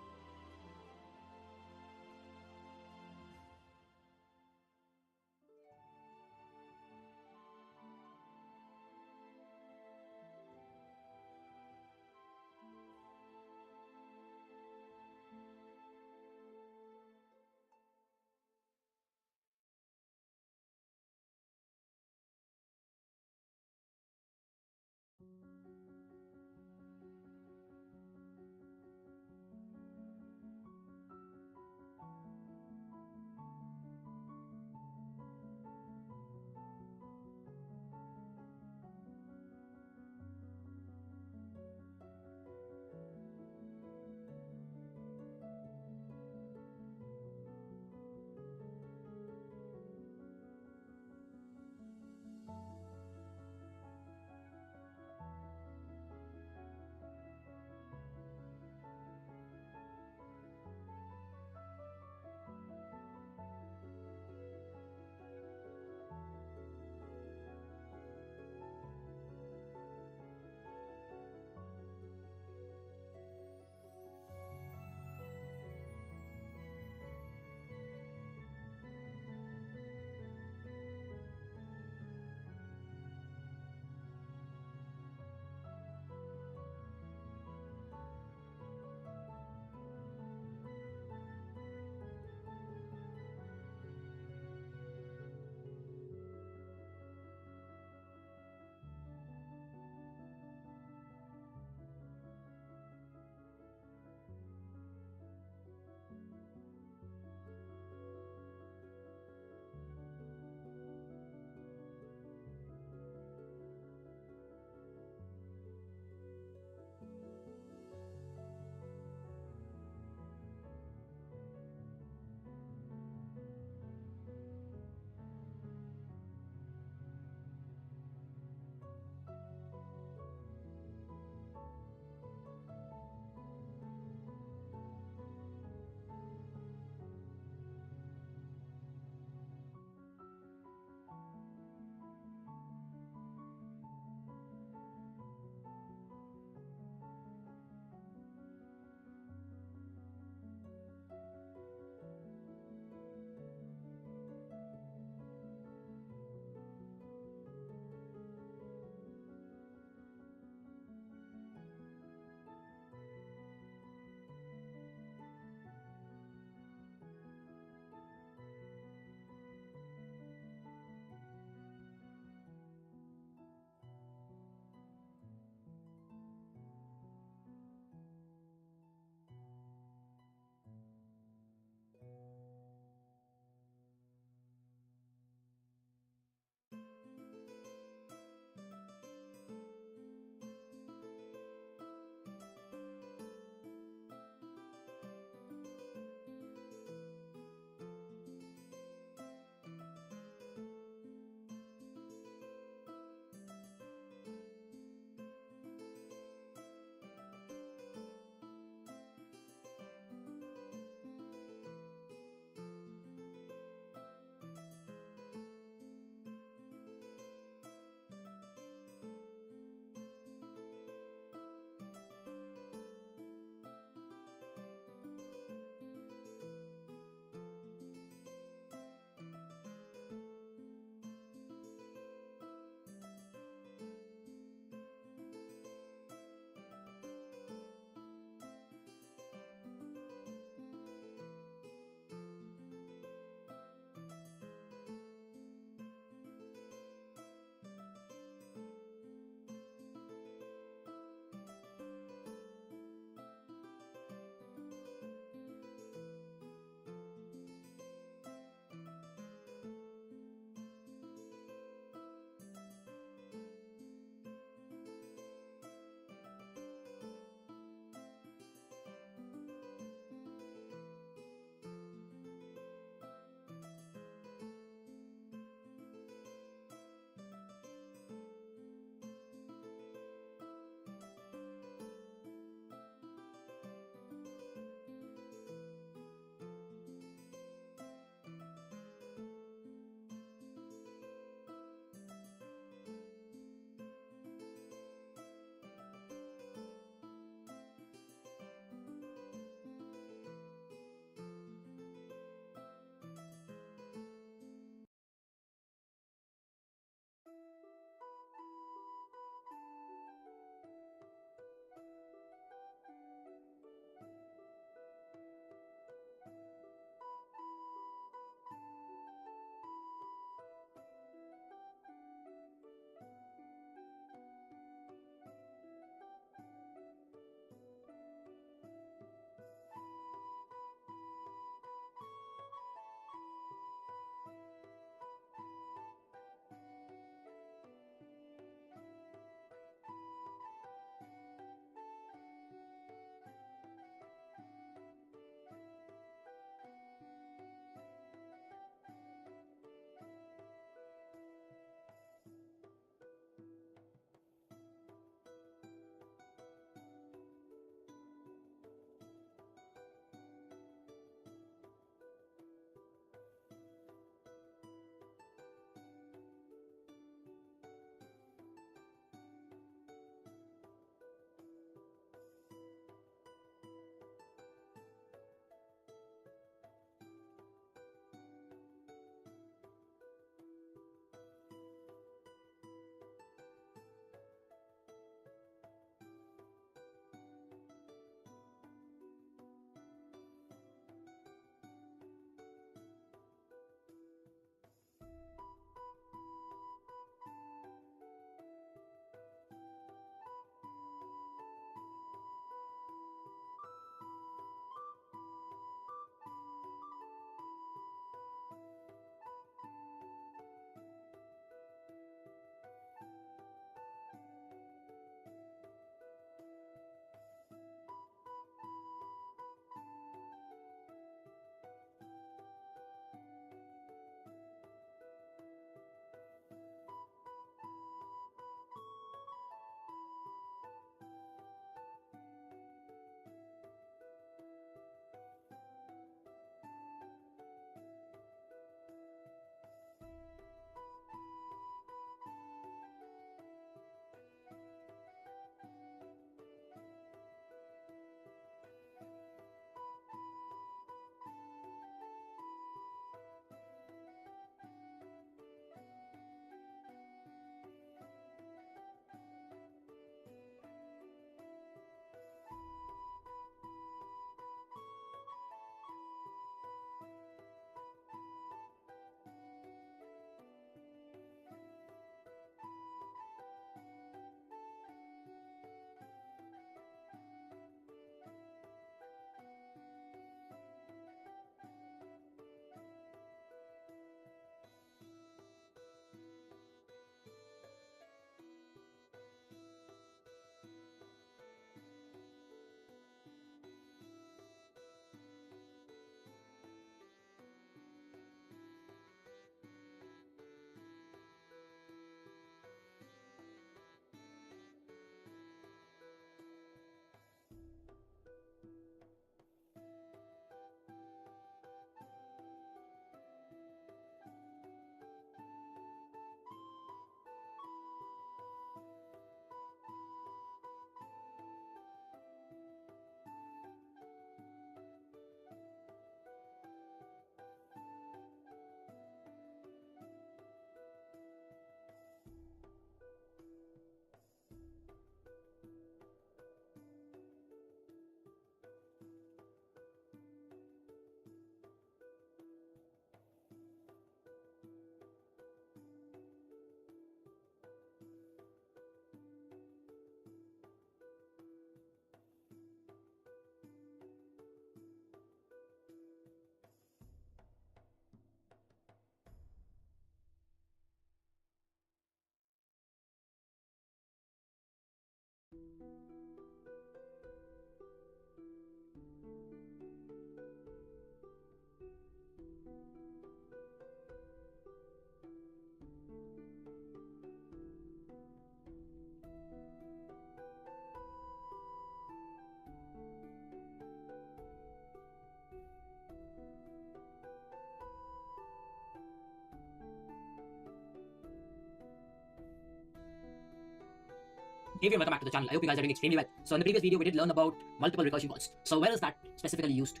Hey everyone, welcome back to the channel. I hope you guys are doing extremely well. So in the previous video, we did learn about multiple recursion calls. So where is that specifically used?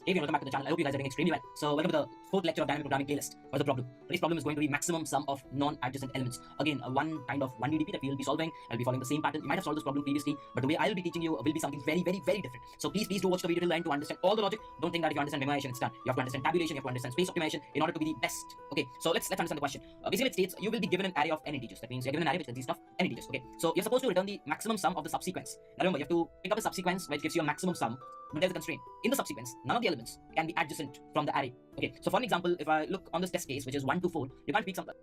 Hey everyone, welcome back to the channel. I hope you guys are doing extremely well. So welcome to the fourth lecture of dynamic programming playlist. What's the problem? Today's problem is going to be maximum sum of non-adjacent elements. Again, one kind of 1DDP that we will be solving. I'll be following the same pattern. You might have solved this problem previously, but the way I'll be teaching you will be something very different. So please do watch the video till the end to understand all the logic. Don't think that if you understand memoization, it's done. You have to understand tabulation, you have to understand space optimization in order to be the best. Okay, so let's understand the question. Basically, it states you will be given an array of n integers. That means you're given an array which consists of n integers. Okay, so you're supposed to return the maximum sum of the subsequence. Now remember, you have to pick up a subsequence which gives you a maximum sum. But there's a constraint. In the subsequence, none of the elements can be adjacent from the array. Okay, so for an example, if I look on this test case, which is 1 to 4, you can't pick something.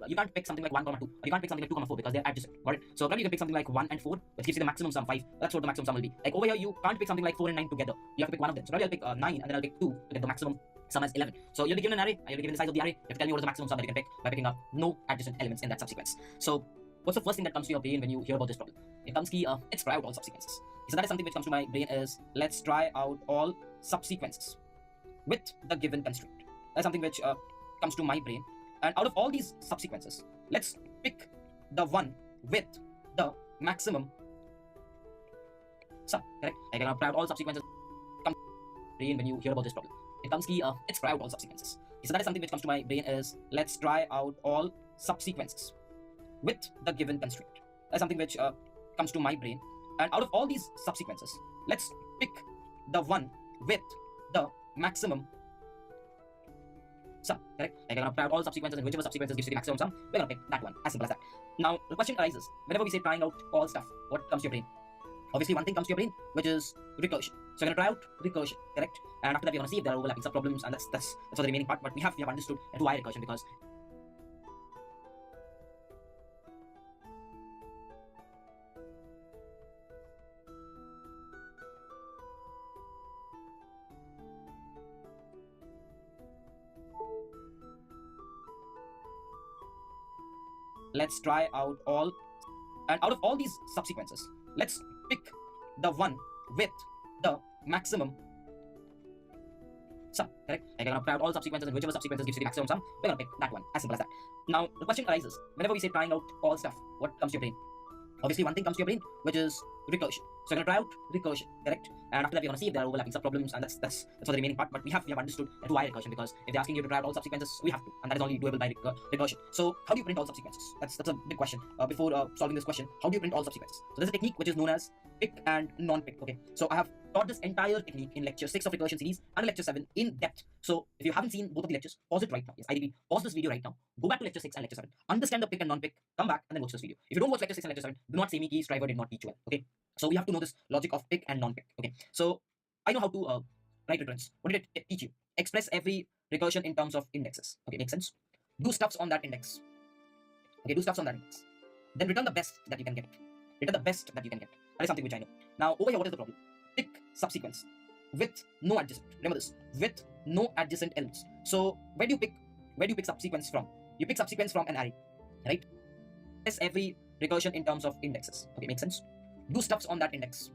You can't pick something like 1, 2, or you can't pick something like 2, 4 because they're adjacent. Got it? So probably you can pick something like 1 and 4, which gives you the maximum sum 5. That's what the maximum sum will be. Like over here, you can't pick something like 4 and 9 together. You have to pick one of them. So probably I'll pick 9 and then I'll pick 2 to get the maximum sum as 11. So you'll be given an array, and you'll be given the size of the array. You have to tell me what is the maximum sum that you can pick by picking up no adjacent elements in that subsequence. So what's the first thing that comes to your brain when you hear about this problem? It comes to let's try out all subsequences. So that is something which comes to my brain is let's try out all subsequences with the given constraint. That's something which comes to my brain. And out of all these subsequences, let's pick the one with the maximum sum. Correct? I can try out all subsequences. Come to my brain when you hear about this problem. It comes to let's try out all subsequences. So that is something which comes to my brain is let's try out all subsequences with the given constraint. That's something which comes to my brain. And out of all these subsequences, let's pick the one with the maximum sum. Correct? I can try out all subsequences, and whichever subsequences gives you the maximum sum, we're gonna pick that one. As simple as that. Now the question arises: whenever we say trying out all stuff, what comes to your brain? Obviously, one thing comes to your brain, which is recursion. So we're gonna try out recursion, correct? And after that, we're gonna see if there are overlapping subproblems, and that's for the remaining part. But we have understood why recursion, because let's try out all, and out of all these subsequences, let's pick the one with the maximum sum. Correct? I can try out all subsequences, and whichever subsequences gives you the maximum sum, we're gonna pick that one. As simple as that. Now the question arises: whenever we say trying out all stuff, what comes to your brain? Obviously, one thing comes to your brain, which is recursion. So we're gonna try out recursion, correct? And after that, we're gonna see if there are overlapping subproblems, and that's for the remaining part. But we have understood why recursion, because if they're asking you to try out all subsequences, we have to, and that is only doable by recursion. So how do you print all subsequences? That's a big question. Before solving this question, how do you print all subsequences? So there's a technique which is known as pick and non-pick. Okay, so I have taught this entire technique in lecture 6 of recursion series and lecture 7 in depth. So if you haven't seen both of the lectures, pause it right now. Yes, I repeat, pause this video right now. Go back to lecture 6 and lecture 7. Understand the pick and non-pick. Come back and then watch this video. If you don't watch lecture 6 and lecture 7, do not say me key striver did not teach you well. Okay, so we have to know this logic of pick and non-pick. Okay, so I know how to write returns. What did it teach you? Express every recursion in terms of indexes. Okay, makes sense. Do stuffs on that index. Okay, do stuffs on that index. Then return the best that you can get. Return the best that you can get. That is something which I know. Now over here, what is the problem? Pick subsequence with no adjacent. Remember this, with no adjacent elements. So where do you pick subsequence from? You pick subsequence from an array, right? Express every recursion in terms of indexes. Okay, makes sense. Do stuffs on that index.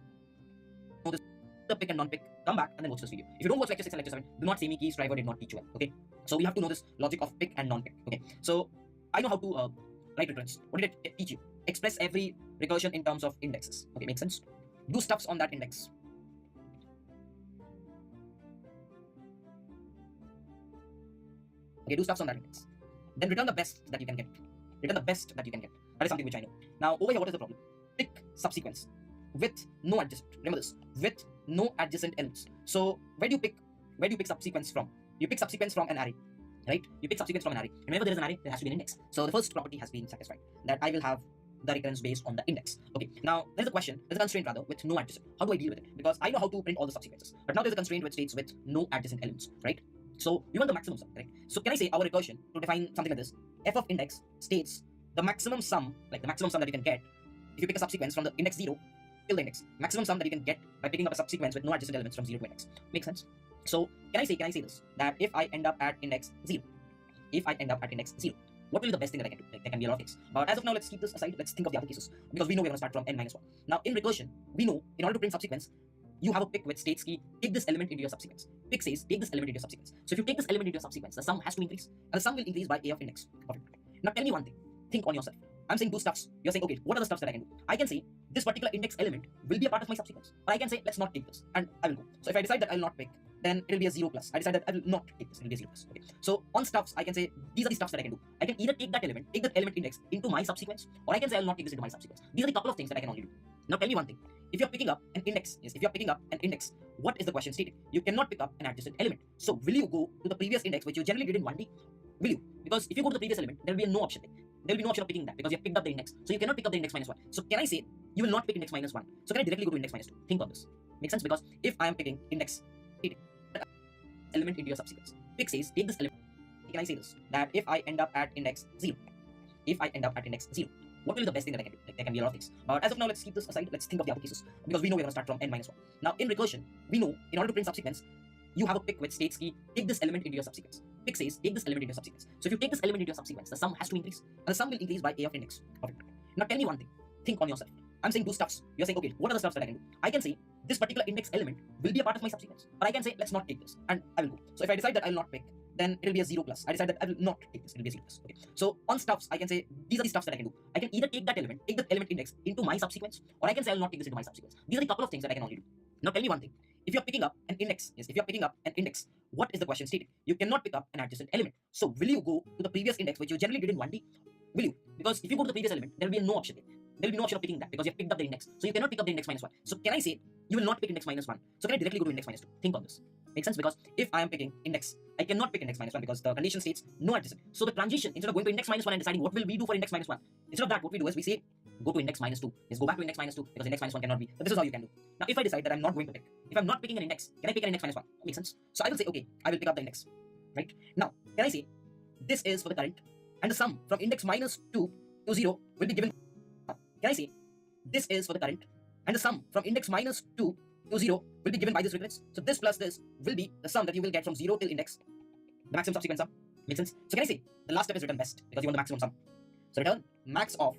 Know this, the pick and non-pick. Come back and then watch this video. If you don't watch lecture 6 and lecture 7, do not say me key striver did not teach you well. Okay, so we have to know this logic of pick and non-pick. Okay, so I know how to write returns. What did it teach you? Express every recursion in terms of indexes. Okay, makes sense. Do stuffs on that index. Okay, do stuffs on that index. Then return the best that you can get. Return the best that you can get. That is something which I know. Now over here, what is the problem? Pick subsequence with no adjacent. Remember this, with no adjacent elements. So where do you pick subsequence from? You pick subsequence from an array, right? You pick subsequence from an array. Remember, there is an array, there has to be an index. So the first property has been satisfied, that I will have the recurrence based on the index. Okay, now there's a question, there's a constraint rather, with no adjacent. How do I deal with it? Because I know how to print all the subsequences, but now there's a constraint which states with no adjacent elements, right? So we want the maximum sum, right? So can I say our recursion to define something like this? F of index states the maximum sum, like the maximum sum that you can get if you pick a subsequence from the index 0 till the index. Maximum sum that you can get by picking up a subsequence with no adjacent elements from 0 to index. Makes sense? So can I say this, that if I end up at index 0, what will be the best thing that I can do? Like, there can be a lot of things. But as of now, let's keep this aside. Let's think of the other cases, because we know we're going to start from n minus 1. Now in recursion, we know in order to print subsequence, you have a pick with states key, pick this element into your subsequence. pick says take this element into your subsequence. So if you take this element into your subsequence, the sum has to increase, and the sum will increase by a of index of it. Now tell me one thing. Think on yourself. I'm saying do stuffs. You're saying, okay, what are the stuffs that I can do? I can say this particular index element will be a part of my subsequence. Or I can say, let's not take this, and I will go. So if I decide that I will not pick, then it will be a 0 plus. I decide that I will not take this, it will be a 0 plus. Okay. So on stuffs, I can say these are the stuffs that I can do. I can either take that element, take the element index into my subsequence, or I can say I will not take this into my subsequence. These are the couple of things that I can only do. Now tell me one thing. If you're picking up an index, what is the question stated? You cannot pick up an adjacent element. So will you go to the previous index, which you generally did in 1D? Will you? Because if you go to the previous element, there will be no option. There will be no option of picking that because you have picked up the index. So you cannot pick up the index minus 1. So can I say you will not pick index minus 1? So can I directly go to index minus 2? Think on this. Makes sense? Because if I am picking index element into your subsequence, pick says take this element. Can I say this? That if I end up at index 0, what will be the best thing that I can do? Like, there can be a lot of things. But as of now, let's keep this aside. Let's think of the other cases because we know we're going to start from n minus 1. Now in recursion, we know in order to print subsequence, you have a pick which states key take this element into your subsequence. Pick says take this element into your subsequence. So if you take this element into your subsequence, the sum has to increase, and the sum will increase by a of index of it. Now tell me one thing. Think on yourself. I'm saying do stuffs. You're saying, okay, what are the stuffs that I can do? I can say this particular index element will be a part of my subsequence, or I can say let's not take this, and I will go. So if I decide that I will not pick, then it will be a 0 plus. I decide that I will not take this, it will be a 0 plus. Okay. So on stuffs, I can say these are the stuffs that I can do. I can either take that element, take the element index into my subsequence, or I can say I will not take this into my subsequence. These are the couple of things that I can only do. Now tell me one thing. If you're picking up an index, what is the question stated? You cannot pick up an adjacent element. So will you go to the previous index, which you generally did in 1D? Will you? Because if you go to the previous element, there will be no option. There will be no option of picking that because you have picked up the index. So you cannot pick up the index minus 1. So can I say you will not pick index minus 1? So can I directly go to index minus 2? Think on this. Makes sense? Because if I am picking index, I cannot pick index minus 1 because the condition states no adjacent. So the transition, instead of going to index minus 1 and deciding what will we do for index minus 1, instead of that, what we do is we say go to index minus 2. Is go back to index minus 2 because index minus 1 cannot be. But this is how you can do. Now if I decide that I'm not going to pick, if I'm not picking an index, can I pick an index minus 1? Makes sense? So I will say, okay, I will pick up the index. Right? Now, can I say this is for the current and the sum from index minus 2 to 0 will be given. Can I say this is for the current and the sum from index minus 2 to 0 will be given by this recurrence? So this plus this will be the sum that you will get from 0 till index, the maximum subsequent sum. Makes sense? So can I say the last step is return best because you want the maximum sum. So return max of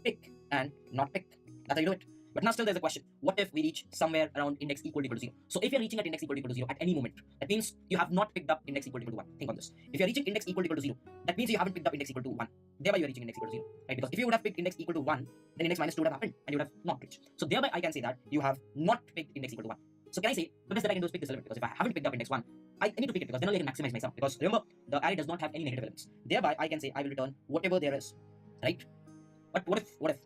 pick and not pick. That's how you do it. But now still there's a question. What if we reach somewhere around index equal to 0? So if you're reaching at index equal to 0 at any moment, that means you have not picked up index equal to 1. Think on this. If you're reaching index equal to 0, that means you haven't picked up index equal to 1. Thereby you're reaching index equal to 0. Right? Because if you would have picked index equal to 1, then index minus 2 would have happened and you would have not reached. So thereby I can say that you have not picked index equal to 1. So can I say the best that I can do is pick this element because if I haven't picked up index 1, I need to pick it because then only I can maximize my sum. Because remember, the array does not have any negative elements. Thereby I can say I will return whatever there is. Right? But what if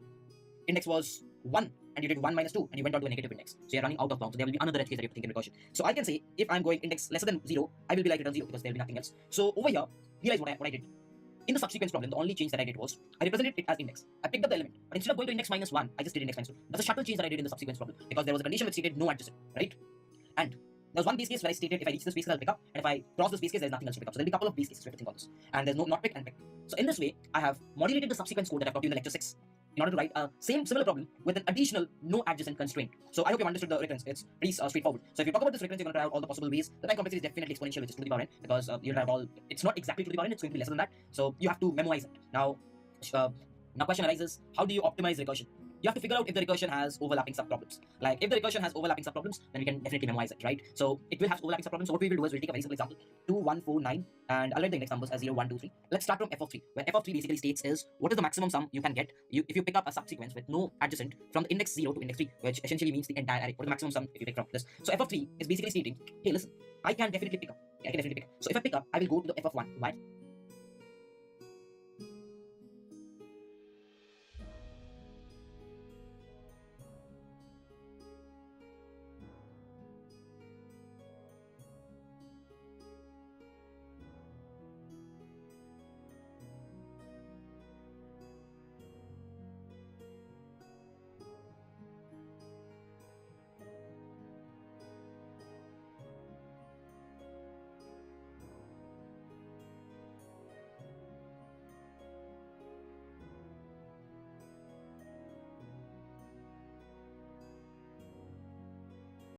index was 1 and you did 1 minus 2 and you went on to a negative index? So you're running out of bounds. So there will be another edge case that you have to think in recursion. So I can say if I'm going index lesser than 0, I will be like return 0 because there will be nothing else. So over here, realize what I did. In the subsequence problem, the only change that I did was I represented it as index. I picked up the element, but instead of going to index minus 1, I just did index minus 2. That's a subtle change that I did in the subsequence problem because there was a condition which stated no adjacent, right? And there was one base case where I stated if I reach this base case, I'll pick up, and if I cross this base case, there's nothing else to pick up. So there'll be a couple of base cases to think on this. And there's no not pick and pick. So in this way, I have modulated the subsequence code that I taught you in the lecture 6 in order to write a similar problem with an additional no adjacent constraint. So I hope you've understood the recurrence. It's pretty straightforward. So if you talk about this recurrence, you're going to try out all the possible ways. The time complexity is definitely exponential, which is to the power n, because you'll have all. It's not exactly to the power n. It's going to be lesser than that. So you have to memorize it. Now question arises: how do you optimize recursion? You have to figure out if the recursion has overlapping subproblems. Like if the recursion has overlapping subproblems, then we can definitely memorize it, right? So it will have overlapping subproblems. So what we will do is we'll take a very simple example: 2, 1, 4, 9, and I'll write the index numbers as 0, 1, 2, 3. Let's start from f of 3, where f of 3 basically states is what is the maximum sum you can get if you pick up a subsequence with no adjacent from the index 0 to index 3, which essentially means the entire array. What is the maximum sum if you pick from this? So f of 3 is basically stating, hey, listen, I can definitely pick up. So if I pick up, I will go to the f of 1. Why?